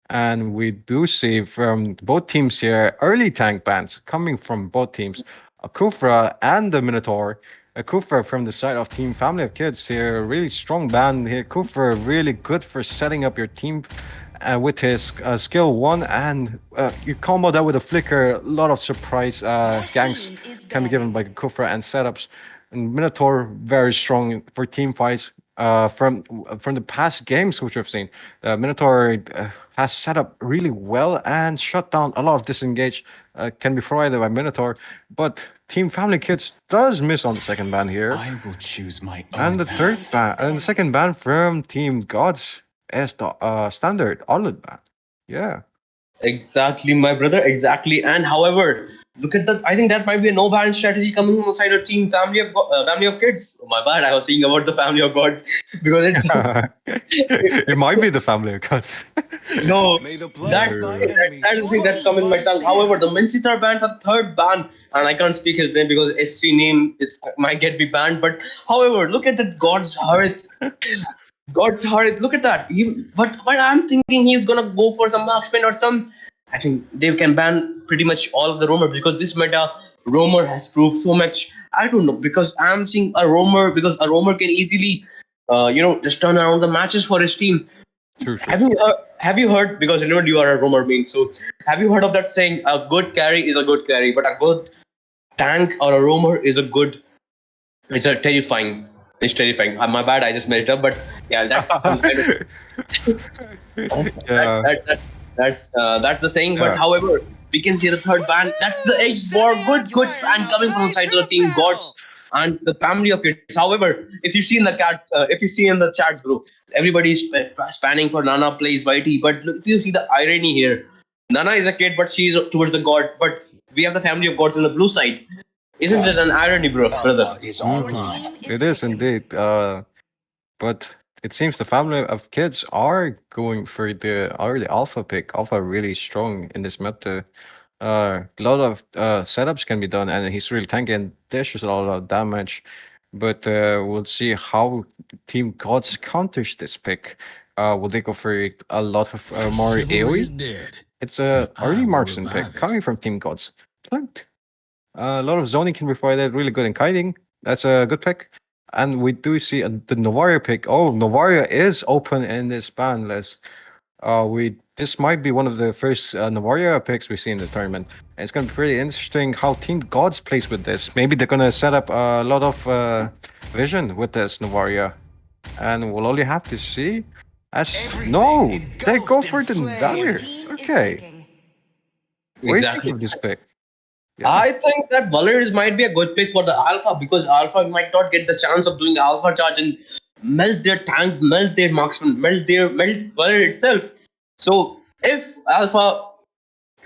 And we do see from both teams here early tank bans coming from both teams, Kufra and the Minotaur. Kufra from the side of Team Family of Kids here, really strong ban here. Kufra really good for setting up your team with his skill 1, and you combo that with a flicker. A lot of surprise ganks can be given by Kufra and setups. And Minotaur very strong for team fights. From the past games which we've seen, Minotaur has set up really well and shut down a lot of disengage can be provided by Minotaur, but Team Family Kids does miss on the second ban here. I will choose my own And the third ban and the second ban from Team Gods is the standard Olive ban. Yeah. Exactly, my brother. Exactly. And however, look at that. I think that might be a no ban strategy coming from the side of team family of kids. Oh, my bad. I was saying about the family of God because it's It might be the Family of Gods. no. May the blood That's of thy that, enemies that's the thing that come in my tongue. However, the Mincitar ban for third ban, and I can't speak his name because SC name it's might get be banned. But however, look at that God's Hearth. God's Hearth. Look at that. But I'm thinking he's gonna go for some marksman or some. I think they can ban pretty much all of the roamer because this meta roamer has proved so much. I don't know because I'm seeing a roamer because a roamer can easily, just turn around the matches for his team. True. Have you heard because remember you are a roamer main, so have you heard of that saying a good carry is a good carry but a good tank or a roamer is a good it's a terrifying it's terrifying. My bad, I just messed up, but yeah, that's some kind of Yeah. that's the saying. But Yeah. however, we can see the third ban. That's the H bar. Good fan coming from the side of the team Gods and the family of kids. However, if you see in the if you see in the chats, bro, everybody's spanning for Nana plays YT. But look, if you see the irony here, Nana is a kid, but she's towards the God. But we have the family of gods on the blue side. Isn't it an irony, brother? It is indeed. But it seems the Family of Kids are going for the early alpha pick. Alpha really strong in this meta. A lot of setups can be done, and he's really tanky and dishes a lot of damage. But we'll see how Team Gods counters this pick. Will they go for a lot of more AoE? It's a early marksman pick coming from Team Gods. But a lot of zoning can be provided, really good in kiting. That's a good pick. And we do see the Novaria pick. Oh, Novaria is open in this ban list. This might be one of the first Novaria picks we see in this tournament. And it's going to be pretty interesting how Team Gods plays with this. Maybe they're going to set up a lot of vision with this Novaria. And we'll only have to see. No, they go for the Valkyries. Okay. What do you think of this pick? Yeah. I think that Valerius might be a good pick for the Alpha because Alpha might not get the chance of doing Alpha charge and melt their tank, melt their marksman, melt Valerius itself. So if Alpha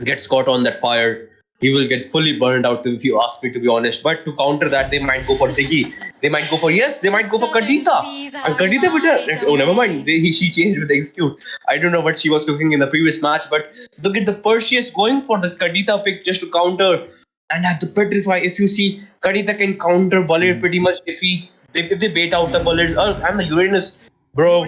gets caught on that fire, he will get fully burned out if you ask me to be honest. But to counter that, they might go for Diggy. They might go for Kadita. And Kadita with oh never mind. She changed with the execute. I don't know what she was cooking in the previous match, but look at the Perseus going for the Kadita pick just to counter and have to petrify. If you see Kadita can counter Valir pretty much if they bait out the Valirs and the Uranus. Bro,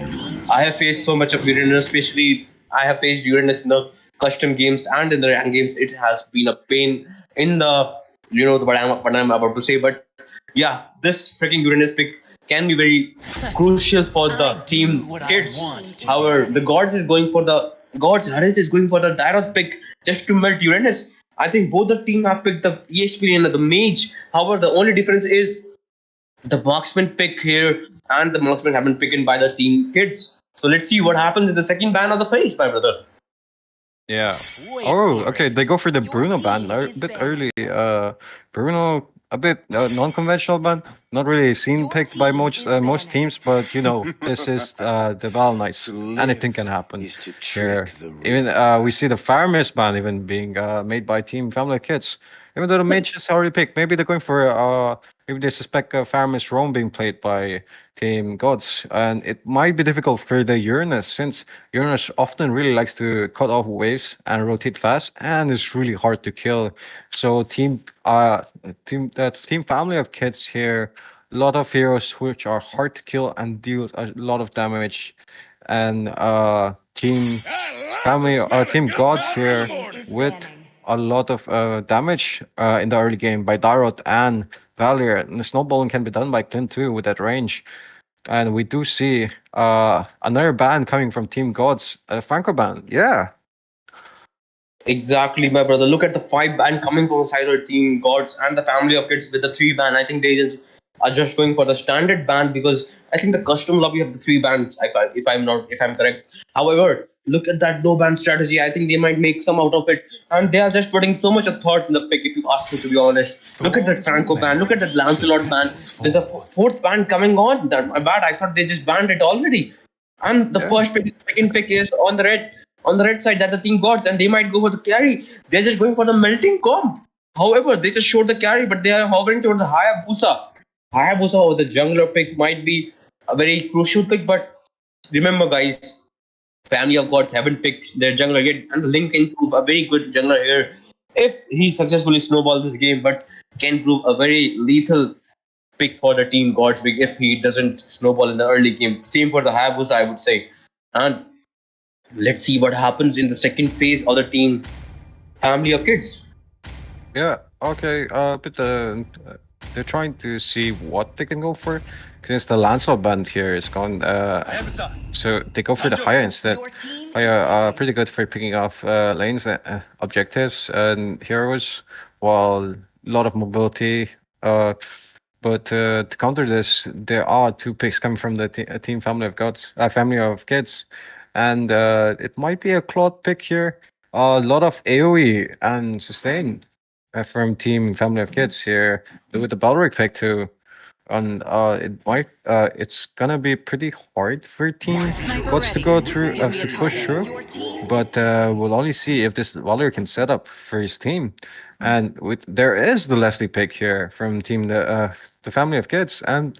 I have faced so much of Uranus, especially I have faced Uranus in the custom games and in the rank games, it has been a pain in the what I'm about to say. But yeah, this freaking Uranus pick can be very crucial for the team kids. However, the gods Harit is going for the Dairot pick just to melt Uranus. I think both the team have picked the EHP and the mage. However, the only difference is the marksman pick here, and the marksman have been picked by the team kids. So let's see what happens in the second ban of the phase, my brother. Yeah. Oh, okay. They go for the Bruno ban a bit early. Bruno, a bit non-conventional ban. Not really seen picked by most teams, but you know, this is the Battleknights. Anything can happen here. Even we see the Farmers ban even being made by Team Family of Kids. Even though the mage is already picked, maybe they're going for maybe they suspect Farmers Rome being played by Team Gods, and it might be difficult for the Uranus since Uranus often really likes to cut off waves and rotate fast, and it's really hard to kill. So team family of kids here, a lot of heroes which are hard to kill and deal a lot of damage, and team gods here with a lot of damage in the early game by Darot and Valier. And the snowballing can be done by Clint too with that range. And we do see another ban coming from Team Gods, Franco ban. Yeah. Exactly, my brother. Look at the 5 ban coming from side of team gods and the family of kids with the 3 ban. I think they just are just going for the standard ban because I think the custom lobby have the 3 bans. If I'm correct. However, look at that no ban strategy. I think they might make some out of it, and they are just putting so much of thoughts in the pick. If you ask me, to be honest, look at that Franco ban. Look at that Lancelot ban. There's a fourth ban coming on. That my bad. I thought they just banned it already. And the Yeah. first pick, the second pick is on the red side that the team gods, and they might go for the carry. They're just going for the melting comp. However, they just showed the carry, but they are hovering towards the Hayabusa. Hayabusa or the jungler pick might be a very crucial pick, but remember, guys, family of gods haven't picked their jungler yet, and the Link can prove a very good jungler here if he successfully snowballs this game, but can prove a very lethal pick for the team gods if he doesn't snowball in the early game. Same for the Hayabusa, I would say. And let's see what happens in the second phase of the team family of kids. Yeah. Okay. But they're trying to see what they can go for, because the Lancelot band here is gone. So they go for the Haya instead. Haya are pretty good for picking off lanes, objectives, and heroes, while a lot of mobility. But to counter this, there are 2 picks coming from the team family of gods, family of kids, and it might be a Claude pick here. A lot of AOE and sustain from team family of kids here with the Balric pick too. And it's gonna be pretty hard for team gods to go through to push through, but we'll only see if this Valor can set up for his team. And there is the Leslie pick here from team the family of kids, and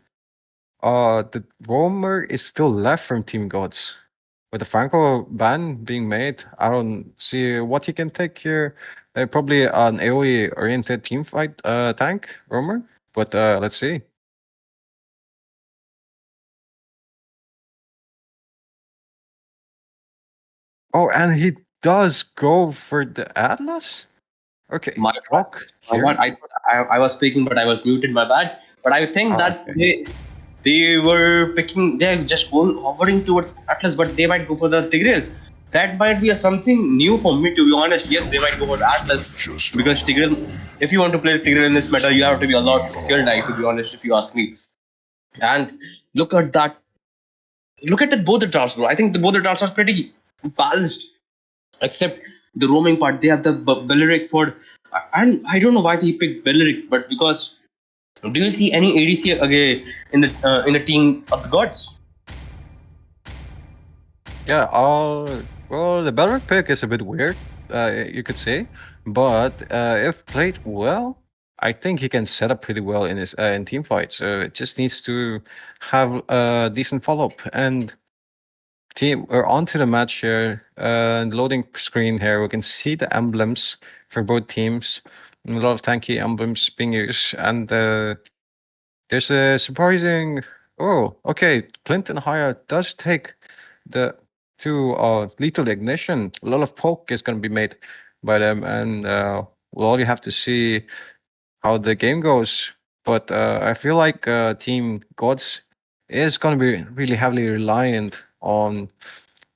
the roamer is still left from team gods. With the Franco ban being made, I don't see what he can take here. Probably an AoE oriented team fight tank roamer, but let's see. Oh, and he does go for the Atlas? Okay, My rock my here. bad. I was speaking, but I was muted. My bad. But I think that Okay. they were picking. They're just going hovering towards Atlas, but they might go for the Tigreal. That might be a something new for me, to be honest. Yes, they might go for the Atlas because Tigreal. If you want to play Tigreal in this meta, you have to be a lot skilled. To be honest, if you ask me. And look at that. Look at that both the drafts, bro. I think both the drafts are pretty balanced, except the roaming part. They have the Belleric for, and I don't know why they picked Belleric, but because do you see any ADC again in the team of the gods? Yeah, well, the Belric pick is a bit weird, you could say, but if played well, I think he can set up pretty well in his in team fights. It just needs to have a decent follow-up. And we're on to the match here. The loading screen here, we can see the emblems for both teams. A lot of tanky emblems being used, and there's a surprising. Oh, okay. Clinton Haya does take the to lethal ignition. A lot of poke is going to be made by them, and we'll only have to see how the game goes. But I feel like Team Gods is going to be really heavily reliant on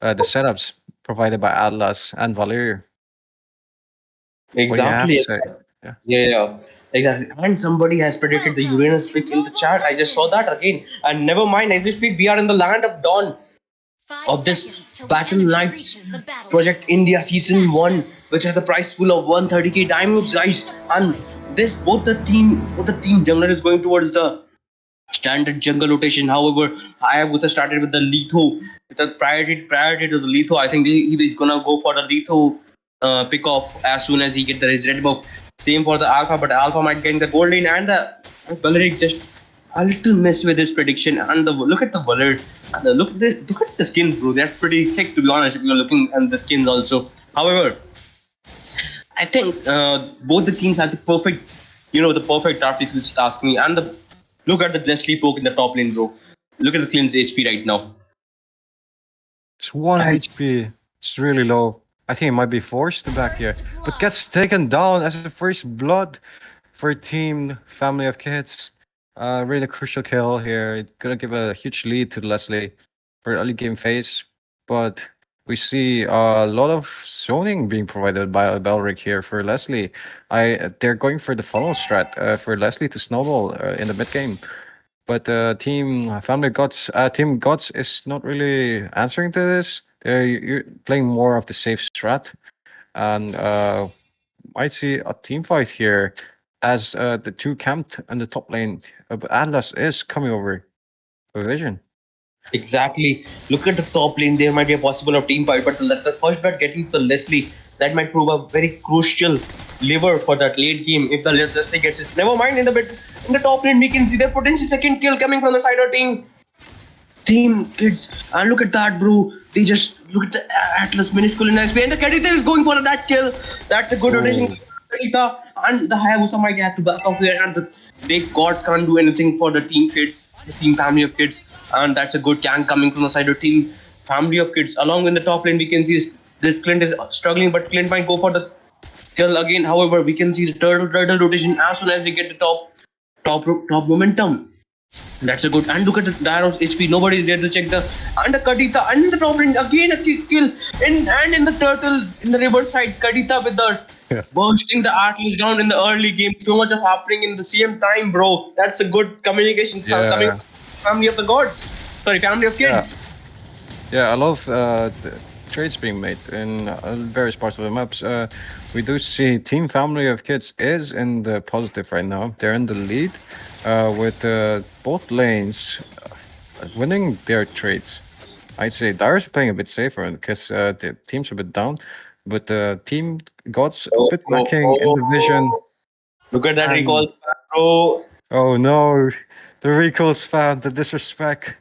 the setups provided by Atlas and Valir. What do you have to Exactly. say? Yeah. Yeah, exactly. And somebody has predicted the Uranus pick in the chat. I just saw that again. And never mind, as we speak, we are in the land of dawn of this Battleknights Project India Season 1, which has a prize pool of 130k diamonds, guys. And this both the team jungler is going towards the standard jungle rotation. However, Hayabusa started with the Letho, with a priority to the Letho. I think he's gonna go for the Letho pick off as soon as he get his red buff. Same for the Alpha, but Alpha might get the gold lane, and the Valeric just a little mess with this prediction. And the look at the Valeric, and look at the skins, bro. That's pretty sick, to be honest. If you're looking at the skins also. However, I think both the teams have the perfect, the perfect draft if you ask me. And look at the Leslie poke in the top lane, bro. Look at the Clint's HP right now. It's 1 And HP. It's really low. I think it might be forced to back here, but gets taken down as the first blood for Team Family of Kids. Really crucial kill here. It's gonna give a huge lead to Leslie for early game phase, but we see a lot of zoning being provided by Belric here for Leslie. They're going for the funnel strat for Leslie to snowball in the mid game. But Team Gods is not really answering to this. You're playing more of the safe strat, and might see a team fight here as the two camped in the top lane. But Atlas is coming over for Vision. exactly. Look at the top lane. There might be a possible of team fight, but the first blood getting to the Leslie, that might prove a very crucial lever for that late game if the Leslie gets it. Never mind, in the top lane we can see their potential second kill coming from the side of Team Kids. And look at that, bro. They just look at the Atlas minuscule in XP, and the Kadita is going for that kill. That's a good rotation. Kadita and the Hayabusa might have to back off here, and the gods can't do anything for the Team Kids, the Team Family of Kids, and that's a good gank coming from the side of Team Family of Kids. Along with the top lane, we can see this Clint is struggling, but Clint might go for the kill again. However, we can see the turtle rotation as soon as they get the top momentum. That's a good. And look at the Dairo's HP. Nobody is there to check the. And the Kadita and the top ring again a kill. In the turtle in the reverse side. Kadita with the bursting the Atlas down in the early game. So much of happening in the same time, bro. That's a good communication coming from Family of the Gods. Sorry, Family of Kids. Yeah, I love the trades being made in various parts of the maps. We do see Team Family of Kids is in the positive right now. They're in the lead with both lanes winning their trades. I'd say Dyer's playing a bit safer because the team's a bit down, but Team Gods a bit lacking in the vision. Look at that recall, bro. Oh no, the recall spam, the disrespect.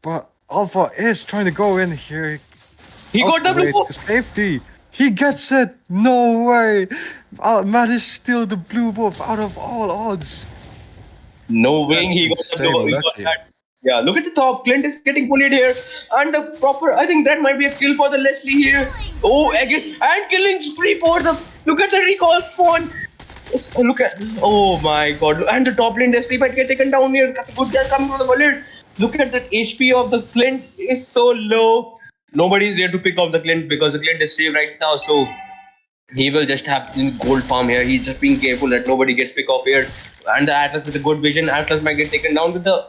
But Alpha is trying to go in here. He got the blue buff. Safety. He gets it. No way. Managed to steal the blue buff out of all odds. No way he got the blue buff. Yeah, look at the top. Clint is getting bullied here. And the proper, I think that might be a kill for the Leslie here. Oh, I guess. And killing spree for the. Look at the recall spawn. Look at. Oh my god. And the top lane Leslie might get taken down here. That's a good guy coming from the bullet. Look at that HP of the Clint is so low. Nobody is there to pick off the Clint because the Clint is safe right now. So he will just have gold farm here. He's just being careful that nobody gets pick off here. And the Atlas with a good vision. Atlas might get taken down with the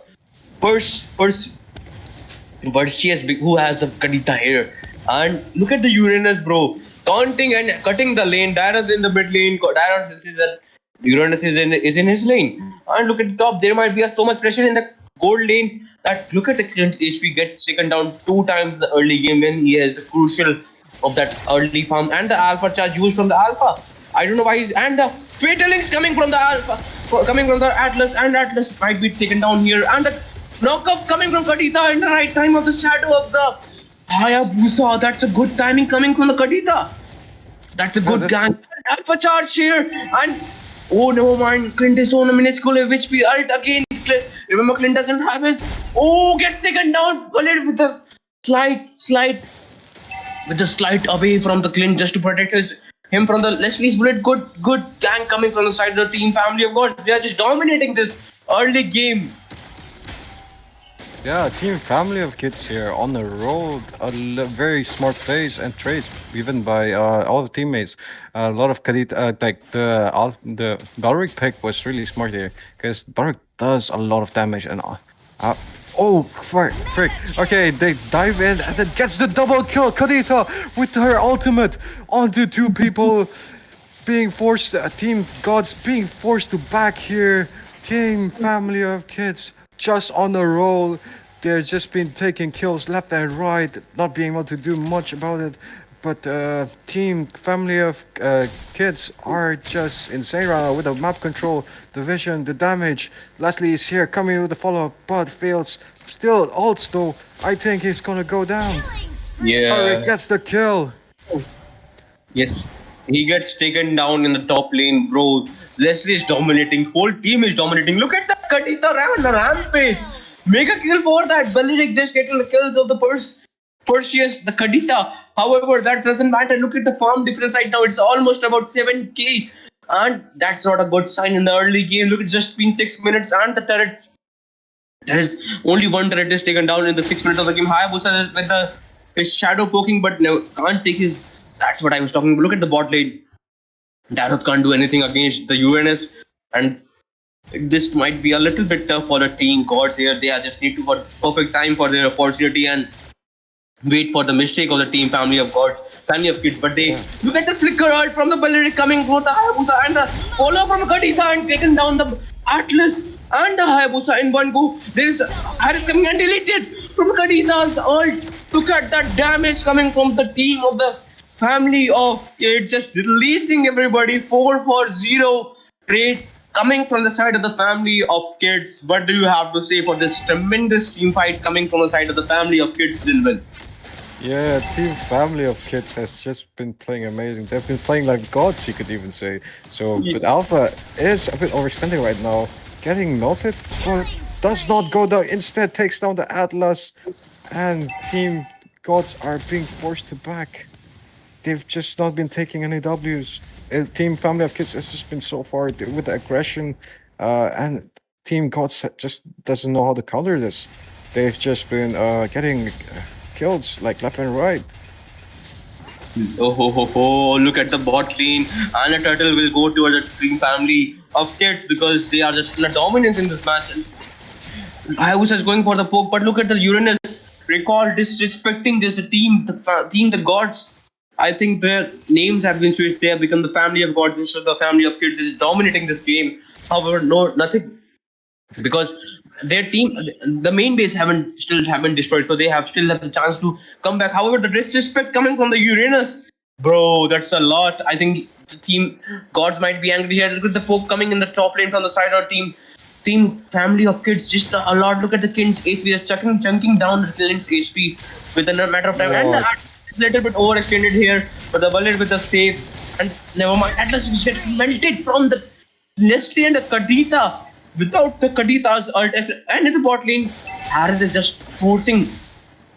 Perseus, who has the Kadita here. And look at the Uranus, bro. Taunting and cutting the lane. Darius in the mid lane. Uranus is in his lane. And look at the top. There might be so much pressure in the gold lane that look at the Clint's HP gets taken down 2 times in the early game when he has the crucial of that early farm and the alpha charge used from the alpha. I don't know why and the fatal links coming from the alpha, coming from the Atlas, and Atlas might be taken down here, and the knockup coming from Kadita in the right time of the shadow of the Hayabusa. That's a good timing coming from the Kadita. That's a good gang. Alpha charge here, and oh never mind. Clint is on a minuscule HP ult again. Remember, Clint doesn't have his. Oh, gets taken down. Bullet with the Slide with the slide away from the Clint just to protect him from the Leslie's bullet. Good gang coming from the side of the team family of gods. They are just dominating this early game. Yeah, team family of kids here on the road. Very smart plays and trades given by all the teammates. A lot of credit, like the Balric pick was really smart here because Balric does a lot of damage and oh frick. Okay, they dive in and then gets the double kill. Kadita with her ultimate onto two people being forced, team gods being forced to back here. Team family of kids just on the roll. They've just been taking kills left and right, not being able to do much about it. But team family of kids are just insane right now with the map control, the vision, the damage. Leslie is here coming with the follow-up, but fails. Still ults though. I think he's gonna go down. Yeah. Eric gets the kill. Yes. He gets taken down in the top lane, bro. Leslie is dominating. Whole team is dominating. Look at that Kadita ran the rampage. Make a kill for that. Baleric just getting the kills of the Perseus, the Kadita. However, that doesn't matter. Look at the farm difference right now. It's almost about 7k. And that's not a good sign in the early game. Look, it's just been 6 minutes and the turret. There is only one turret is taken down in the 6 minutes of the game. Hayabusa with his shadow poking, but no, can't take his. That's what I was talking about. Look at the bot lane. Daroth can't do anything against the UNS, and this might be a little bit tough for the team gods here. They just need to for perfect time for their opportunity and wait for the mistake of the team family of gods, family of kids. But they look at the flicker ult from the Baleric coming from the Hayabusa and the follow from Kadita and taken down the Atlas and the Hayabusa in one go. There is Harris coming and deleted from Kadita's ult. Look at that damage coming from the team of the family of kids, just deleting everybody. 4 for 0 trade coming from the side of the family of kids. What do you have to say for this tremendous team fight coming from the side of the family of kids, Dilwyn? Yeah, team family of kids has just been playing amazing. They've been playing like gods, you could even say. So, but Alpha is a bit overextending right now, getting melted, but does not go down. Instead, takes down the Atlas, and team gods are being forced to back. They've just not been taking any Ws. Team family of kids has just been so far with the aggression, and team gods just doesn't know how to counter this. They've just been getting kills like left and right. Oh, look at the bot lane. And a turtle will go towards the team family of kids because they are just in a dominance in this match. Hayabusa is going for the poke, but look at the Uranus. Recall disrespecting this team, the gods. I think their names have been switched. They have become the family of gods instead of the family of kids. Is dominating this game. However, nothing, because their team, the main base still haven't destroyed, so they have still have the chance to come back. However, the disrespect coming from the Uranus, bro, that's a lot. I think the team gods might be angry here. Look at the poke coming in the top lane from the side of team family of kids, just a lot. Look at the King's HP. They're chunking down the King's HP within a matter of time. And the little bit overextended here, but the bullet with the save, and never mind. Atlas is getting melted from the Leslie and the Kadita. Without the Kadita's ult, and in the bot lane, Harith is just forcing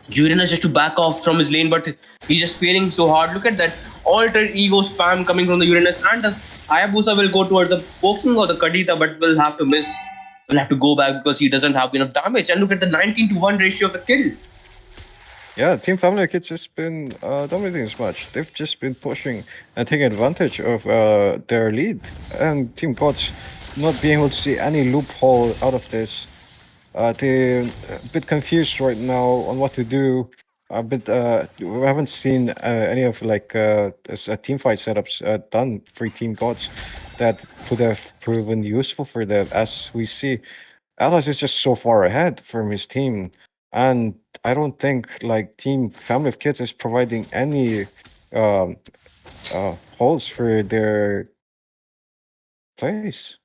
Uranus just to back off from his lane, but he's just failing so hard. Look at that alter ego spam coming from the Uranus, and the Hayabusa will go towards the poking of the Kadita, but will have to miss. Will have to go back because he doesn't have enough damage. And look at the 19-1 ratio of the kill. Yeah, Team Family Kids has been dominating this match. They've just been pushing and taking advantage of their lead. And Team Gods not being able to see any loophole out of this. They're a bit confused right now on what to do. A bit, we haven't seen any of team fight setups done for Team Gods that would have proven useful for them. As we see, Atlas is just so far ahead from his team. And I don't think Team Family of Kids is providing any holes for their plays.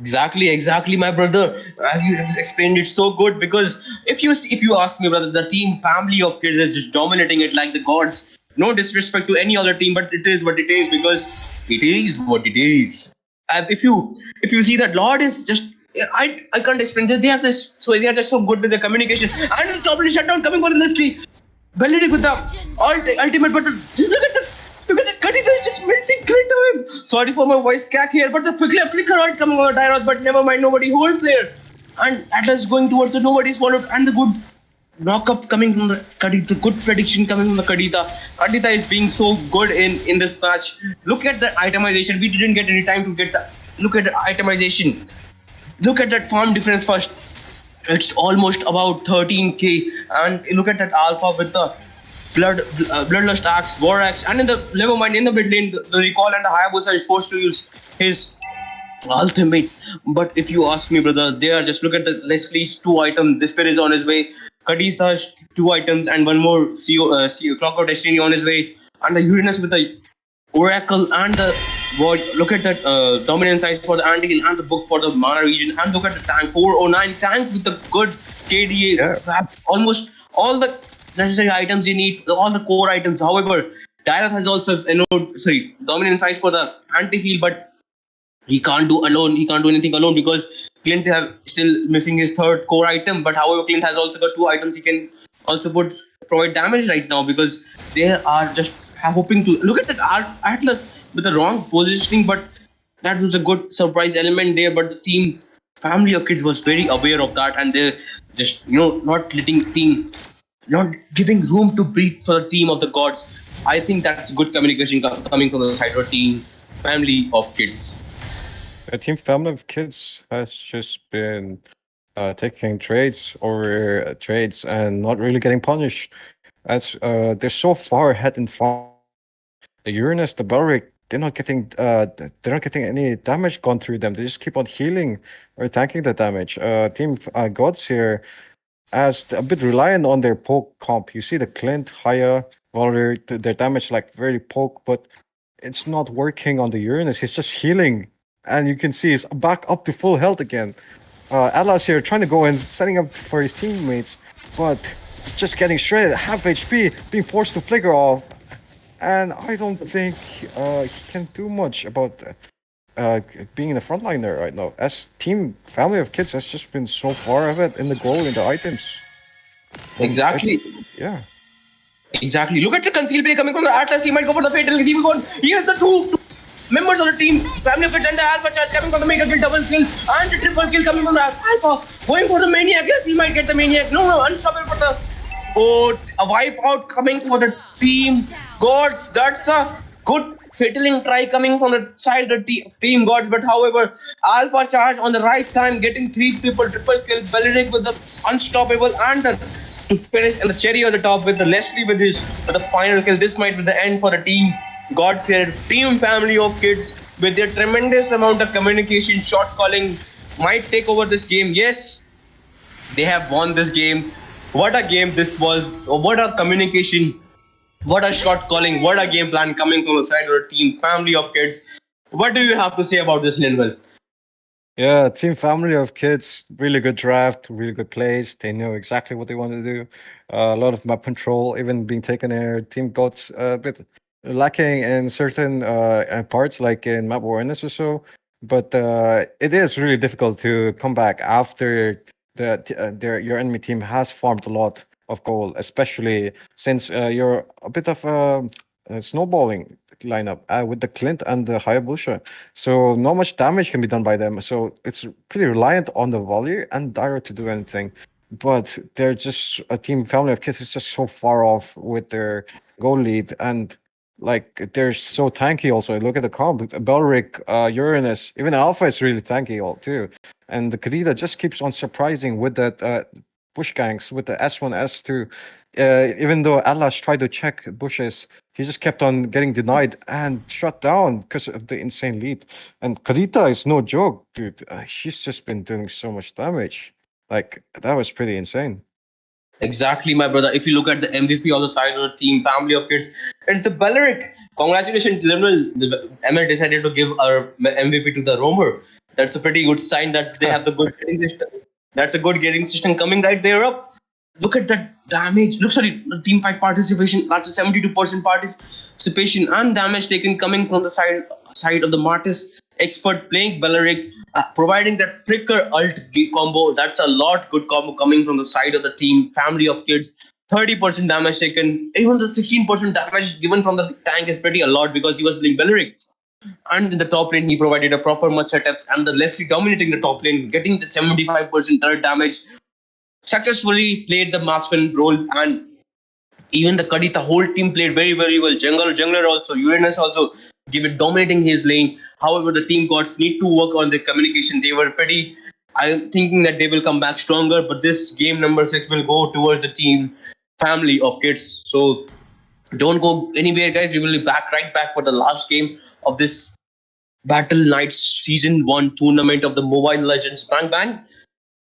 Exactly, my brother. As you have explained it so good, because if you ask me, brother, the team family of kids is just dominating it like the gods. No disrespect to any other team, but it is what it is because it is what it is. And if you see that Lord is just. I can't explain. They are just so good with the communication. And the top lane shutdown coming for Leslie. Belly with the ultimate, but just look at the Kadita is just melting into him. Sorry for my voice crack here, but the flicker art coming on the Tyros, but never mind, nobody holds there. And Atlas going towards the nobody's followed, and the good knock up coming from the Kadita, the good prediction coming from the Kadita. Kadita is being so good in this match. Look at the itemization. We didn't get any time to get the look at the itemization. Look at that farm difference first. It's almost about 13k, and look at that alpha with the bloodlust axe, war axe, and in the never mind in the mid lane, the recall and the Hayabusa is forced to use his ultimate. But if you ask me, brother, they are just look at the Leslie's 2 items. Despair is on his way. Kaditha's 2 items and one more CO, Clock of Destiny on his way, and the Uranus with the Oracle and the word. Look at that dominance size for the anti and the book for the mana region, and look at the tank 409 tank with the good KDA. Yeah. Almost all the necessary items you need, all the core items. However, Dyrath has also dominance size for the anti heal, but he can't do alone. He can't do anything alone because Clint have still missing his third core item. But however, Clint has also got 2 items. He can also provide damage right now because they are just hoping to look at that Atlas with the wrong positioning. But that was a good surprise element there. But the team family of kids was very aware of that, and they just not letting team not giving room to breathe for the team of the gods. I think that's good communication coming from the side of the team family of kids. The team family of kids has just been taking trades over trades and not really getting punished. As they're so far ahead in farm. The Uranus, the Belric, they're not getting any damage gone through them. They just keep on healing or tanking the damage. Team Gods here as a bit reliant on their poke comp. You see the Clint, Haya, Valor, their damage like very poke, but it's not working on the Uranus. He's just healing, and you can see he's back up to full health again. Atlas here trying to go in, setting up for his teammates, but it's just getting shredded. Half HP, being forced to flicker off, and I don't think he can do much about being in the front line there right now. As team family of kids has just been so far ahead in the goal in the items. Exactly. Yeah. Exactly. Look at the conceal play coming from the Atlas. He might go for the fatal. He has the two members of the team. Family of kids and the Alpha charge coming from the mega kill, double kill, and the triple kill coming from the Alpha. Going for the maniac. Yes, he might get the maniac. No, unstoppable for the a wipe out coming for the team gods. That's a good fataling try coming from the side of the team gods. But however, Alpha charge on the right time, getting 3 people, triple kill, Beleric with the unstoppable, and the to finish and the cherry on the top with the Leslie with the final kill. This might be the end for the team gods here. Team family of kids with their tremendous amount of communication, shot calling might take over this game. Yes, they have won this game. What a game this was! What a communication! What a shot calling! What a game plan coming from the side of the team family of kids. What do you have to say about this, Linwell? Yeah, team family of kids, really good draft, really good plays. They know exactly what they want to do. A lot of map control, even being taken there. Team got a bit lacking in certain parts, like in map awareness or so. But it is really difficult to come back after your enemy team has farmed a lot of gold, especially since you're a bit of a snowballing lineup with the Clint and the Hayabusa. So not much damage can be done by them. So it's pretty reliant on the Valier and Dyro to do anything. But they're just a team family of kids is just so far off with their goal lead, and like they're so tanky also. Look at the comp. Belric, Uranus, even Alpha is really tanky all too. And the Kadita just keeps on surprising with that push ganks with the S1, S2. Even though Atlas tried to check bushes, he just kept on getting denied and shut down because of the insane lead. And Karita is no joke, dude. She's just been doing so much damage. Like, that was pretty insane. Exactly, my brother. If you look at the MVP on the side of the team, family of kids, it's the Beleric. Congratulations, Liberal. The ML decided to give our MVP to the Roamer. That's a pretty good sign that they have the good getting system. That's a good getting system coming right there up. Look at that damage. Look, sorry, the team fight participation. That's a 72% participation and damage taken coming from the side of the Martis expert playing Beleric, providing that flicker ult combo. That's a lot good combo coming from the side of the team family of kids. 30% damage taken. Even the 16% damage given from the tank is pretty a lot because he was playing Beleric. And in the top lane, he provided a proper much setups, and the Leslie dominating the top lane, getting the 75% turret damage, successfully played the marksman role, and even the Kadita whole team played very, very well. Jungler also, Uranus also give it dominating his lane. However, the team gods need to work on their communication. They were pretty. I'm thinking that they will come back stronger, but this game number 6 will go towards the team family of kids. So don't go anywhere, guys. We will be back right back for the last game of this Battleknights Season 1 tournament of the Mobile Legends Bang Bang.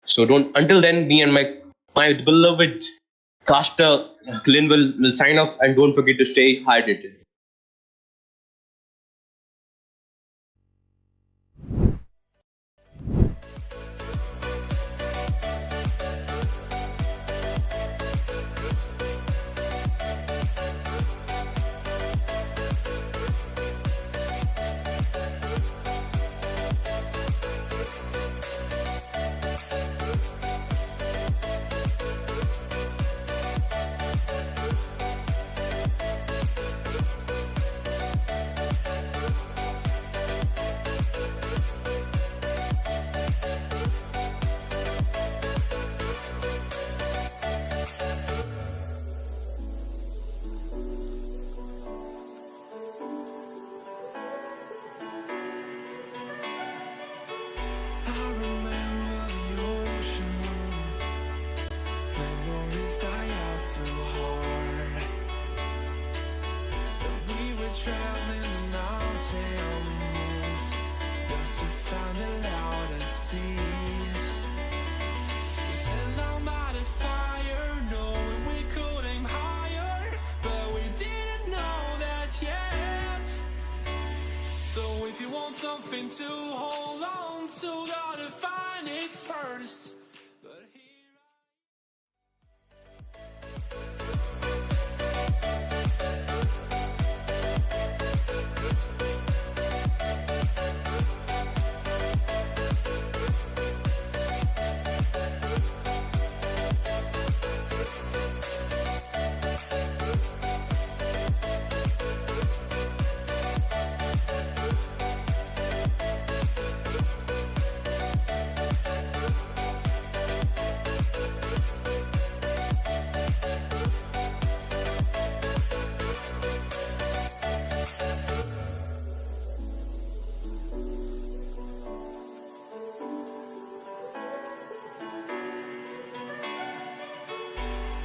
So don't until then, me and my beloved caster Glenn will sign off, and don't forget to stay hydrated. I remember the ocean, memories die out too hard. But we were traveling mountains just to find the loudest seas. We set down by the fire, knowing we could aim higher, but we didn't know that yet. So if you want something to hold on to, gotta find it first. But here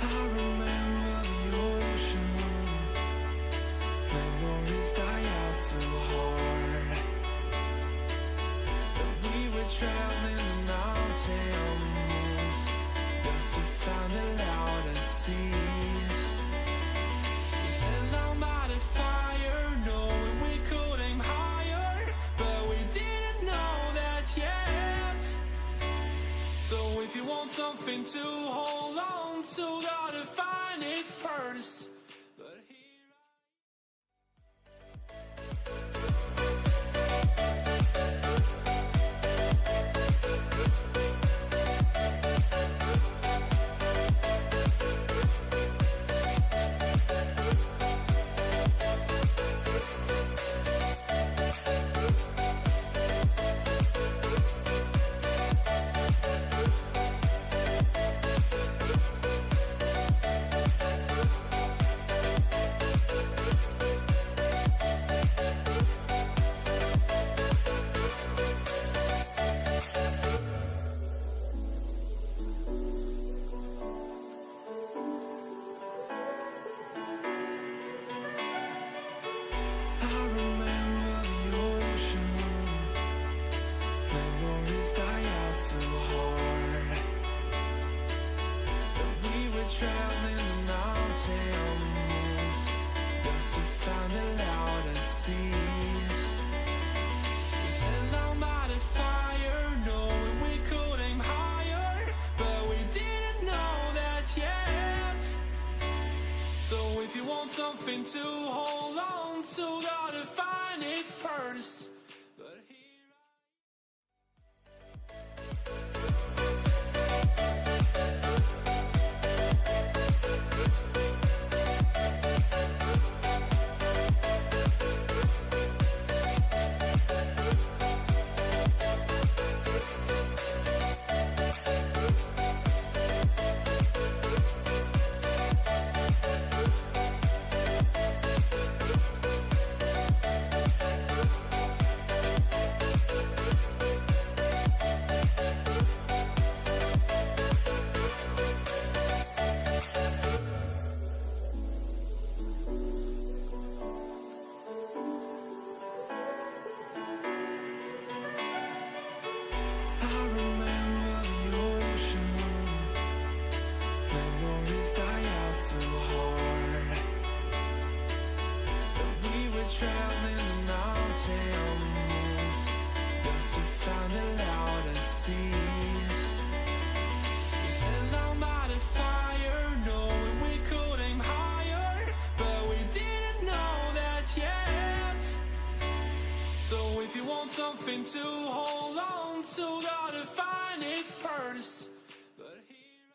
I remember the ocean, memories die out too hard. But we were traveling mountains just to find the loudest seas. We set down by the fire, knowing we could aim higher, but we didn't know that yet. So if you want something to hold on to, gotta find it first. But here I remember the ocean, memories die out too hard. But we were traveling mountains just to find the loudest seas. We set down by the fire, knowing we could aim higher, but we didn't know that yet. So if you want something to hold on to, gotta find it first. But here I So if you want something to hold on to, gotta find it first. But here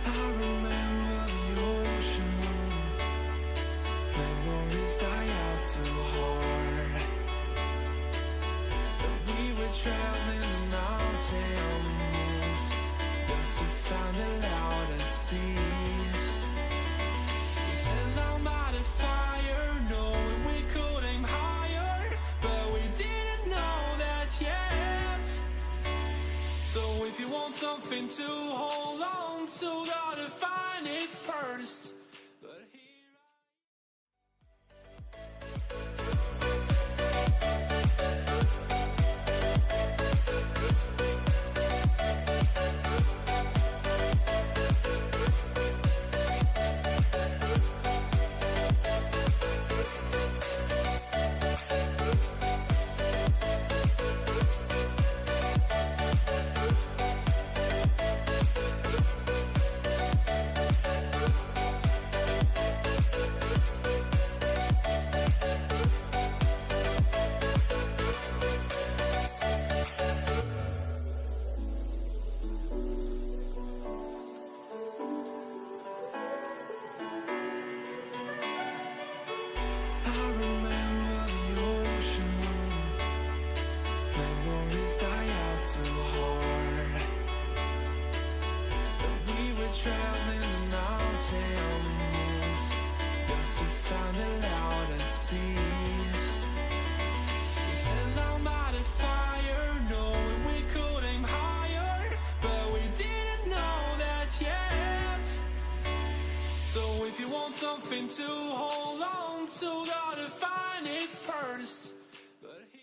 I remember the ocean, memories die out too hard. But we were traveling the mountains just to find the loudest seas. We set down by the fire, knowing we could aim higher, but we didn't know that yet. So if you want something to hold on to, gotta find it first. But here I remember the ocean, memories die out too hard. But we were traveling the mountains just to find the loudest seas. We sat down by the fire, knowing we could aim higher, but we didn't know that yet. So if you want something to hold on to, gotta find it first. But here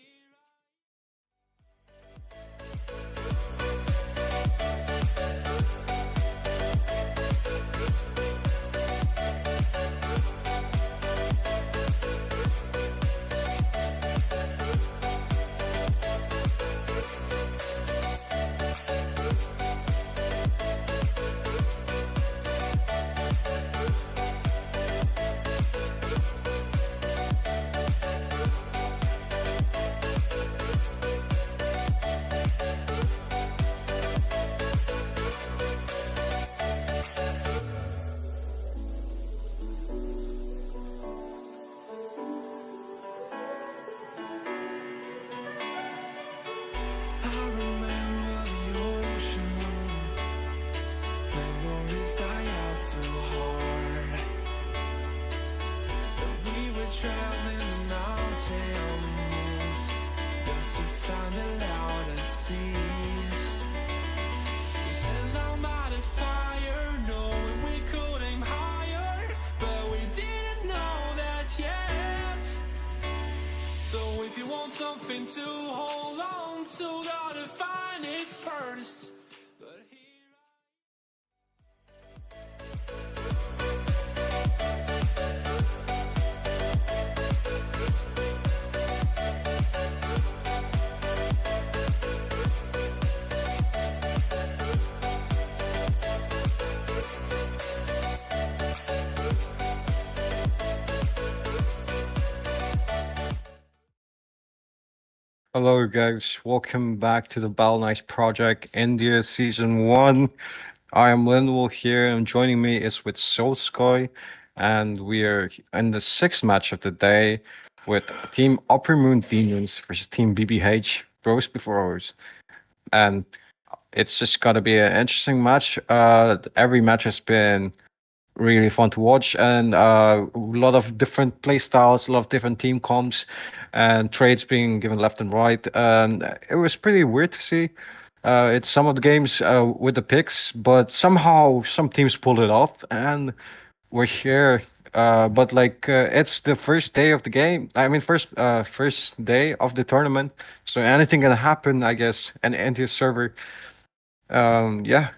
I remember the ocean, memories die out too hard. But we were traveling the mountains just to find the loudest seas. We sat down by the fire, knowing we could aim higher, but we didn't know that yet. So if you want something to hold on to, gotta find it first. But here Hello, guys. Welcome back to the Battleknights Project India Season 1. I am Linwell here, and joining me is with Solskoy, and we are in the sixth match of the day with Team Upper Moon Demons versus Team BBH, Bros Before Hoes. And it's just going to be an interesting match. Every match has been really fun to watch, and a lot of different play styles, a lot of different team comps, and trades being given left and right. And it was pretty weird to see. It's some of the games with the picks, but somehow some teams pulled it off, and we're here. But like it's the first day of the game. I mean, first day of the tournament, so anything can happen, I guess. And empty server. Yeah.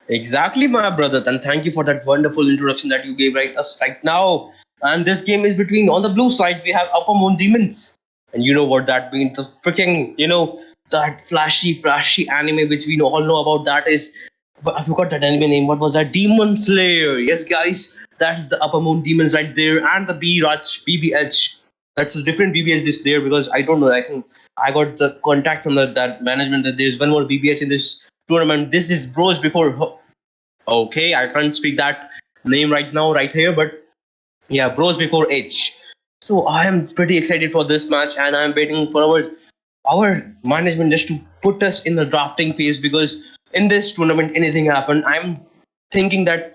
Exactly, my brother. And thank you for that wonderful introduction that you gave right us right now. And this game is between, on the blue side we have Upper Moon Demons, and you know what that means. The freaking, that flashy anime which we all know about. That is, but I forgot that anime name. What was that? Demon Slayer. Yes, guys, that's the Upper Moon Demons right there, and the B Raj BBH. That's a different BBH this there, because I don't know. I think I got the contact from that management that there's one more BBH in this tournament. This is Bros before. Okay, I can't speak that name right now, right here, but yeah, Bros before H. So I am pretty excited for this match, and I'm waiting for our management just to put us in the drafting phase, because in this tournament anything happen. I'm thinking that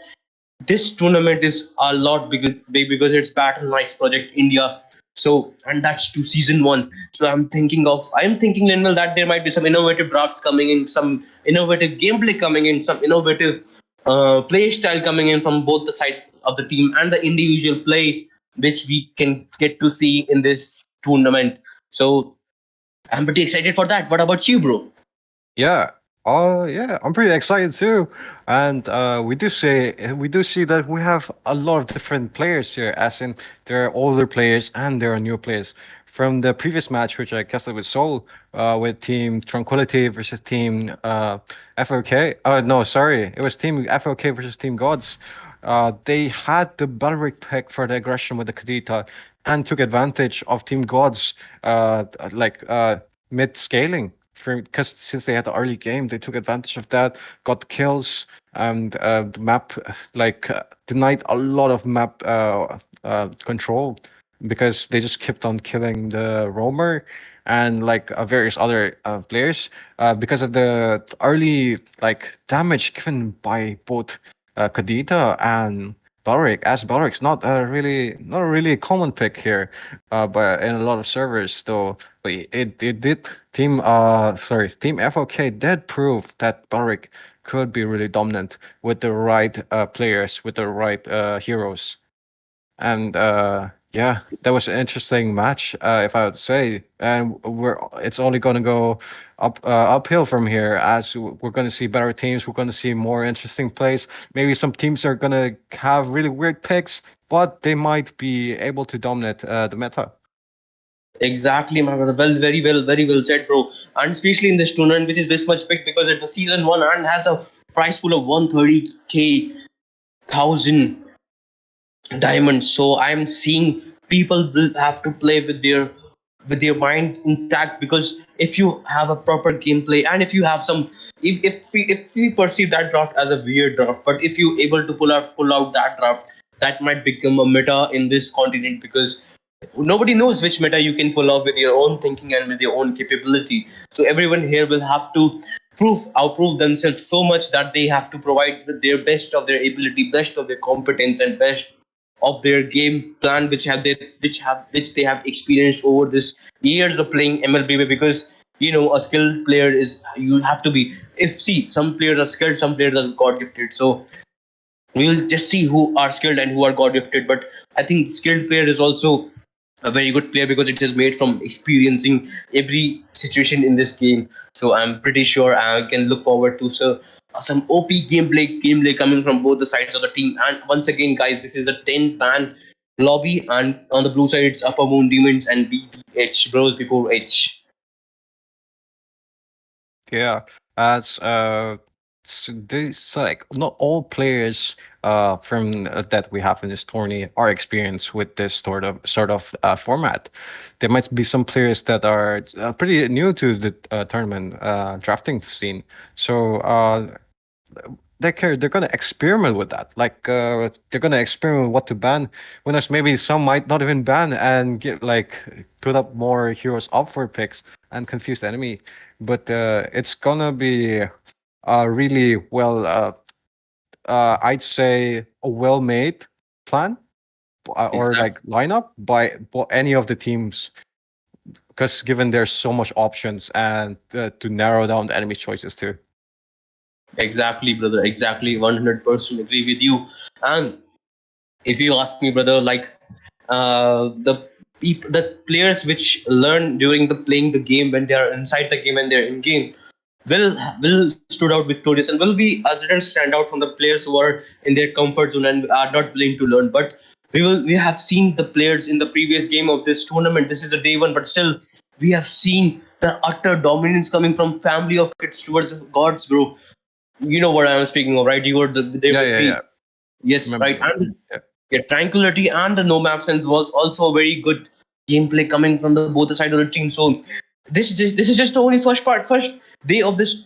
this tournament is a lot big because it's Battleknights Project India. So, and that's to season one. So I'm thinking, Lionel, that there might be some innovative drafts coming in, some innovative gameplay coming in, some innovative play style coming in from both the sides of the team and the individual play which we can get to see in this tournament. So I'm pretty excited for that. What about you, bro? Yeah. Oh, yeah. I'm pretty excited too. And we do see that we have a lot of different players here, as in there are older players and there are new players. From the previous match, which I guess it was Seoul, with Team Tranquility versus Team FOK. No, sorry, it was Team FOK versus Team Gods. They had the Balric pick for the aggression with the Kadita and took advantage of Team Gods, like mid scaling, because since they had the early game, they took advantage of that, got kills, and the map denied a lot of map control because they just kept on killing the roamer and various other players because of the early damage given by both Kadita and Balric. As Balric's not a really common pick here, but in a lot of servers though. But it did Team FOK did prove that Balric could be really dominant with the right players, with the right heroes. And yeah, that was an interesting match, if I would say. And it's only going to go uphill from here, as we're going to see better teams. We're going to see more interesting plays. Maybe some teams are going to have really weird picks, but they might be able to dominate the meta. Exactly, my brother. Well, very well said, bro. And especially in this tournament, which is this much big because it's a season one and has a prize pool of 130k thousand diamonds. So I'm seeing people will have to play with their mind intact, because if you have a proper gameplay and if you have some, if we perceive that draft as a weird draft, but if you able to pull out that draft, that might become a meta in this continent, because nobody knows which meta you can pull off with your own thinking and with your own capability. So everyone here will have to outprove themselves so much that they have to provide their best of their ability, best of their competence, and best of their game plan, which they have experienced over this years of playing MLB. Because a skilled player is, you have to be, if see, some players are skilled, some players are god gifted. So we'll just see who are skilled and who are god gifted. But I think skilled player is also a very good player, because it is made from experiencing every situation in this game. So I'm pretty sure I can look forward to some OP gameplay coming from both the sides of the team. And once again, guys, this is a 10-man lobby, and on the blue side it's Upper Moon Demons and BBH, Bros before H. Yeah, as not all players from that we have in this tourney are experienced with this sort of format. There might be some players that are pretty new to the tournament drafting scene, so they're gonna experiment with that. They're gonna experiment with what to ban. When there's maybe some might not even ban and get put up more heroes up for picks and confuse the enemy. But it's gonna be really well I'd say a well-made plan or Exactly. like lineup by any of the teams, because given there's so much options and to narrow down the enemy choices too. Exactly, brother. Exactly. 100% agree with you. And if you ask me, brother, like the players which learn during the playing the game when they are inside the game and they're in game will stood out victorious and will be a little stand out from the players who are in their comfort zone and are not willing to learn. But we have seen the players in the previous game of this tournament. This is the day one, but still we have seen the utter dominance coming from family of kids towards gods, bro. You know what I am speaking of, right? You were there Yeah, with yeah, yeah. me. Yes, Remember right. that? And Yeah. yeah, Tranquility and the No Map Sense was also a very good gameplay coming from the both the side of the team. So this is just the only first day of this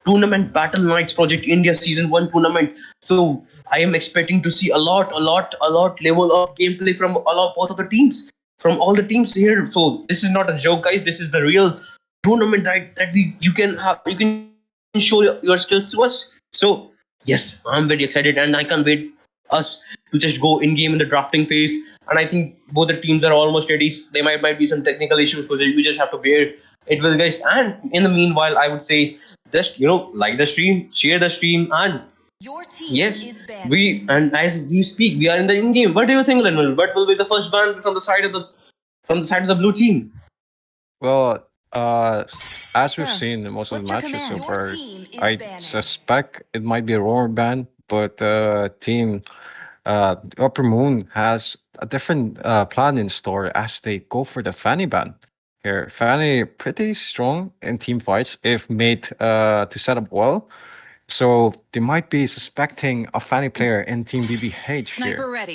tournament, Battleknights Project India Season 1 tournament. So I am expecting to see a lot level of gameplay from both of the teams, from all the teams here. So this is not a joke, guys. This is the real tournament that you can show your skills to us. So yes, I'm very excited and I can't wait us to just go in game in the drafting phase. And I think both the teams are almost ready. There might be some technical issues, so we just have to bear it with, guys. And in the meanwhile, I would say just like the stream, share the stream, and yes, and as we speak, we are in the in game. What do you think, Lenwell? What will be the first ban from the side of the blue team? Well, as we've seen in most of the matches so far, I suspect it might be a roar ban, but team Upper Moon has a different plan in store as they go for the Fanny ban. Here, Fanny pretty strong in team fights if made to set up well. So they might be suspecting a Fanny player in Team BBH here. But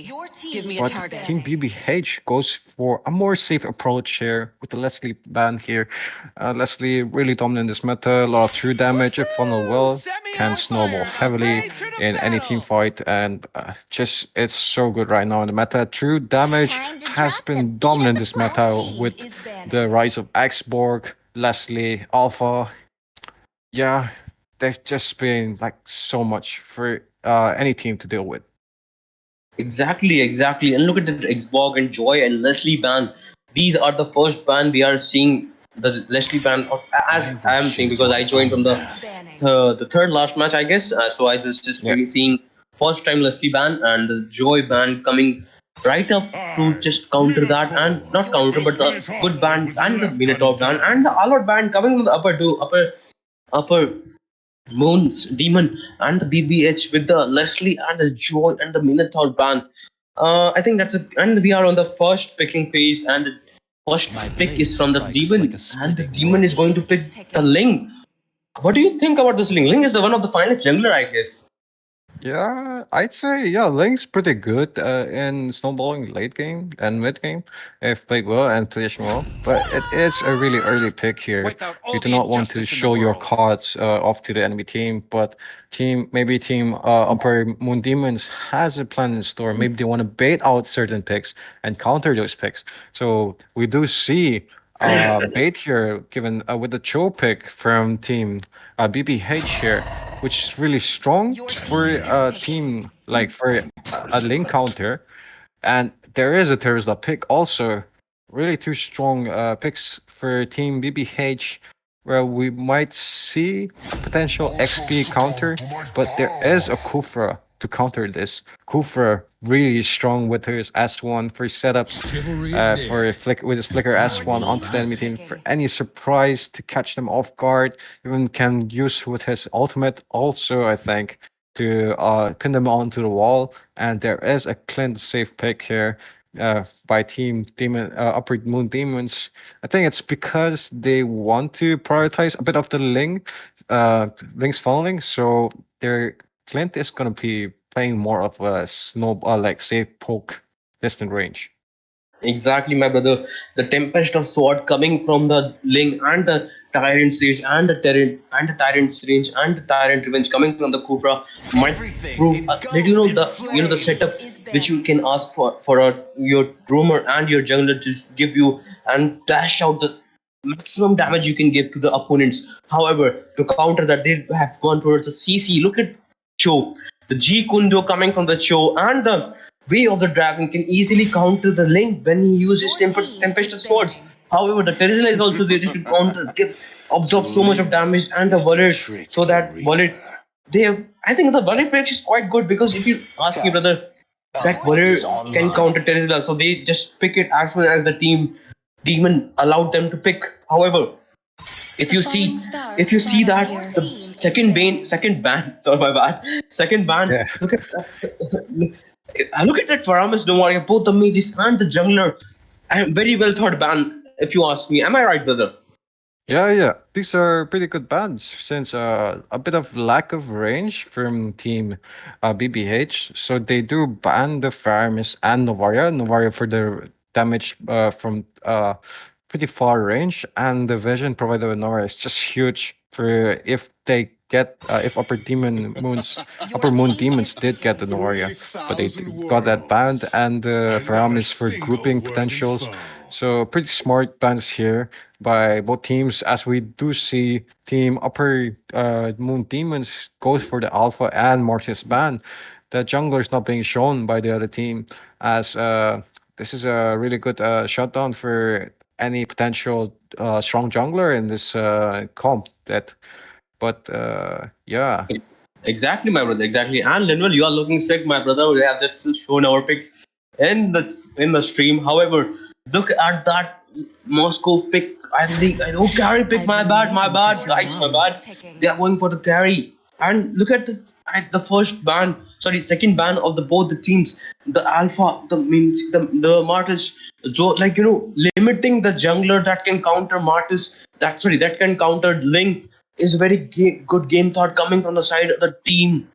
Team BBH goes for a more safe approach here with the Leslie ban here. Leslie really dominant in this meta, a lot of true damage if funneled well, can snowball heavily in any team fight, and just it's so good right now in the meta. True damage has been dominant this meta with the rise of Xborg, Leslie, Alpha. Yeah, they've just been like so much for any team to deal with. Exactly. And look at the Xbox and Joy and Leslie ban. These are the first ban we are seeing the Leslie ban, or as I am saying, because I joined from the third last match, I guess. So I was just Yeah. really seeing first time Leslie ban and the Joy ban coming right up to just counter that, and not counter, but the good ban and the Minotaur ban and the Allot ban coming from the upper Moon's Demon and the BBH with the Leslie and the Joy and the Minotaur ban. I think and we are on the first picking phase, and the first pick is from the Demon, and the Demon is going to pick the Ling. What do you think about this Ling? Ling is the one of the finest jungler, I guess. Yeah, I'd say Link's pretty good in snowballing late game and mid game if played well and positioned well. But it is a really early pick here. You do not want to show your cards off to the enemy team, but team Upper Moon Demons has a plan in store. Maybe they want to bait out certain picks and counter those picks. So we do see bait here given with the Cho pick from team BBH here, which is really strong for a team like for a link counter. And there is a Tesla pick also, really two strong picks for team BBH, where we might see a potential XP counter, but there is a Kufra to counter this. Kufra really strong with his S1 for setups, with his flicker S1 onto the enemy team for any surprise to catch them off guard. Even can use with his ultimate also, I think, to pin them onto the wall. And there is a Clint safe pick here by Team Demon Upper Moon Demons. I think it's because they want to prioritize a bit of the Link's funneling, so their Clint is gonna be playing more of a like safe poke distant range. Exactly, my brother. The tempest of sword coming from the Ling and the Tyrant Sage and the Tyrant's range and the Tyrant Revenge coming from the Kufra might prove that the setup which you can ask for your roamer and your jungler to give you and dash out the maximum damage you can give to the opponents. However, to counter that, they have gone towards the CC. Look at Cho. the G Kundo coming from the Cho, and the Way of the Dragon can easily counter the Link when he uses Tempest Swords. However, the Terizla is also there just to counter, absorb so much of damage, and the wallet, so that wallet, they have, I think the wallet break is quite good, because if you ask me whether that wallet can counter Terizla, so they just pick it as soon as the team demon allowed them to pick. However, if you see that the second ban, sorry my bad, second ban, Yeah. look at look at that Paramus no warrior, both the mages and the jungler. And very well thought ban, if you ask me. Am I right, brother? Yeah. These are pretty good bans since a bit of lack of range from team BBH. So they do ban the Faramis and Novaria. Novaria for the damage from pretty far range, and the vision provided by Novaria is just huge for if they get if upper moon demons did get the Novaria, but they got that banned, and the Faramis for grouping potentials. So pretty smart bans here by both teams, as we do see team upper moon demons goes for the alpha and Mortis ban. The jungler is not being shown by the other team, as this is a really good shutdown for any potential strong jungler in this comp. Yeah. Exactly, my brother. Exactly. And Linwell, you are looking sick, my brother. We have just shown our picks in the stream. However, look at that Moscow pick. I know carry pick. My bad, guys, my bad. They are going for the carry. And look at the first ban. Sorry, second ban of the both the teams. The alpha, the Martis. So limiting the jungler that can counter Martis. That can counter Link is a very good game thought coming from the side of the team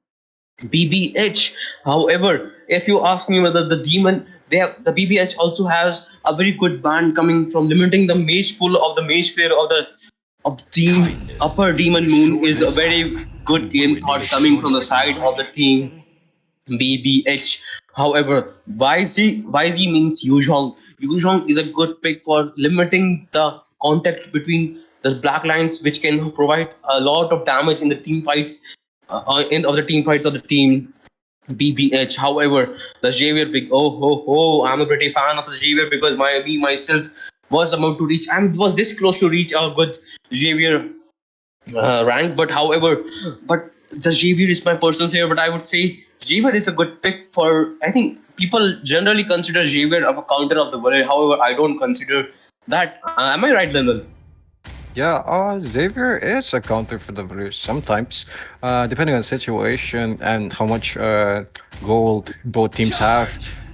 BBH. However, if you ask me whether the BBH also has a very good ban coming from limiting the mage pool of the mage player of the team Upper Demon Moon is a very good game thought coming from the side of the team BBH. However, YZ means Yuzhong. Yuzhong is a good pick for limiting the contact between the black lines, which can provide a lot of damage in the team fights, of the team fights of the team BBH. However, the Xavier pick, I'm a pretty fan of the Xavier, because me myself was about to reach, and was this close to reach a good Xavier rank. But the Xavier is my personal favorite. But I would say Xavier is a good pick for. I think people generally consider Xavier of a counter of the world. However, I don't consider that. Am I right, Lendl? Yeah, Xavier is a counter for the Blues sometimes, depending on the situation and how much gold both teams have.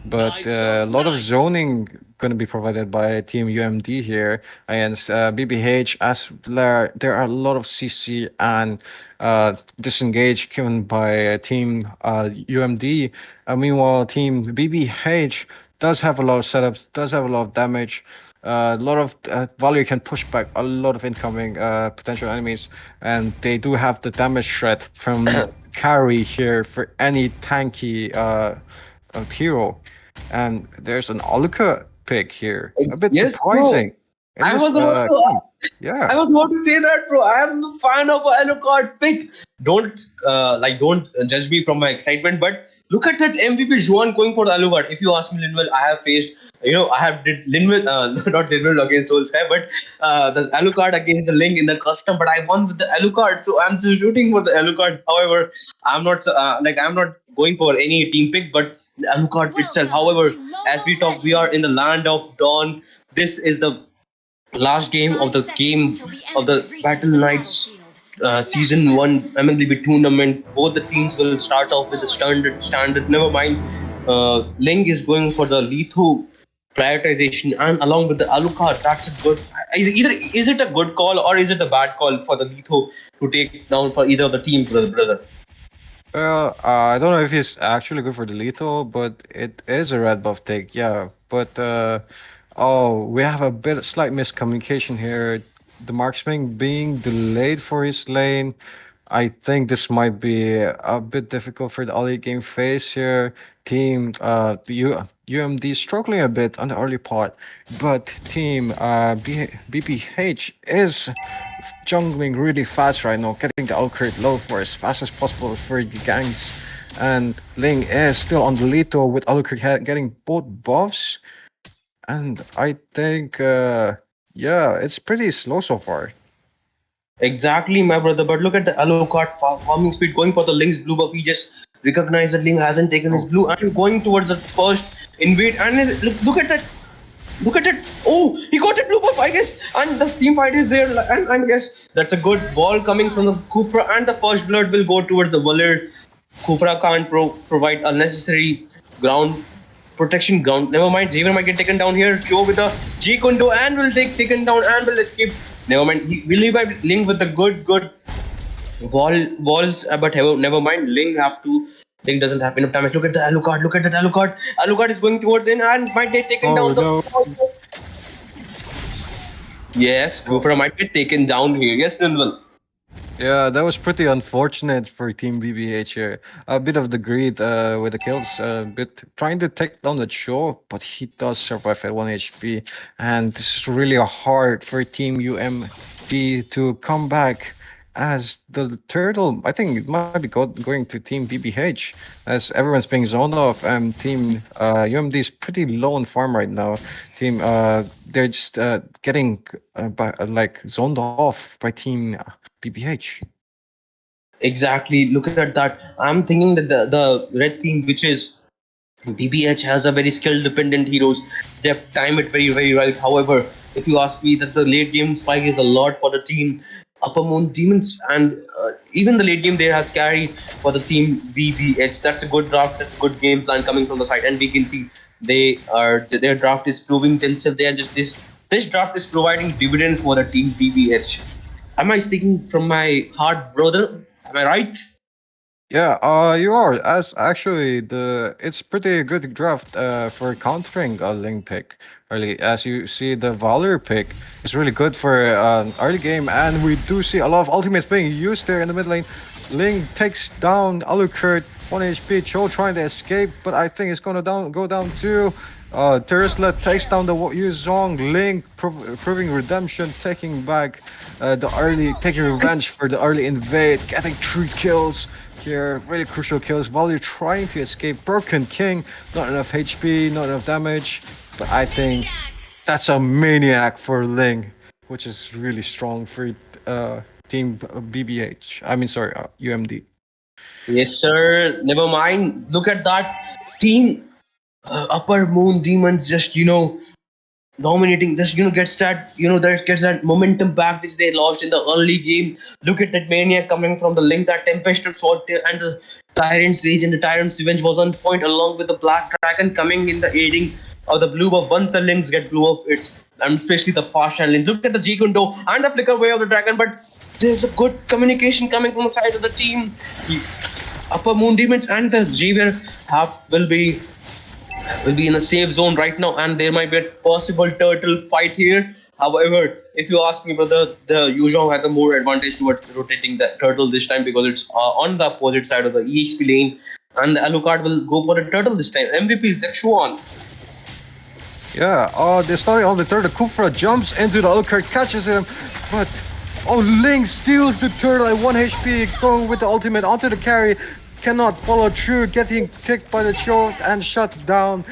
But a lot of zoning going to be provided by Team UMD here against BBH, as there are a lot of CC and disengage given by Team UMD. Meanwhile, Team BBH does have a lot of setups, does have a lot of damage. A lot of Valkyrie can push back a lot of incoming potential enemies, and they do have the damage shred from carry here for any tanky hero. And there's an Aluka pick here. A bit Yes, bro. surprising. I was about to. Yeah. I was about to say that, bro. I am a fan of Alucard pick. Don't judge me from my excitement, but look at that MVP Juan going for the Alucard. If you ask me, Linwell, I have faced, I have did Linwell, not Linwell against Soulsky, but the Alucard against the Link in the custom. But I won with the Alucard, so I'm just rooting for the Alucard. However, I'm not going for any team pick, but the Alucard itself. However, as we talk, we are in the land of Dawn. This is the last game of the Battleknights season 1 MLB tournament. Both the teams will start off with the standard. Never mind. Ling is going for the Letho prioritization, and along with the Alucard, that's a good. Either is it a good call or is it a bad call for the Letho to take down for either of the team, brother? Well, I don't know if it's actually good for the lethal, but it is a red buff take, yeah. But we have a slight miscommunication here. The marksman being delayed for his lane. I think this might be a bit difficult for the early game phase here. Team UMD struggling a bit on the early part, but team BPH is jungling really fast right now, getting the Alcurt low for as fast as possible for the gangs. and Ling is still on the lead though, with Alucard getting both buffs. And I think, yeah, it's pretty slow so far. Exactly, my brother. But look at the Alucard farming speed going for the Link's blue buff. He just recognized that Link hasn't taken his Oh, blue and going towards the first invade. And look at that. Look at it. Oh, he got a blue buff, I guess. And the team fight is there. And I guess that's a good ball coming from the Kufra. And the first blood will go towards the Valir. Kufra can't provide unnecessary ground protection ground. Never mind, Xavier might get taken down here. Joe with the G Kondo and will take taken down and will escape. Never mind. He will revive Link with the good walls, but never mind. Link doesn't have enough damage. Look at the Alucard. Look at that Alucard. Alucard is going towards in and might get taken oh down. no. Yes, Kufra might get taken down here. Yes, Nilwal. Yeah, that was pretty unfortunate for Team BBH here. A bit of the greed with the kills, a bit trying to take down the Cho, but he does survive at 1 HP. And this is really hard for Team UMD to come back as the turtle. I think it might be going to Team BBH as everyone's being zoned off. And Team UMD is pretty low on farm right now. Team, they're just getting like zoned off by Team BBH. Exactly. Look at that. I'm thinking that the red team, which is BBH, has a very skill dependent heroes. They have timed it very right. However, if you ask me, that the late game spike is a lot for the team Upper Moon Demons, and even the late game there has carry for the team BBH. That's a good draft. That's a good game plan coming from the side, and we can see their draft is proving themselves. They are just this draft is providing dividends for the team BBH. Am I speaking from my heart, brother? Am I right? Yeah, you are. As actually, it's pretty good draft for countering a Ling pick early. As you see, the Valor pick is really good for early game, and we do see a lot of ultimates being used there in the mid lane. Ling takes down Alucard, 1 HP. Cho trying to escape, but I think it's gonna go down too. Terisla takes down the Yuzong. Ling proving redemption, taking back taking revenge for the early invade, getting 3 kills here, really crucial kills while you're trying to escape. Broken King, not enough HP, not enough damage, but I think that's a maniac for Ling, which is really strong for Team BBH. I mean, sorry, UMD. Yes, sir. Never mind. Look at that team. Upper Moon Demons just dominating. Just gets that gets that momentum back which they lost in the early game. Look at that maniac coming from the Link. That Tempest of Sword and the Tyrant's Rage and the Tyrant's Revenge was on point, along with the Black Dragon coming in the aiding of the blue buff. Once the Links get blue off, it's and especially the fast channel. Look at the G Kundo and the flicker way of the dragon, but there's a good communication coming from the side of the team. Upper Moon Demons and the Xavier will be in a safe zone right now, and there might be a possible turtle fight here. However, if you ask me, brother, the Yuzhong has a more advantage towards rotating the turtle this time because it's on the opposite side of the EXP lane, and the Alucard will go for the turtle this time. MVP is Zexuan. Yeah, they're starting on the turtle. Kufra jumps into the Alucard, catches him, but Ling steals the turtle at 1 HP, going with the ultimate onto the carry. Cannot follow through, getting kicked by the Cho and shut down.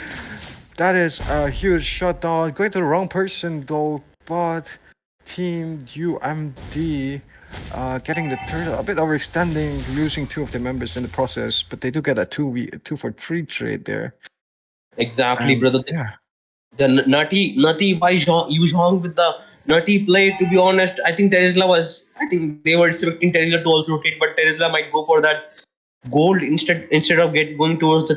That is a huge shutdown. Going to the wrong person though, but Team UMD getting the turtle a bit overextending, losing 2 of the members in the process, but they do get a 2 for 3 trade there. Exactly, brother. Yeah. The nutty by Yuzhong with the nutty play. To be honest, I think I think they were expecting Terisla to also rotate, but Terisla might go for that gold instead of going towards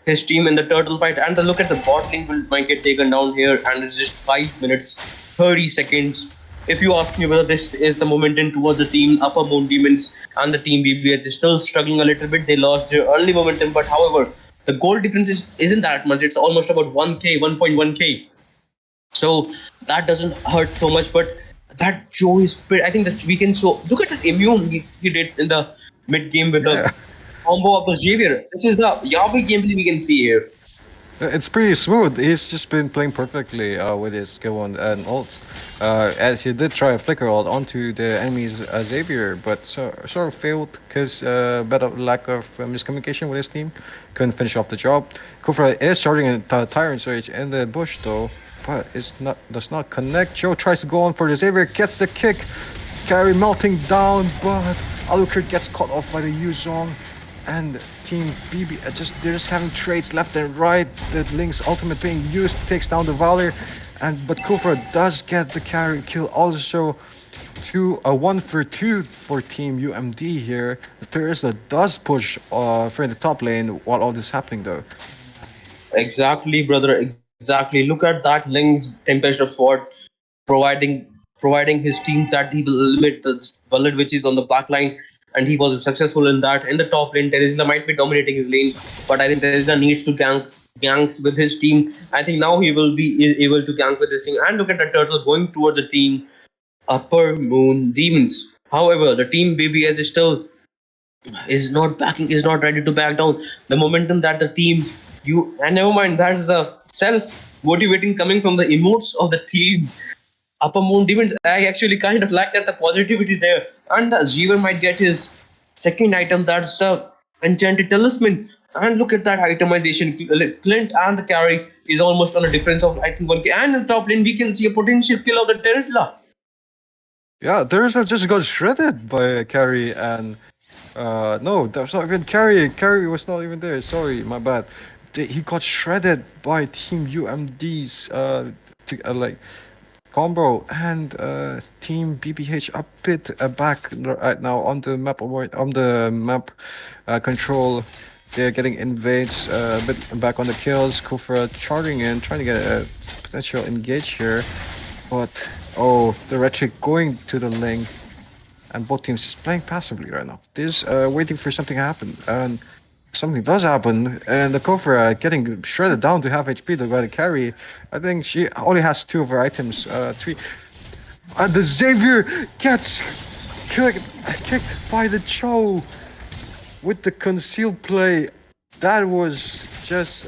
his team in the turtle fight. And the look at the bot lane might get taken down here, and it's just 5 minutes 30 seconds. If you ask me whether this is the momentum towards the team Upper Moon Demons and the team BBH is still struggling a little bit. They lost their early momentum, but however, the goal difference isn't that much. It's almost about 1k, 1.1k. So that doesn't hurt so much. But that Joe is, I think that we can look at the immune he did in the mid game with the combo of the Xavier. This is the Yavi gameplay we can see here. It's pretty smooth. He's just been playing perfectly with his skill and ults. As he did try a flicker ult onto the enemy's Xavier, but sort of failed because bit of lack of miscommunication with his team. Couldn't finish off the job. Kufra is charging a Tyrant Surge in the bush though, but it's not does not connect. Joe tries to go on for the Xavier, gets the kick. Carry melting down, but Alucard gets caught off by the Yuzong. And Team BB they're just having trades left and right. The Link's ultimate being used takes down the Valor, but Kufra does get the carry kill also. A 1-for-2 for Team UMD here. Teresa does push for the top lane while all this is happening though. Exactly, brother. Exactly. Look at that Link's Tempest of Sword providing providing his team that he will limit the bullet which is on the back line, and he was successful in that. In the top lane, Terizla might be dominating his lane, but I think Terizla needs to ganks with his team. I think now he will be able to gank with his team. And look at the turtle going towards the team Upper Moon Demons. However, the team BBS is not ready to back down. The momentum that the team you and never mind, that's the self motivating coming from the emotes of the team Upper Moon Demons. I actually kind of like that the positivity there. And the Jeevan might get his second item, that's the Enchanted Talisman. And look at that itemization. Clint and the carry is almost on a difference of I think 1k. And in the top lane, we can see a potential kill of the Terizla. Yeah, Teresa just got shredded by Carry and no, that's not even Carry. Carry was not even there. Sorry, my bad. He got shredded by Team UMD's like combo and Team BBH a bit back right now on the map control. They're getting invades a bit back on the kills. Kufra charging in, trying to get a potential engage here, but oh, the Retrick going to the link, and both teams just playing passively right now. This waiting for something to happen, and something does happen, and the Kofra getting shredded down to half HP by the carry. I think she only has 2 of her items, 3. And the Xavier gets kicked by the Cho with the concealed play. That was just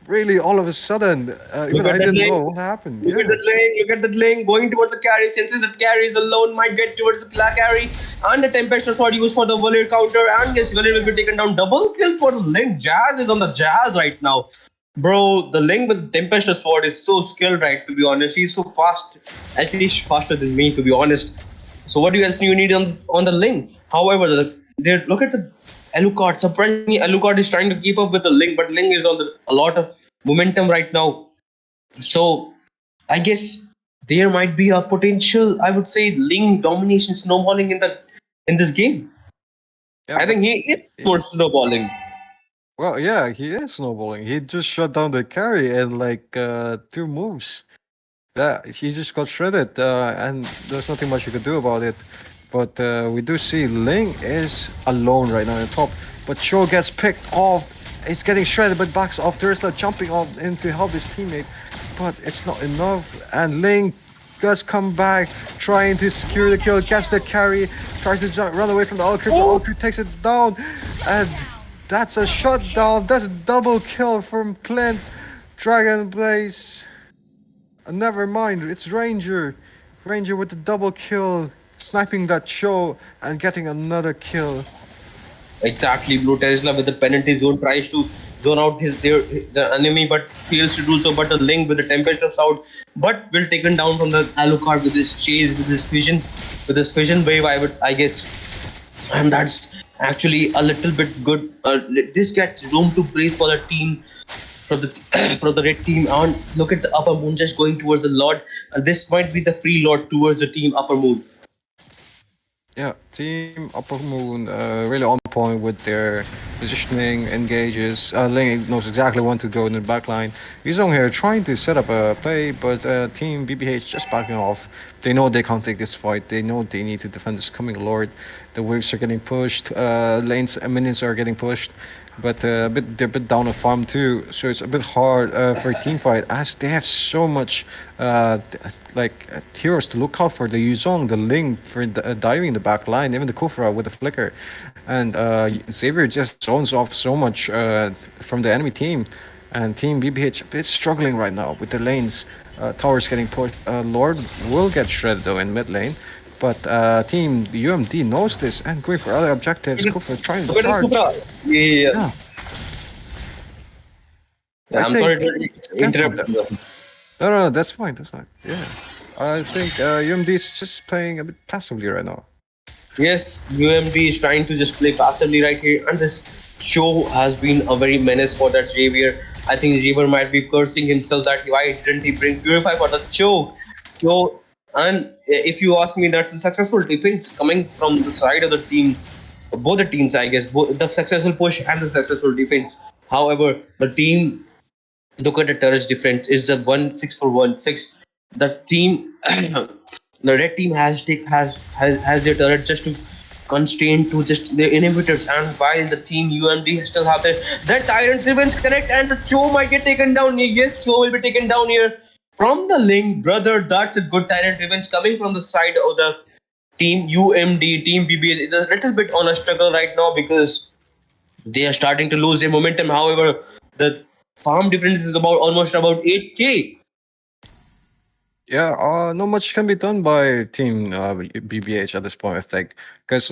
really all of a sudden. Even I didn't know what happened. Look at that lane, look at that lane going towards the carry. Senses that carry is alone, might get towards the black carry. And the Tempest Sword used for the Valir counter. And yes, Valir will be taken down. Double kill for the Link. Jazz is on the Jazz right now. Bro, the Link with Tempest Sword is so skilled, right? To be honest, he's so fast, at least faster than me, to be honest. So what else you need on the Link? However, look at the Alucard. Surprisingly, Alucard is trying to keep up with the Link, but Link is on a lot of momentum right now. So I guess there might be a potential, I would say, Link domination snowballing in this game. Yeah, I think he is more snowballing. well, yeah, he is snowballing. He just shut down the carry in like 2 moves. Yeah, he just got shredded, and there's nothing much you could do about it. But we do see Ling is alone right now on the top. But Cho gets picked off. He's getting shredded, but backs off. Terizla jumping off in to help his teammate. But it's not enough. And Ling does come back, trying to secure the kill, gets the carry, tries to run away from the Alcree, but Alcree takes it down. And that's a shutdown. That's a double kill from Clint. Dragon Blaze. Never mind, it's Ranger. Ranger with the double kill, sniping that Cho and getting another kill. Exactly, Blue Tesla with the penalty zone tries to zone out the enemy, but fails to do so. But the Link with the Tempest of South, but will taken down from the Alucard with his chase, with his vision wave. I guess, and that's actually a little bit good. This gets room to breathe for the team. For the for the red team, and look at the Upper Moon just going towards the Lord, and this might be the free Lord towards the team Upper Moon. Yeah, Team Upper Moon really on point with their positioning, engages. Ling knows exactly when to go in the backline. He's on here trying to set up a play, but Team BBH just backing off. They know they can't take this fight. They know they need to defend this coming Lord. The waves are getting pushed. Lanes and minions are getting pushed. But they're a bit down on farm too, so it's a bit hard for a team fight as they have so much heroes to look out for. The Yuzong, the Ling for diving in the back line, even the Kufra with the flicker, and Xavier just zones off so much from the enemy team. And Team BBH is struggling right now with the lanes. Towers getting pushed. Lord will get shredded though in mid lane. But Team UMD knows this and going for other objectives. Kufa trying to Look at charge. Kupra. Yeah. Yeah, Yeah, I I'm think sorry to it's cancelled interrupt that. you. No, that's fine. That's fine. Yeah, I think UMD is just playing a bit passively right now. Yes, UMD is trying to just play passively right here, and this show has been a very menace for that Xavier. I think Xavier might be cursing himself that why didn't he bring Purify for the show? So, and if you ask me, that's a successful defense coming from the side of the team, both the teams, I guess, both the successful push and the successful defense. However, the team, look at the turrets difference. Is the 1-6 for 1-6. The team, the red team has their turret just to constrain to just the inhibitors, and while the team UMD still have their tyrant events connect, and the Cho might get taken down. Yes, Cho will be taken down here from the link, brother. That's a good tyrant events coming from the side of the team UMD. Team BBA is a little bit on a struggle right now because they are starting to lose their momentum. However, the farm difference is about almost about 8k. Yeah, not much can be done by Team BBH at this point, I think, because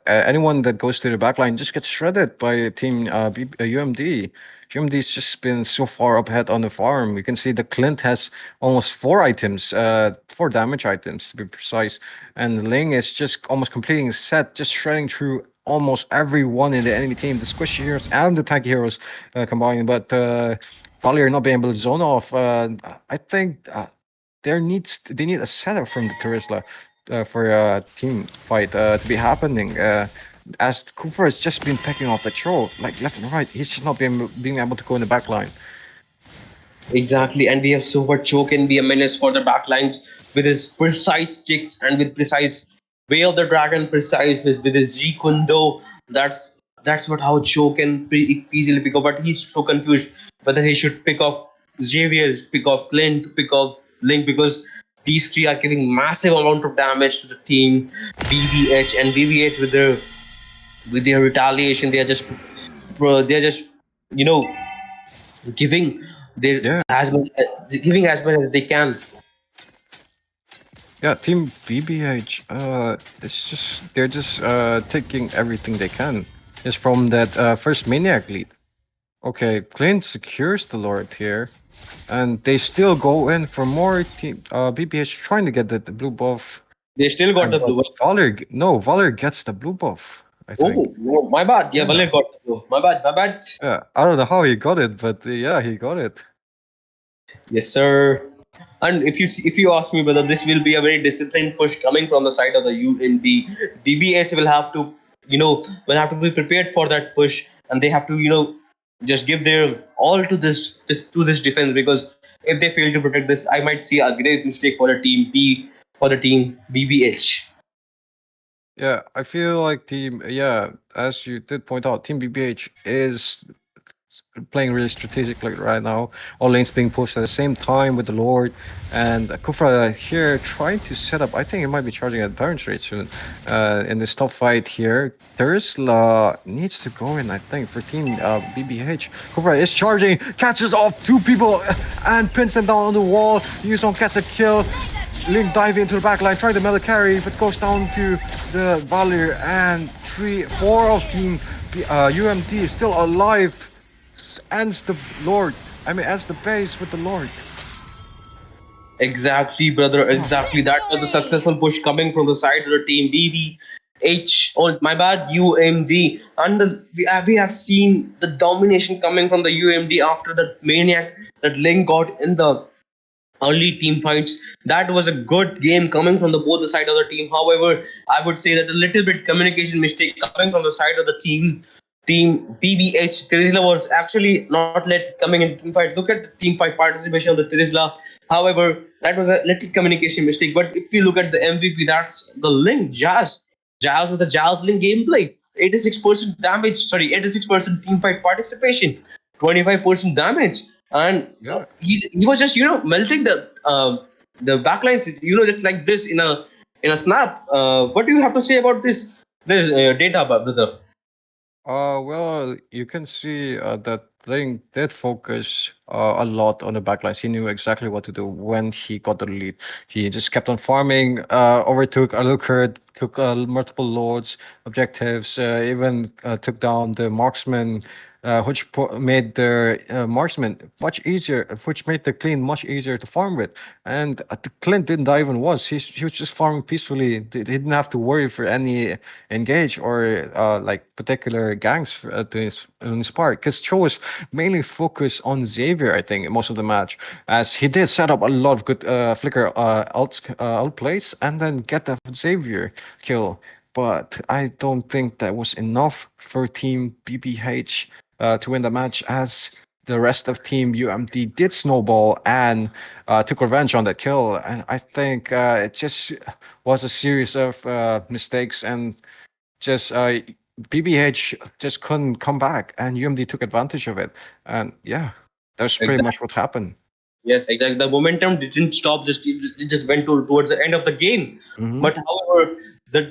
anyone that goes to the backline just gets shredded by Team UMD. UMD's just been so far up ahead on the farm. You can see the Clint has almost 4 items, 4 damage items to be precise, and Ling is just almost completing his set, just shredding through almost everyone in the enemy team, the squishy heroes and the tanky heroes combined. But Valier not being able to zone off, I think. They need a setup from the Terizla for a team fight to be happening. As Cooper has just been picking off the troll like left and right, he's just not being able to go in the back line. Exactly, and we have Super Cho can be a menace for the backlines with his precise kicks and with precise way of the dragon, precise with his G Kundo. That's what how Cho can easily pick up, but he's so confused whether he should pick off Xavier, pick off Clint, pick off Link, because these three are giving massive amount of damage to the team. BBH and BBH with their retaliation, they're just you know giving they Yeah, as much giving as much as they can. yeah. Team BBH, it's just they're just taking everything they can just from that first maniac lead. Okay, Clint secures the Lord here, and they still go in for more. Team BBH trying to get the blue buff. They still got the But blue one. Valor gets the blue buff, I think. Oh, my bad. Yeah, Yeah. Valet got the blue. My bad. My bad. Yeah, I don't know how he got it, but yeah, he got it. Yes, sir. And if you ask me whether this will be a very disciplined push coming from the side of the UND, BBH will have to will have to be prepared for that push, and they have to just give their all to this defense, because if they fail to protect this, I might see a grave mistake for the team B for the team BBH. Yeah, I feel like yeah, as you did point out, Team BBH is playing really strategically right now. All lanes being pushed at the same time with the Lord, and Kufra here trying to set up. I think he might be charging at Tyrant rate soon. In this top fight here, Tersla needs to go in. I think for Team BBH, Kufra is charging, catches off 2 people, and pins them down on the wall. Yuzong gets a kill. Link diving into the back line, trying to melee carry, but goes down to the Valir, and 4 of Team UMD is still alive. Ends the Lord. I mean, ends the base with the Lord. Exactly, brother. Exactly. That was a successful push coming from the side of the team BBH. Oh, my bad, UMD. And we have seen the domination coming from the UMD after the maniac that Link got in the early team fights. That was a good game coming from the both the side of the team. However, I would say that a little bit communication mistake coming from the side of the team BBH. Terizla was actually not let coming in team fight. Look at the team fight participation of the Terizla. However, that was a little communication mistake. But if you look at the MVP, that's the Link Jazz. Jazz with the Jazz Link gameplay. 86% damage, sorry, 86% team fight participation, 25% damage, and Yeah. he was just melting the backlines, just like this in a snap. What do you have to say about this data, brother? Well, you can see that Ling did focus a lot on the backlines. He knew exactly what to do when he got the lead. He just kept on farming, overtook Alucard, took multiple lords, objectives, even took down the marksman, which made the marksman much easier, which made the clean much easier to farm with. And the Clint didn't die even was. He was just farming peacefully. He didn't have to worry for any engage or like particular gangs in his part. Because Cho was mainly focused on Xavier, I think, most of the match, as he did set up a lot of good flicker alt plays and then get that Xavier kill. But I don't think that was enough for Team BBH to win the match, as the rest of Team UMD did snowball and took revenge on that kill. And I think it just was a series of mistakes, and just BBH just couldn't come back, and UMD took advantage of it. And yeah, that's pretty Exactly. much what happened. Yes, exactly. The momentum didn't stop. It just went towards the end of the game. Mhm. But however,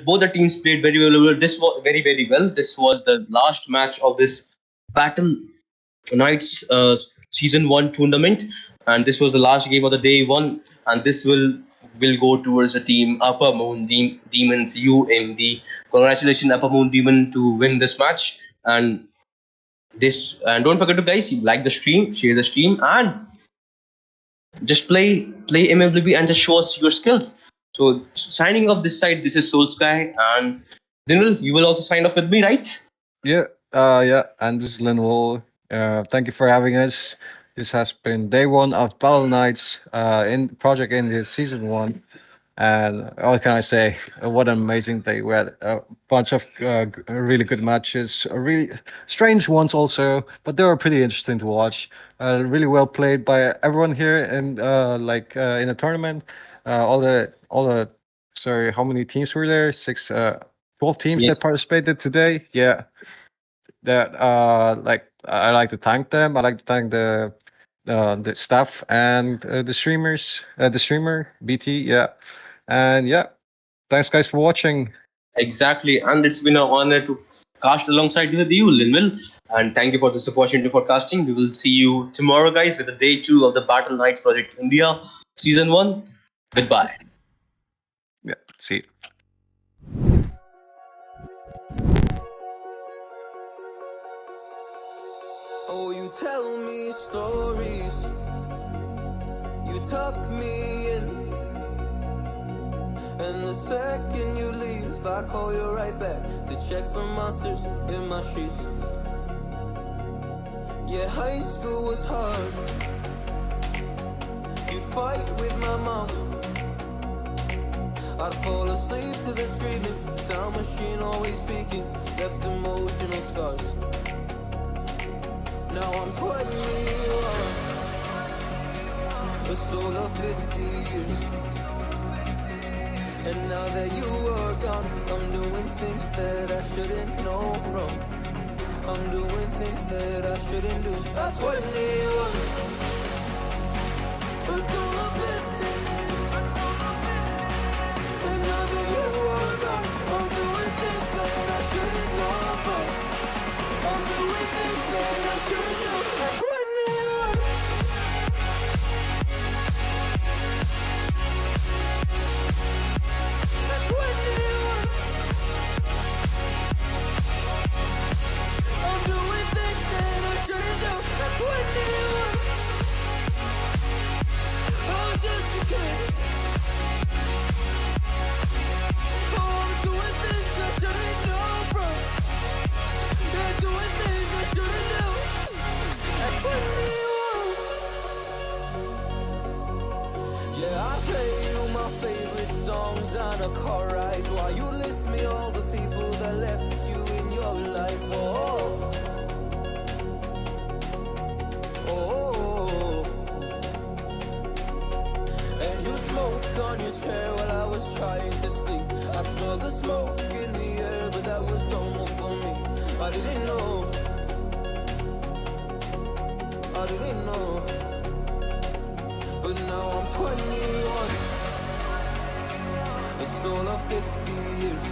both the teams played very well. This was very well. This was the last match of this Battle Knights season 1 tournament, and this was the last game of the day 1. And this will go towards the team Upper Moon Demons UMD. Congratulations, Upper Moon Demon, to win this match. And don't forget to, guys, like the stream, share the stream, and just play MLB and just show us your skills. So signing off this side, this is Soul Sky, and Dinil, you will also sign off with me, right? Yeah, yeah, and this is Linwell. Thank you for having us. This has been day 1 of Battleknights in Project India season 1. And what can I say? What an amazing day! We had a bunch of really good matches, really strange ones also, but they were pretty interesting to watch. Really well played by everyone here, and in the tournament. All the sorry, how many teams were there? 12 teams Yes. that participated today. Yeah, that I like to thank them. I like to thank the staff and the streamers, the streamer BT. Yeah, and yeah, thanks guys for watching. Exactly, and it's been an honor to cast alongside with you, Linwell. And thank you for this opportunity for casting. We will see you tomorrow, guys, with the day 2 of the Battle Knights Project India season 1. Goodbye. Yeah, see you. Oh, you tell me stories, you tuck me in, and the second you leave, I call you right back to check for monsters in my sheets. Yeah, high school was hard. You'd fight with my mom. I'd fall asleep to the screaming, sound machine always speaking, left emotional scars. Now I'm 21, a soul of 50 years. And now that you are gone, I'm doing things that I shouldn't know from. I'm doing things that I shouldn't do. At 21, a soul of 50 years. And now that you are gone, I'm doing things that I shouldn't know from. I'm doing things that I shouldn't do. At 21. At 21. I'm doing things that I shouldn't do. At 21. I'm just a kid. Oh, I'm doing things I shouldn't know from. Yeah, doing things I shouldn't do. At 21. Yeah, I play you my favorite songs on a car ride while you list me all the people that left you in your life. Oh, oh, oh. And you smoke on your chair while I was trying to sleep. I smell the smoke in the air, but that was normal for me. I didn't know. I didn't know. But now I'm 21. A soul of 50 years.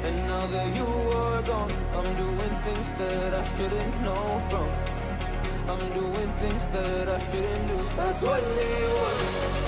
And now that you are gone, I'm doing things that I shouldn't know from. I'm doing things that I shouldn't do. That's 21.